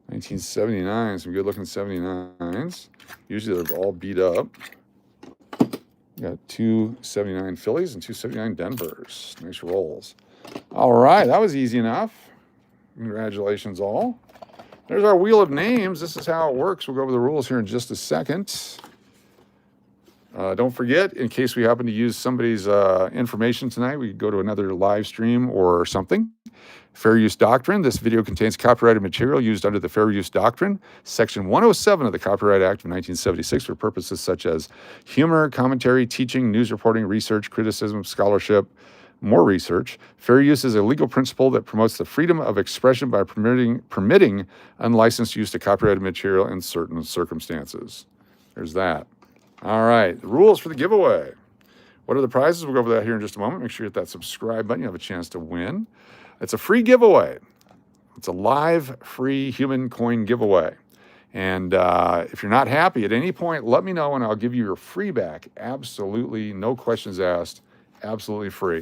$1979, some good looking 79s. Usually they're all beat up. Got 2 79 Phillies and 2 79 Denvers. Nice rolls. All right, that was easy enough. Congratulations all. There's our wheel of names. This is how it works. We'll go over the rules here in just a second. Don't forget, in case we happen to use somebody's information tonight, we go to another live stream or something. Fair use doctrine. This video contains copyrighted material used under the Fair Use Doctrine, Section 107 of the Copyright Act of 1976 for purposes such as humor, commentary, teaching, news reporting, research, criticism, scholarship, more research. Fair use is a legal principle that promotes the freedom of expression by permitting unlicensed use of copyrighted material in certain circumstances. There's that. All right, the rules for the giveaway. What are the prizes? We'll go over that here in just a moment. Make sure you hit that subscribe button. You have a chance to win. It's a free giveaway. It's a live, free human coin giveaway. And if you're not happy at any point, let me know and I'll give you your free back. Absolutely, no questions asked. Absolutely free.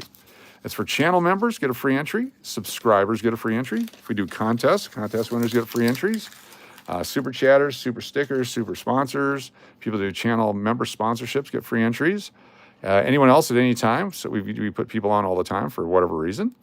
It's for channel members, get a free entry. Subscribers get a free entry. If we do contests, contest winners get free entries. Super chatters, super stickers, super sponsors. People who do channel member sponsorships get free entries. Anyone else at any time. So we put people on all the time for whatever reason.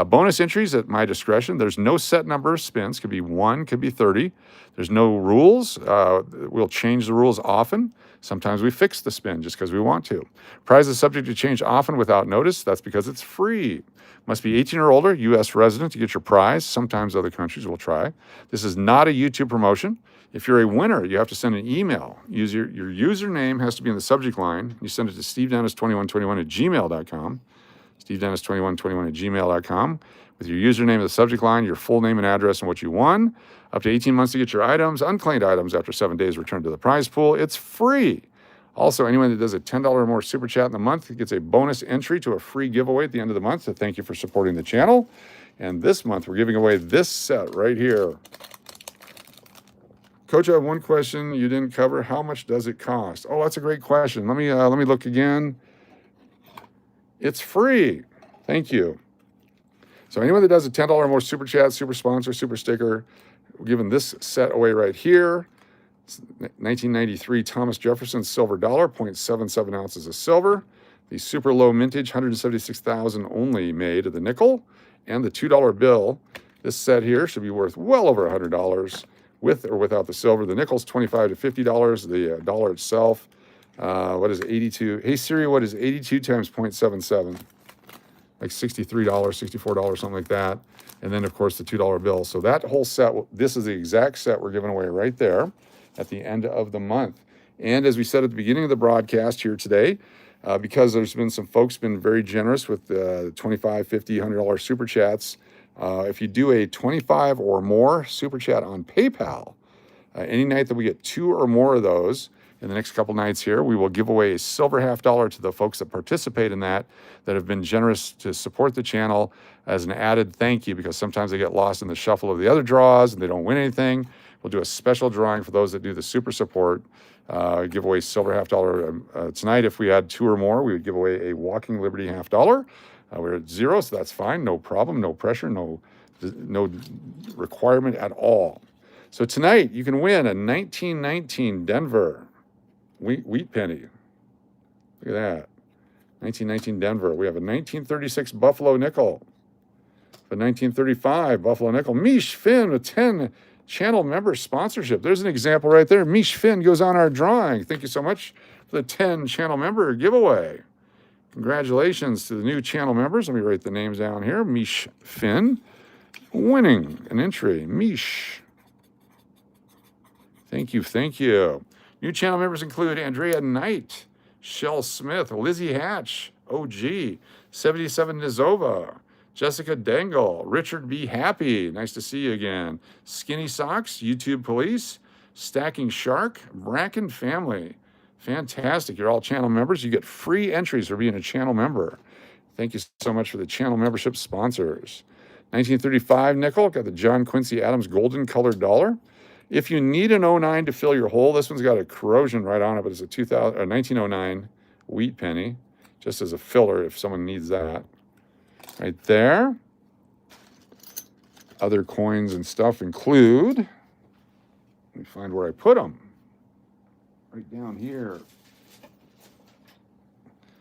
Bonus entries at my discretion. There's no set number of spins. Could be 1, could be 30. There's no rules. We'll change the rules often. Sometimes we fix the spin just because we want to. Prize is subject to change often without notice. That's because it's free. Must be 18 or older, U.S. resident to get your prize. Sometimes other countries will try. This is not a YouTube promotion. If you're a winner, you have to send an email. Your username has to be in the subject line. You send it to stevedennis2121@gmail.com. stevedennis2121@gmail.com with your username in the subject line, your full name and address, and what you won. Up to 18 months to get your items. Unclaimed items after 7 days returned to the prize pool. It's free. Also, anyone that does a $10 or more super chat in the month gets a bonus entry to a free giveaway at the end of the month. So thank you for supporting the channel. And this month, we're giving away this set right here. Coach, I have one question you didn't cover. How much does it cost? Oh, that's a great question. Let me look again. It's free. Thank you. So anyone that does a $10 or more super chat, super sponsor, super sticker, we're giving this set away right here. It's 1993 Thomas Jefferson silver dollar, 0.77 ounces of silver. The super low mintage, 176,000 only made of the nickel, and the $2 bill. This set here should be worth well over $100 with or without the silver. The nickel's $25 to $50. The dollar itself, What is 82? Hey Siri, what is 82 times 0.77? Like $63, $64, something like that. And then, of course, the $2 bill. So that whole set, this is the exact set we're giving away right there at the end of the month. And as we said at the beginning of the broadcast here today, because there's been some folks been very generous with the $25, $50, $100 super chats. If you do a 25 or more super chat on PayPal, any night that we get 2 or more of those in the next couple nights here, we will give away a silver $50 to the folks that participate in that have been generous to support the channel as an added thank you, because sometimes they get lost in the shuffle of the other draws and they don't win anything. We'll do a special drawing for those that do the super support. Give away silver $50 tonight. If we had 2 or more, we would give away a Walking Liberty $50. We're at 0, so that's fine. No problem, no pressure, no requirement at all. So tonight you can win a 1919 Denver wheat penny. Look at that. 1919 Denver. We have a 1936 Buffalo nickel. A 1935 Buffalo nickel. Mish Finn with 10 channel member sponsorship. There's an example right there. Mish Finn goes on our drawing. Thank you so much for the 10 channel member giveaway. Congratulations to the new channel members. Let me write the names down here. Mish Finn winning an entry. Mish. Thank you, thank you. New channel members include Andrea Knight, Shell Smith, Lizzie Hatch, OG, 77 Nizova, Jessica Dangle, Richard B. Happy, nice to see you again, Skinny Socks, YouTube Police, Stacking Shark, Bracken Family. Fantastic. You're all channel members. You get free entries for being a channel member. Thank you so much for the channel membership sponsors. 1935 nickel, got the John Quincy Adams golden colored dollar. If you need an 09 to fill your hole, this one's got a corrosion right on it, but it's a 1909 wheat penny, just as a filler if someone needs that. Right there. Other coins and stuff include, let me find where I put them. Right down here.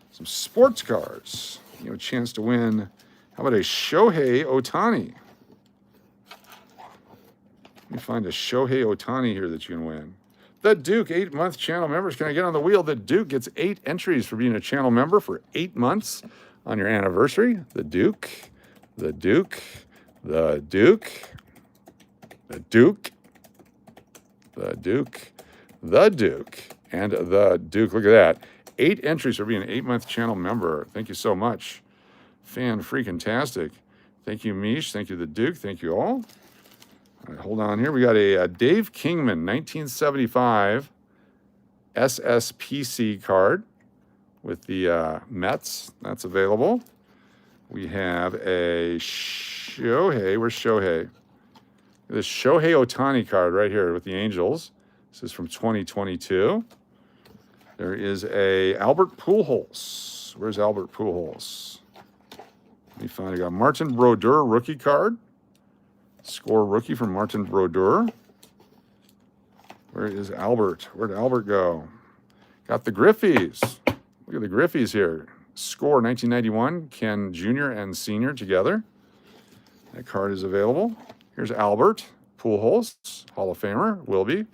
Some sports cards. You have a chance to win. How about a Shohei Ohtani? Let me find a Shohei Ohtani here that you can win. The Duke, 8-month channel members. Can I get on the wheel? The Duke gets 8 entries for being a channel member for 8 months on your anniversary. The Duke, the Duke, the Duke, the Duke, the Duke, the Duke, and the Duke. Look at that. 8 entries for being an 8-month channel member. Thank you so much. Fan-freaking-tastic. Thank you, Mish. Thank you, the Duke. Thank you all. All right, hold on here. We got a Dave Kingman 1975 SSPC card with the Mets. That's available. We have a Shohei. Where's Shohei? This Shohei Ohtani card right here with the Angels. This is from 2022. There is a Albert Pujols. Where's Albert Pujols? Let me find. I got Martin Brodeur rookie card. Score rookie from Martin Brodeur. Where is Albert? Where'd Albert go? Got the Griffies. Look at the Griffies here. Score 1991, Ken Jr. and Sr. together. That card is available. Here's Albert Pujols, Hall of Famer, will be.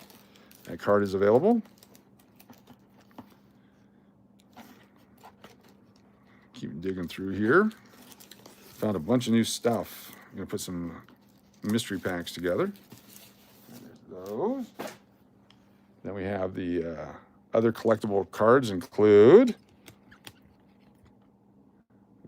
That card is available. Keep digging through here. Found a bunch of new stuff. I'm going to put some mystery packs together. There's those. Then we have the other collectible cards include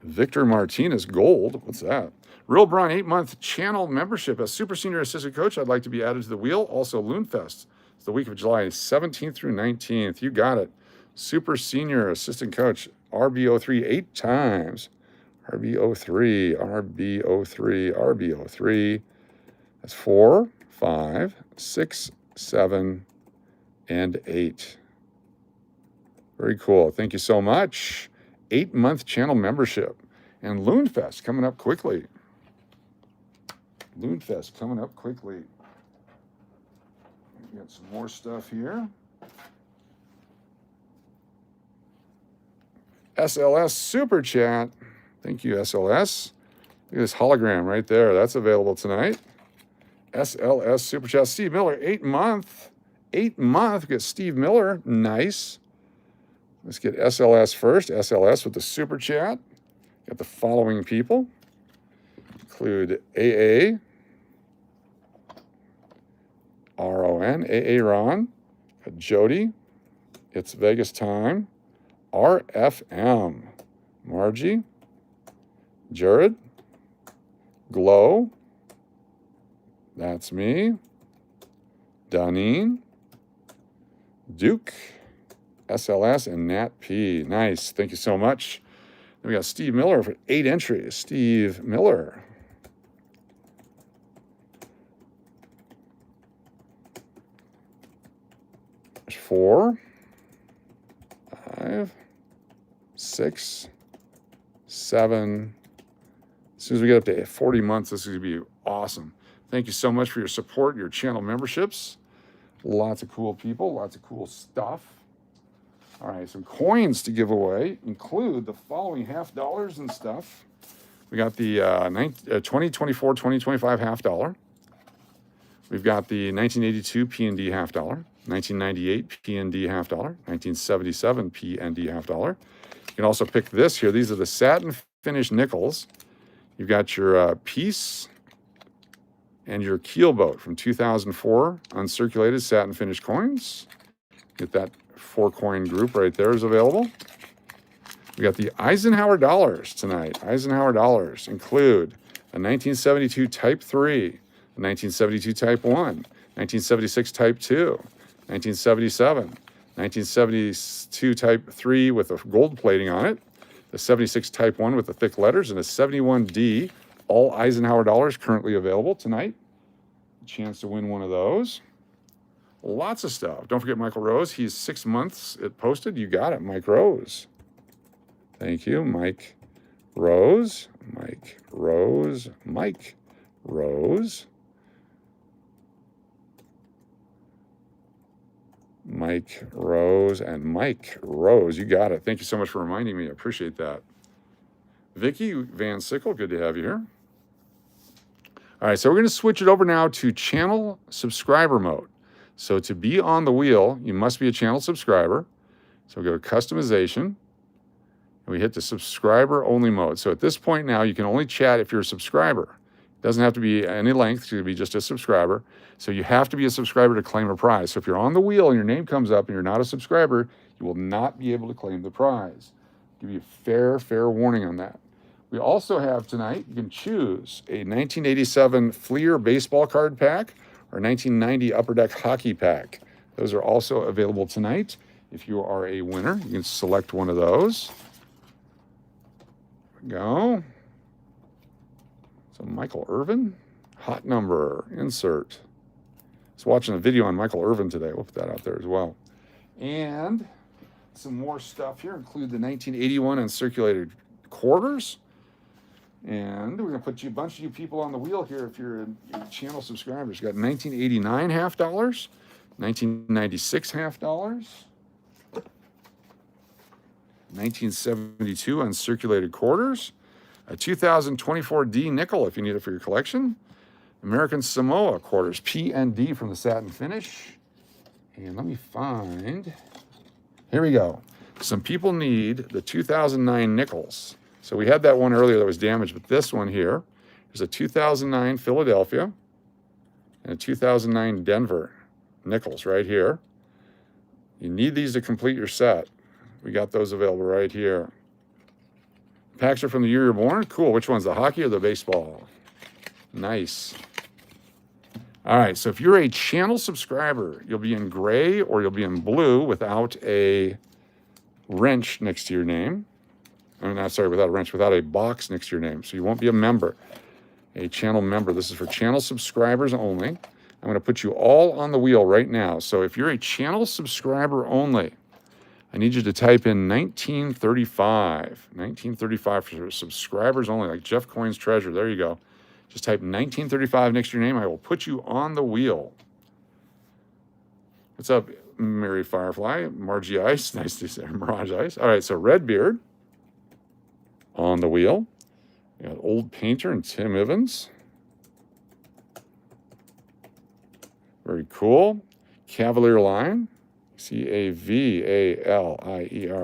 Victor Martinez Gold. What's that? Real Braun 8-month channel membership as Super Senior Assistant Coach. I'd like to be added to the wheel. Also Loonfest. It's the week of July 17th through 19th. You got it. Super Senior Assistant Coach. RBO3 8 times. RBO3, RBO3, RBO3. That's 4, 5, 6, 7, and 8. Very cool. Thank you so much. 8-month channel membership. And Loonfest coming up quickly. Loonfest coming up quickly. We got some more stuff here. SLS Super Chat. Thank you, SLS. Look at this hologram right there. That's available tonight. SLS Super Chat. Steve Miller, 8-month. 8-month. We got Steve Miller. Nice. Let's get SLS first. SLS with the super chat. Got the following people. Include AA, RON, AA Ron, Jody, It's Vegas Time, RFM, Margie, Jared, Glow, that's me, Donine, Duke, SLS, and Nat P. Nice. Thank you so much. Then we got Steve Miller for 8 entries. Steve Miller. There's 4, 5, 6, 7. As soon as we get up to 40 months, this is going to be awesome. Thank you so much for your support, your channel memberships. Lots of cool people, lots of cool stuff. All right, some coins to give away include the following $50 and stuff. We got the 2024, 2025 $50. We've got the 1982 P&D $50, 1998 P&D $50, 1977 P&D $50. You can also pick this here. These are the satin finish nickels. You've got your piece and your keelboat from 2004 uncirculated satin finish coins. Get that 4-coin group right there is available. We got the Eisenhower dollars tonight. Eisenhower dollars include a 1972 Type 3, a 1972 Type 1, 1976 Type 2, 1977, 1972 Type 3 with a gold plating on it, the 76 Type 1 with the thick letters, and a 71D. All Eisenhower dollars currently available tonight. Chance to win one of those. Lots of stuff. Don't forget Michael Rose. He's 6 months it posted. You got it, Mike Rose. Thank you, Mike Rose. Mike Rose. Mike Rose. Mike Rose and Mike Rose. You got it. Thank you so much for reminding me. I appreciate that. Vicky Van Sickle, good to have you here. All right, so we're going to switch it over now to channel subscriber mode. So to be on the wheel, you must be a channel subscriber. So we go to customization, and we hit the subscriber only mode. So at this point now, you can only chat if you're a subscriber. It doesn't have to be any length, it could be just a subscriber. So you have to be a subscriber to claim a prize. So if you're on the wheel and your name comes up and you're not a subscriber, you will not be able to claim the prize. Give you a fair warning on that. We also have tonight, you can choose a 1987 Fleer baseball card pack or 1990 Upper Deck hockey pack. Those are also available tonight. If you are a winner, you can select one of those. There we go. So Michael Irvin, hot number, insert. I was watching a video on Michael Irvin today. We'll put that out there as well. And some more stuff here include the 1981 uncirculated quarters. And we're going to put a bunch of you people on the wheel here if you're a channel subscribers. You got 1989 $50, 1996 $50, 1972 uncirculated quarters, a 2024 D nickel if you need it for your collection, American Samoa quarters, P and D from the satin finish. And let me find, here we go. Some people need the 2009 nickels. So we had that one earlier that was damaged, but this one here is a 2009 Philadelphia and a 2009 Denver nickels right here. You need these to complete your set. We got those available right here. Packs are from the year you're born. Cool. Which one's the hockey or the baseball? Nice. All right. So if you're a channel subscriber, you'll be in gray or you'll be in blue without a wrench next to your name. I'm not sorry, without a wrench, without a box next to your name. So you won't be a member, a channel member. This is for channel subscribers only. I'm going to put you all on the wheel right now. So if you're a channel subscriber only, I need you to type in 1935. 1935 for subscribers only, like Jeff Coins Treasure. There you go. Just type 1935 next to your name. I will put you on the wheel. What's up, Mary Firefly? Margie Ice. Nice to see Mirage Ice. All right, so Redbeard on the wheel. We got Old Painter and Tim Evans. Very cool. Cavalier Line. Cavalier,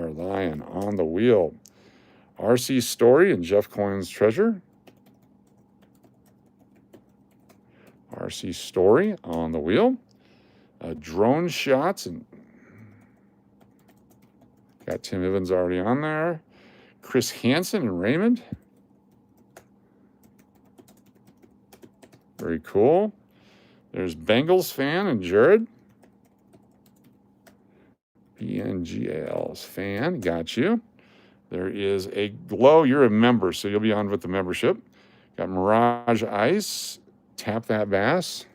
Lion, on the wheel. RC Story and Jeff Coyne's Treasure. RC Story on the wheel. Drone Shots, and got Tim Evans already on there. Chris Hansen and Raymond. Very cool. There's Bengals fan and Jared. BNGAL's fan, got you. There is a Glow, you're a member, so you'll be on with the membership. Got Mirage Ice, Tap That Bass.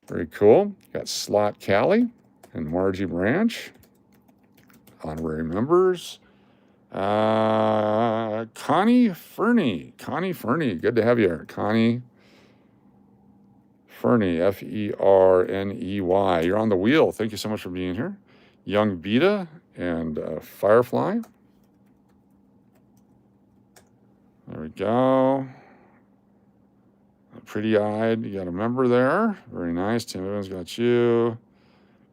Very cool. Got Slot Callie and Margie Branch, honorary members. Connie Fernie, good to have you here. Connie Fernie, F-E-R-N-E-Y. You're on the wheel. Thank you so much for being here. Young Beta and Firefly. There we go. Pretty Eyed, you got a member there. Very nice. Tim Evans got you.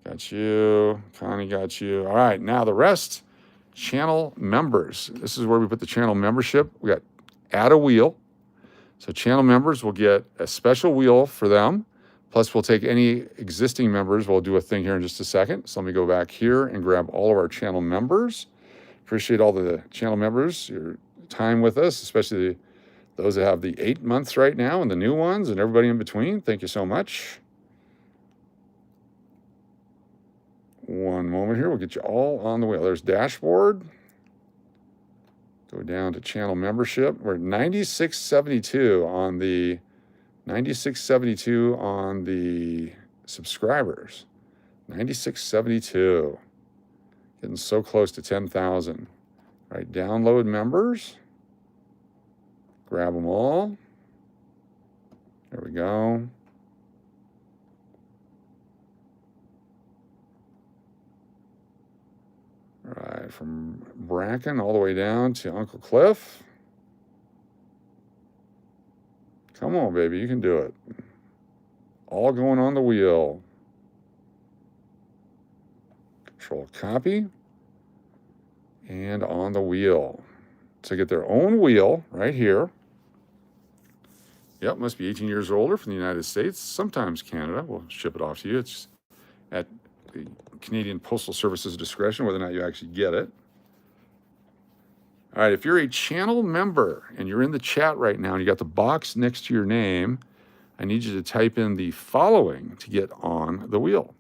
Got you. Connie got you. All right, now the rest, channel members. This is where we put the channel membership. We got add a wheel. So channel members will get a special wheel for them. Plus, we'll take any existing members. We'll do a thing here in just a second. So let me go back here and grab all of our channel members. Appreciate all the channel members, your time with us, especially those that have the 8 months right now and the new ones and everybody in between. Thank you so much. One moment here. We'll get you all on the wheel. There's dashboard. Go down to channel membership. We're at 9672 on the 9672 on the subscribers. 9672. Getting so close to 10,000. All right, download members. Grab them all. There we go. All right, from Bracken all the way down to Uncle Cliff. Come on, baby, you can do it. All going on the wheel. Control copy. And on the wheel. So get their own wheel right here. Yep, must be 18 years or older from the United States, sometimes Canada. We'll ship it off to you. It's at the Canadian Postal Service's discretion whether or not you actually get it. All right, if you're a channel member and you're in the chat right now and you got the box next to your name, I need you to type in the following to get on the wheel.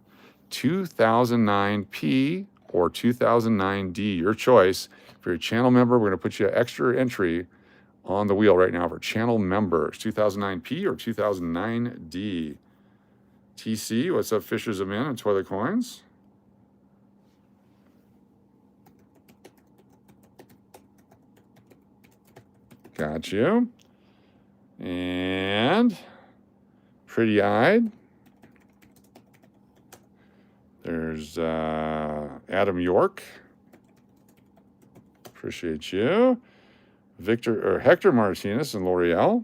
2009P or 2009D, your choice. If you're a channel member, we're going to put you an extra entry on the wheel right now for channel members. 2009P or 2009D. TC, what's up, Fishers of Men and Toilet Coins? Got you. And Pretty Eyed. There's Adam York. Appreciate you. Hector Martinez and L'Oreal.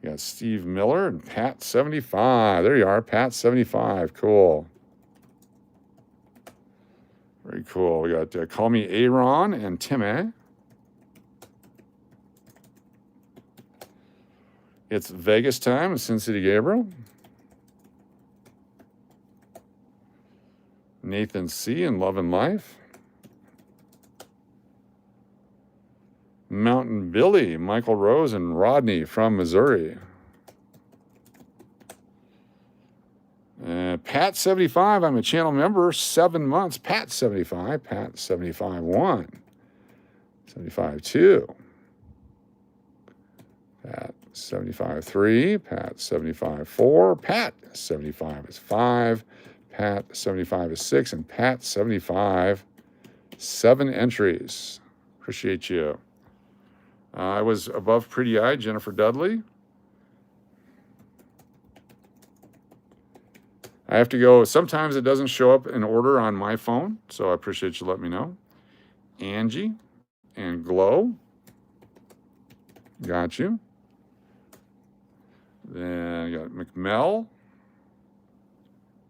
You got Steve Miller and Pat 75. There you are, Pat 75. Cool. Very cool. We got Call Me Aaron and Timmy. It's Vegas time with Sin City Gabriel. Nathan C. and Love and Life. Mountain Billy, Michael Rose, and Rodney from Missouri. Pat 75, I'm a channel member, 7 months. Pat 75, Pat 75 1, 75 2, Pat 75 3, Pat 75 4, Pat 75 is 5, Pat 75 is 6, and Pat 75, 7 entries. Appreciate you. I was above Pretty Eyed, Jennifer Dudley. I have to go. Sometimes it doesn't show up in order on my phone, so I appreciate you letting me know. Angie and Glow. Got you. Then you got McMell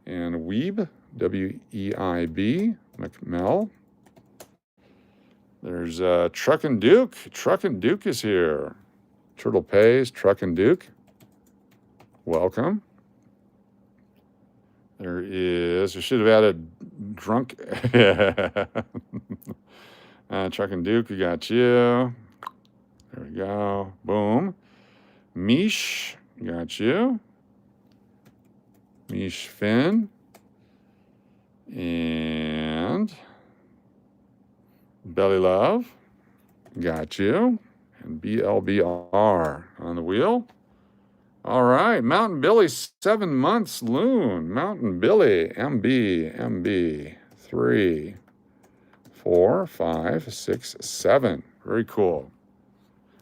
and Weeb, W-E-I-B, McMell. There's Truck and Duke. Truck and Duke is here. Turtle Pays, Truck and Duke. Welcome. I should have added Drunk. Truck and Duke, we got you. There we go. Boom. Mish, got you. Mish Finn. And Belly Love, got you. And BLBR on the wheel. All right, Mountain Billy, 7 months loon. Mountain Billy, MB, 3, 4, 5, 6, 7. Very cool.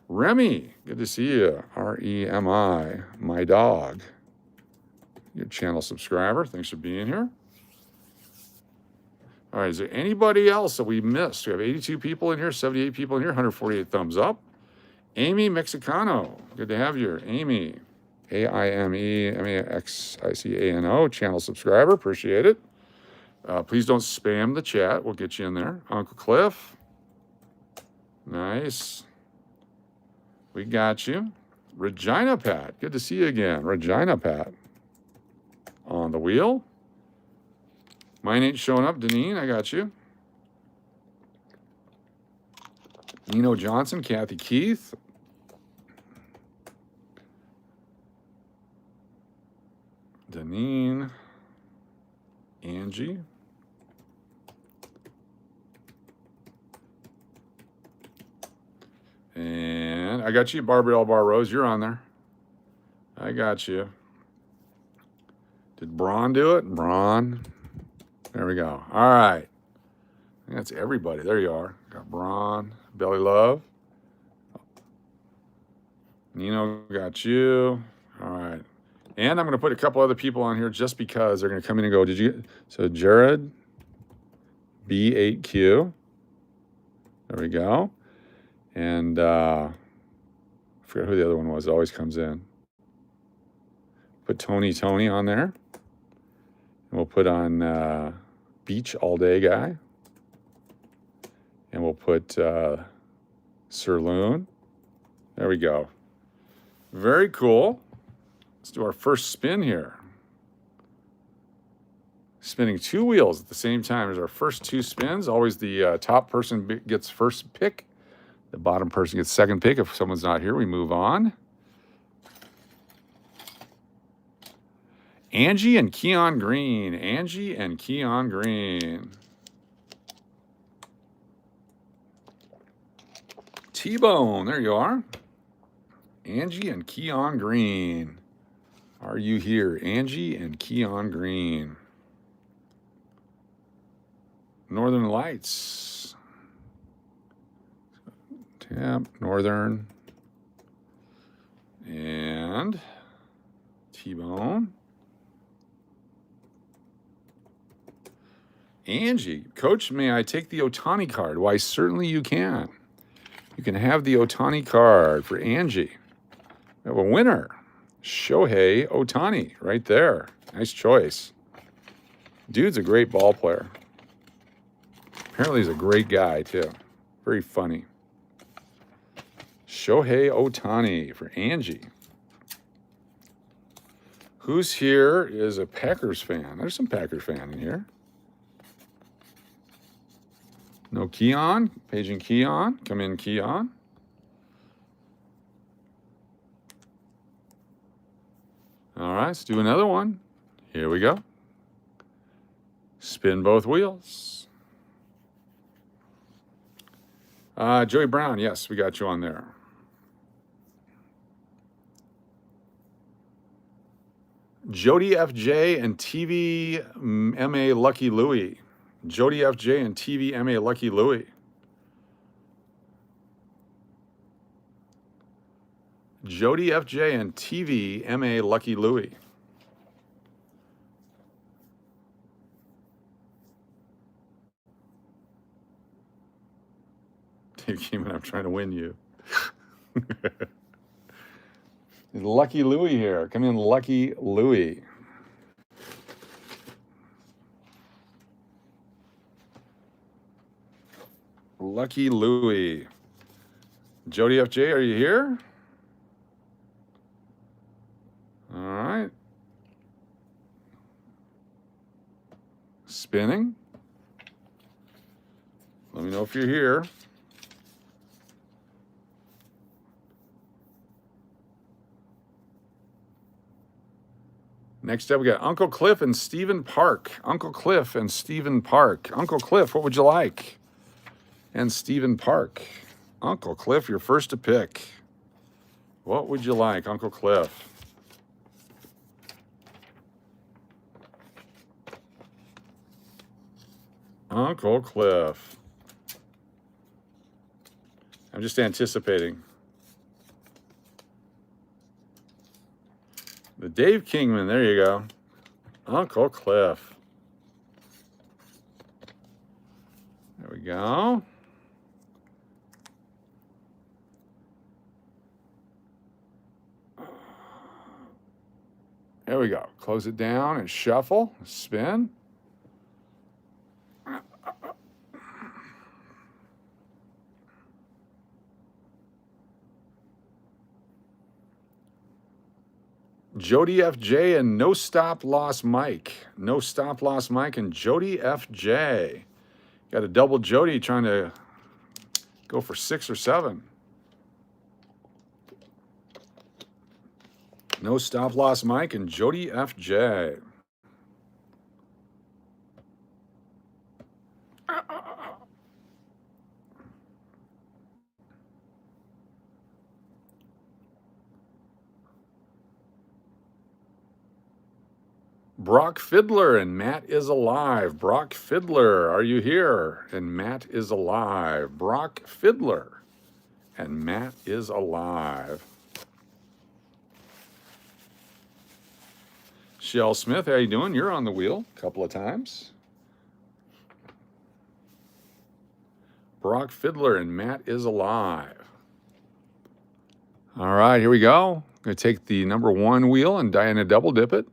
Remy, good to see you. R-E-M-I, my dog. Your channel subscriber. Thanks for being here. All right, is there anybody else that we missed? We have 82 people in here, 78 people in here, 148 thumbs up. Amy Mexicano, good to have you. Amy, A-I-M-E, M-A-X-I-C-A-N-O, channel subscriber, appreciate it. Please don't spam the chat, we'll get you in there. Uncle Cliff, nice. We got you. Regina Pat, good to see you again. Regina Pat on the wheel. Mine ain't showing up. Deneen, I got you. Nino Johnson, Kathy Keith. Deneen. Angie. And I got you, Barbara L. Bar Rose. You're on there. I got you. Did Braun do it? Braun. There we go. All right. That's everybody. There you are. Got Braun, Belly Love. Nino got you. All right. And I'm going to put a couple other people on here just because they're going to come in and go. So Jared, B8Q. There we go. And I forget who the other one was. It always comes in. Put Tony on there. And we'll put on Beach All Day Guy. And we'll put Sir Loon. There we go. Very cool. Let's do our first spin here. Spinning 2 wheels at the same time as our first 2 spins. Always the top person gets first pick. The bottom person gets second pick. If someone's not here, we move on. Angie and Keon Green. Angie and Keon Green. T-Bone, there you are. Angie and Keon Green. Are you here? Angie and Keon Green. Northern Lights. Tap, Northern. And T-Bone. Angie, Coach, may I take the Otani card? Why, certainly you can. You can have the Otani card for Angie. We have a winner, Shohei Otani, right there. Nice choice. Dude's a great ball player. Apparently he's a great guy, too. Very funny. Shohei Otani for Angie. Who's here is a Packers fan? There's some Packers fan in here. No Keon. Paging Keon. Come in, Keon. All right, let's do another one. Here we go. Spin both wheels. Joey Brown, yes, we got you on there. Jody FJ and TVMA Lucky Louie. Jody FJ and TVMA Lucky Louie. Jody FJ and TVMA Lucky Louie. Dave Keeman, I'm trying to win you. Lucky Louie here. Come in, Lucky Louie. Lucky Louie. Jody FJ, are you here? All right. Spinning. Let me know if you're here. Next up, we got Uncle Cliff and Stephen Park. Uncle Cliff and Stephen Park. Uncle Cliff, what would you like? And Stephen Park. Uncle Cliff, you're first to pick. What would you like, Uncle Cliff? Uncle Cliff. I'm just anticipating. The Dave Kingman, there you go. Uncle Cliff. There we go. There we go. Close it down and shuffle, spin. Jody FJ and No Stop Loss Mike. No Stop Loss Mike and Jody FJ. Got a double Jody trying to go for 6 or 7. No Stop Loss Mike and Jody FJ. Brock Fiddler and Matt is alive. Brock Fiddler, are you here? And Matt is alive. Brock Fiddler and Matt is alive. Shell Smith, how you doing? You're on the wheel a couple of times. Brock Fiddler and Matt is alive. All right, here we go. I'm going to take the number 1 wheel and Diana double dip it.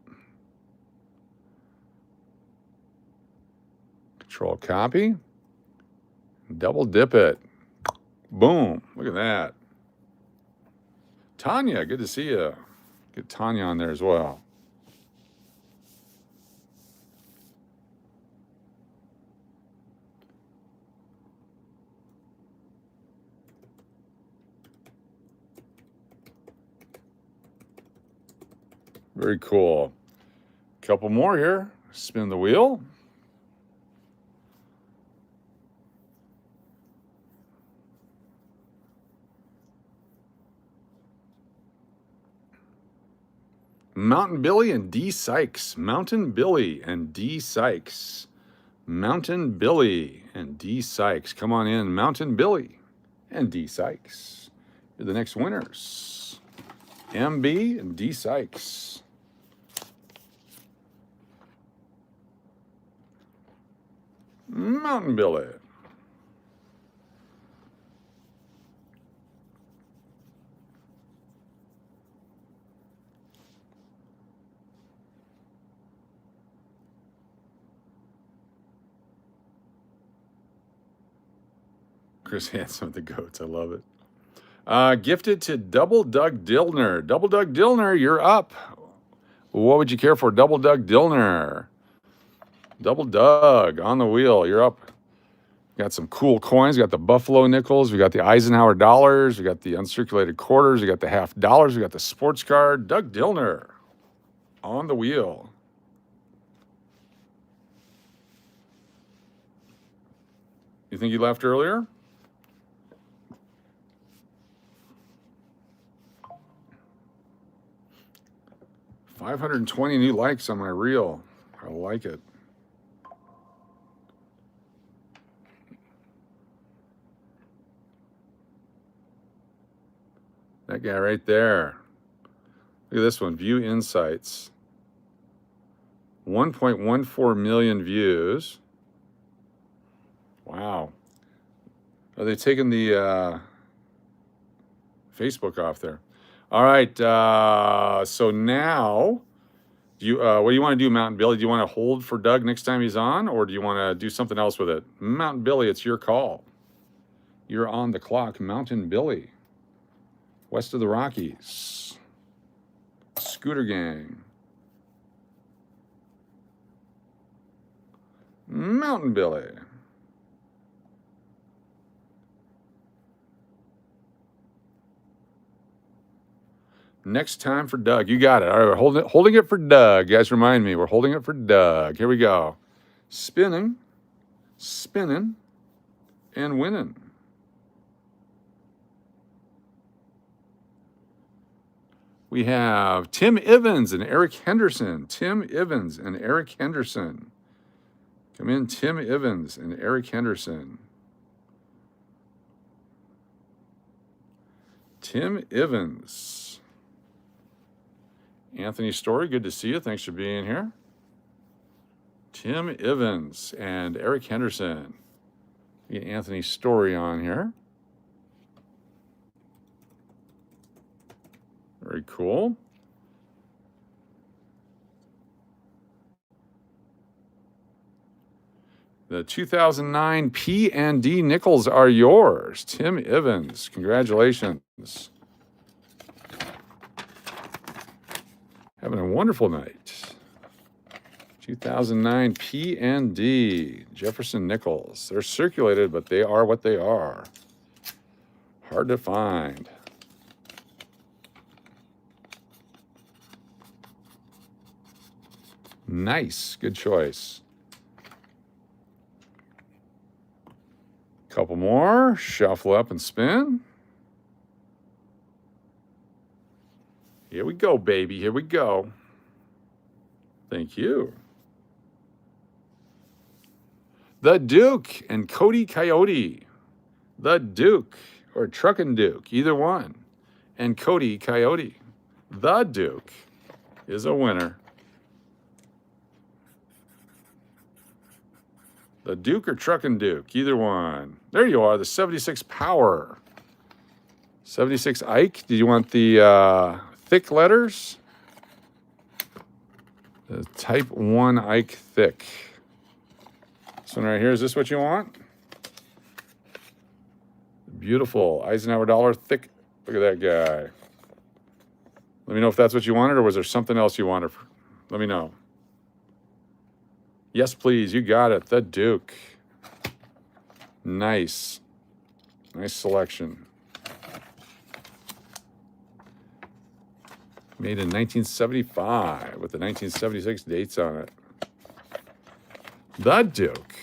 Control copy. Double dip it. Boom. Look at that. Tanya, good to see you. Get Tanya on there as well. Very cool. Couple more here. Spin the wheel. Mountain Billy and D. Sykes. Mountain Billy and D. Sykes. Mountain Billy and D. Sykes. Come on in, Mountain Billy and D. Sykes. You're the next winners. MB and D. Sykes. Mountain Billy. Chris Hansen with the goats. I love it. Gifted to Double Doug Dillner. Double Doug Dillner, you're up. What would you care for? Double Doug Dillner. Double Doug on the wheel. You're up. Got some cool coins. We got the Buffalo nickels. We got the Eisenhower dollars. We got the uncirculated quarters. We got the half dollars. We got the sports card. Doug Dillner on the wheel. You think you left earlier? $520 new likes on my reel. I like it. That guy right there. Look at this one, View Insights. 1.14 million views. Wow. Are they taking the Facebook off there? All right. So now, what do you want to do, Mountain Billy? Do you want to hold for Doug next time he's on, or do you want to do something else with it? Mountain Billy, it's your call. You're on the clock, Mountain Billy. West of the Rockies. Scooter Gang. Mountain Billy. Next time for Doug. You got it. All right, we're holding it for Doug. You guys remind me, we're holding it for Doug. Here we go. Spinning, spinning, and winning. We have Tim Evans and Eric Henderson. Tim Evans and Eric Henderson. Come in, Tim Evans and Eric Henderson. Tim Evans. Anthony Story, good to see you. Thanks for being here. Tim Evans and Eric Henderson. Get Anthony Story on here. Very cool. The 2009 P&D nickels are yours. Tim Evans, congratulations. Having a wonderful night. 2009 P&D Jefferson nickels. They're circulated, but they are what they are. Hard to find. Nice, good choice. Couple more, shuffle up and spin. Here we go, baby, here we go. Thank you. The Duke and Cody Coyote. The Duke, or Truckin' Duke, either one. And Cody Coyote. The Duke is a winner. The Duke or Truckin' Duke, either one. There you are, the 76 Power. 76 Ike. Did you want the thick letters? The Type 1 Ike thick. This one right here, is this what you want? Beautiful Eisenhower dollar thick. Look at that guy. Let me know if that's what you wanted, or was there something else you wanted? Let me know. Yes, please. You got it. The Duke. Nice. Nice selection. Made in 1975 with the 1976 dates on it. The Duke.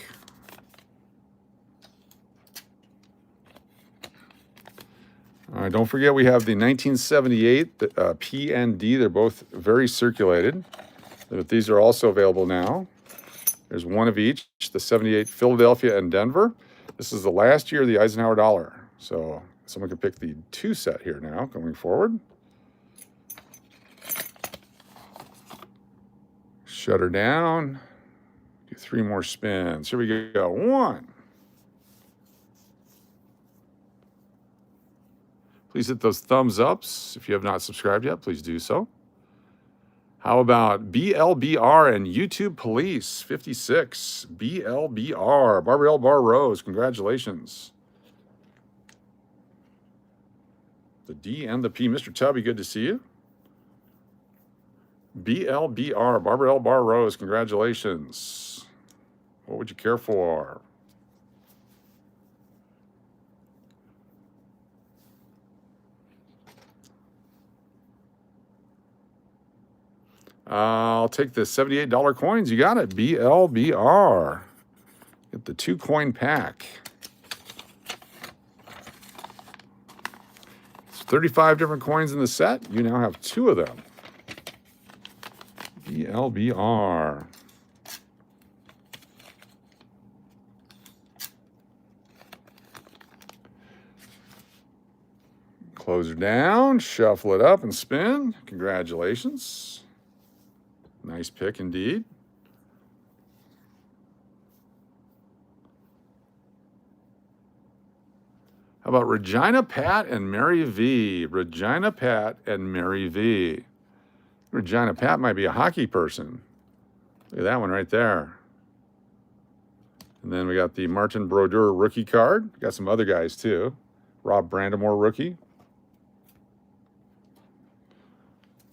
All right, don't forget we have the 1978 P&D. They're both very circulated. But these are also available now. There's one of each, the 78 Philadelphia and Denver. This is the last year of the Eisenhower dollar. So someone can pick the 2 set here now going forward. Shut her down. Do 3 more spins. Here we go. 1. Please hit those thumbs ups. If you have not subscribed yet, please do so. How about BLBR and YouTube Police 56? BLBR, Barbara L. Bar Rose, congratulations. The D and the P. Mr. Tubby, good to see you. BLBR, Barbara L. Bar Rose, congratulations. What would you care for? I'll take the $78 coins. You got it. BLBR. Get the 2 coin pack. It's 35 different coins in the set. You now have 2 of them. BLBR. Close her down, shuffle it up and spin. Congratulations. Nice pick indeed. How How about Regina Pat and Mary V? Regina Pat and Mary V. Regina Pat might be a hockey person. Look at that one right there. And then we got the Martin Brodeur rookie card. Got some other guys too. Rob Brandamore rookie.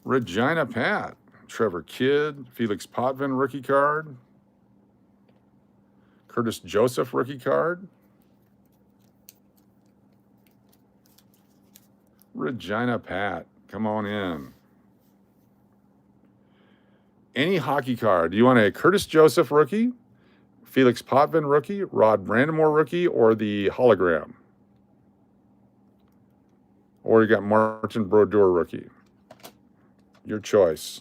Regina Pat. Trevor Kidd. Felix Potvin rookie card. Curtis Joseph rookie card. Regina Pat. Come on in. Any hockey card. Do you want a Curtis Joseph rookie, Felix Potvin rookie, Rod Brandamore rookie, or the hologram? Or you got Martin Brodeur rookie. Your choice.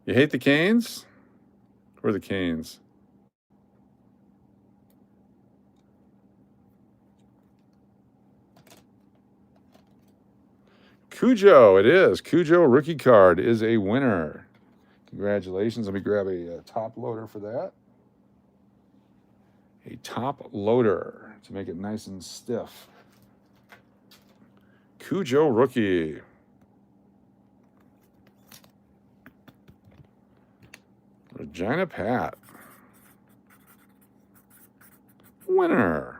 You hate the Canes? Who are the Canes? Cujo, it is. Cujo rookie card is a winner. Congratulations. Let me grab a top loader for that. A top loader to make it nice and stiff. Cujo rookie. Regina Pat. Winner.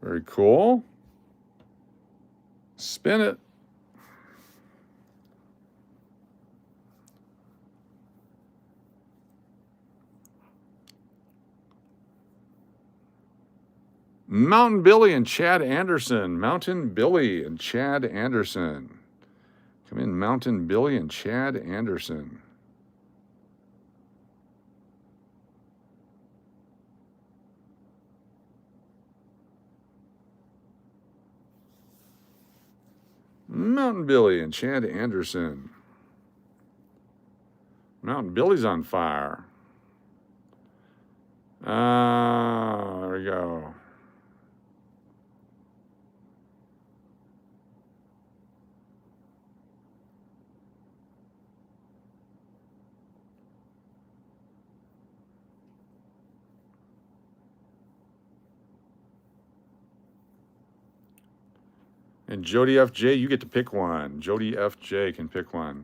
Very cool. Spin it. Mountain Billy and Chad Anderson. Mountain Billy and Chad Anderson. Come in, Mountain Billy and Chad Anderson. Mountain Billy and Chad Anderson. Mountain Billy's on fire. There we go. And Jody FJ, you get to pick one. Jody FJ can pick one.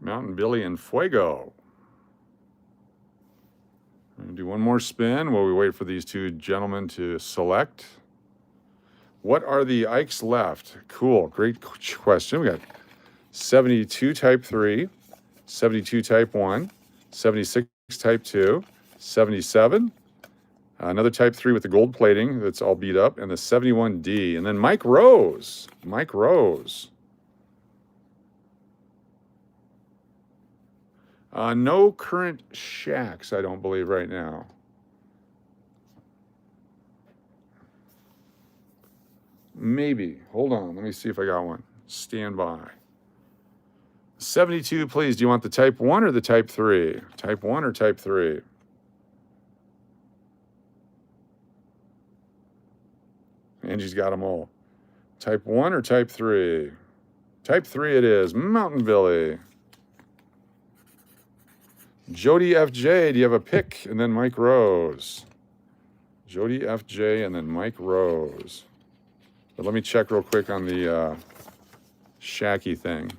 Mountain Billy and Fuego. I'm gonna do one more spin while we wait for these two gentlemen to select. What are the Ikes left? Cool, great question. We got 72 type 3, 72 type 1, 76 type 2, 77, another type 3 with the gold plating that's all beat up, and the 71D. And then Mike Rose. Mike Rose. No current shacks, I don't believe, right now. Maybe. Hold on. Let me see if I got one. Stand by. 72, please. Do you want the type 1 or the type 3? Type 1 or type 3? Angie's got them all. Type 1 or type 3? Type 3 it is. Mountain Billy. Jody FJ, do you have a pick? And then Mike Rose. Jody FJ and then Mike Rose. But let me check real quick on the Shacky thing.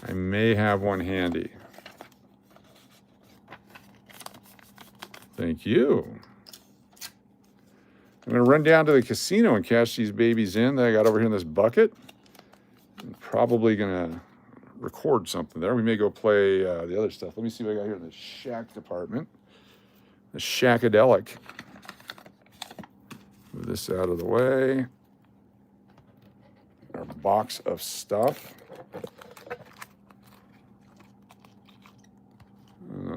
I may have one handy. Thank you. I'm going to run down to the casino and cash these babies in that I got over here in this bucket. I'm probably going to record something there. We may go play the other stuff. Let me see what I got here in the shack department. The Shackadelic. Move this out of the way. Our box of stuff.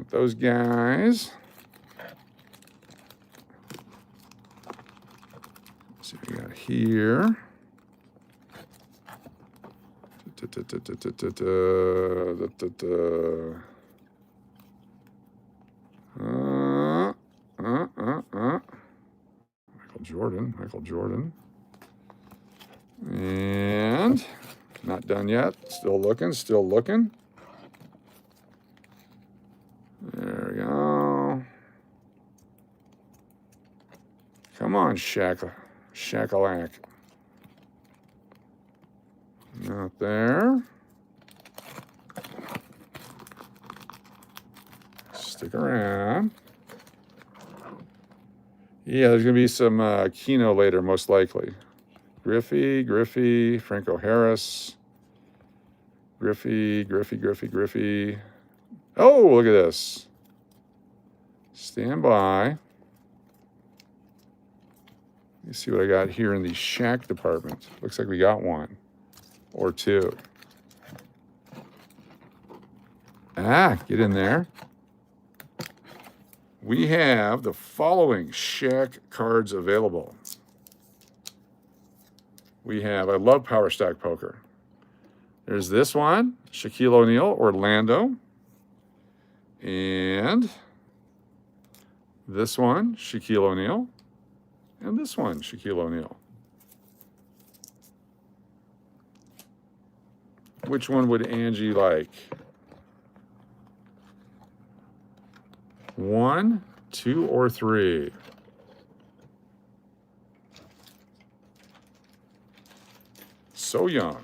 Those guys. see what we got here. Michael Jordan. And not done yet. Still looking. There we go. Come on, Shakalak. Not there. Stick around. Yeah, there's going to be some Keno later, most likely. Griffey, Franco Harris. Griffey. Oh, look at this. Stand by. You see what I got here in the Shaq department. Looks like we got one or two. Get in there. We have the following Shaq cards available. We have, I love Power Stack Poker. There's this one, Shaquille O'Neal, Orlando. And this one, Shaquille O'Neal. And this one, Shaquille O'Neal. Which one would Angie like? 1, 2, or 3? So young.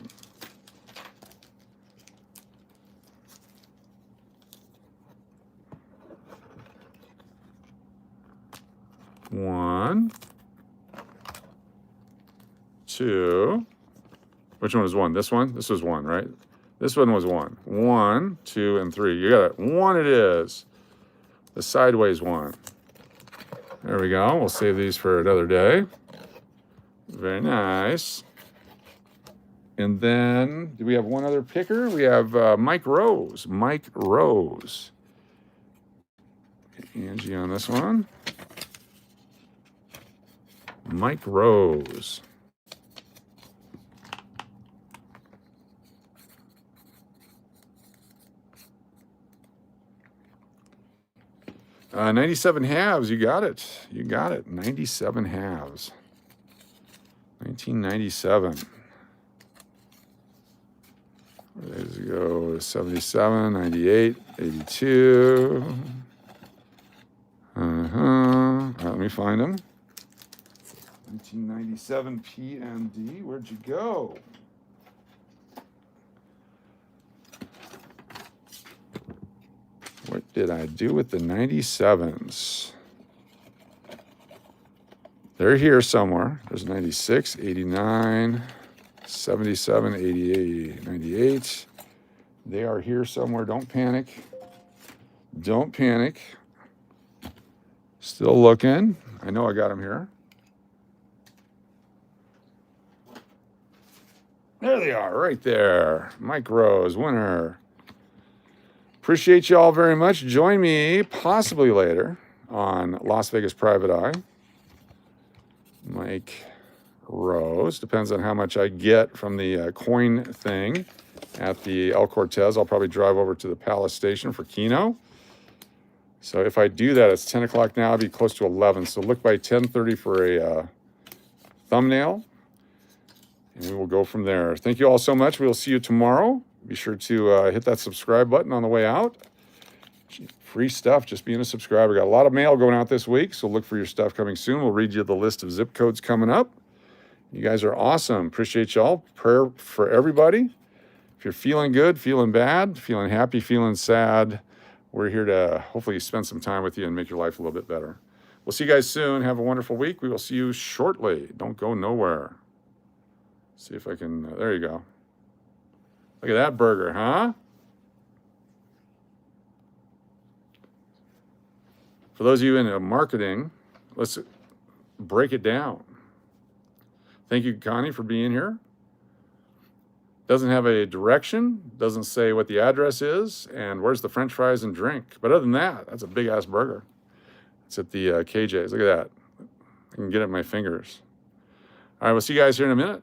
One, 2. Which one was 1? This one? This was 1, right? This one was 1. 1, 2, and 3. You got it. 1 it is. The sideways one. There we go. We'll save these for another day. Very nice. And then, do we have one other picker? We have Mike Rose. Angie on this one. Mike Rose. Uh, 97 halves, you got it. 97 halves. 1997. There you go. 77, 98, 82. Let me find them. 1997 PMD. Where'd you go? What did I do with the 97s? They're here somewhere. There's 96, 89, 77, 88, 98. They are here somewhere. Don't panic. Still looking. I know I got them here. There they are, right there. Mike Rose, winner. Appreciate you all very much. Join me possibly later on Las Vegas Private Eye. Mike Rose. Depends on how much I get from the coin thing at the El Cortez. I'll probably drive over to the Palace Station for Keno. So if I do that, it's 10 o'clock now. I'll be close to 11. So look by 10:30 for a thumbnail. And we will go from there. Thank you all so much. We'll see you tomorrow. Be sure to hit that subscribe button on the way out. Free stuff, just being a subscriber. Got a lot of mail going out this week, so look for your stuff coming soon. We'll read you the list of zip codes coming up. You guys are awesome. Appreciate y'all. Prayer for everybody. If you're feeling good, feeling bad, feeling happy, feeling sad, we're here to hopefully spend some time with you and make your life a little bit better. We'll see you guys soon. Have a wonderful week. We will see you shortly. Don't go nowhere. See if I can, there you go. Look at that burger, huh? For those of you in marketing, let's break it down. Thank you, Connie, for being here. Doesn't have a direction, doesn't say what the address is, and where's the French fries and drink. But other than that, that's a big-ass burger. It's at the KJ's. Look at that. I can get it in my fingers. All right, we'll see you guys here in a minute.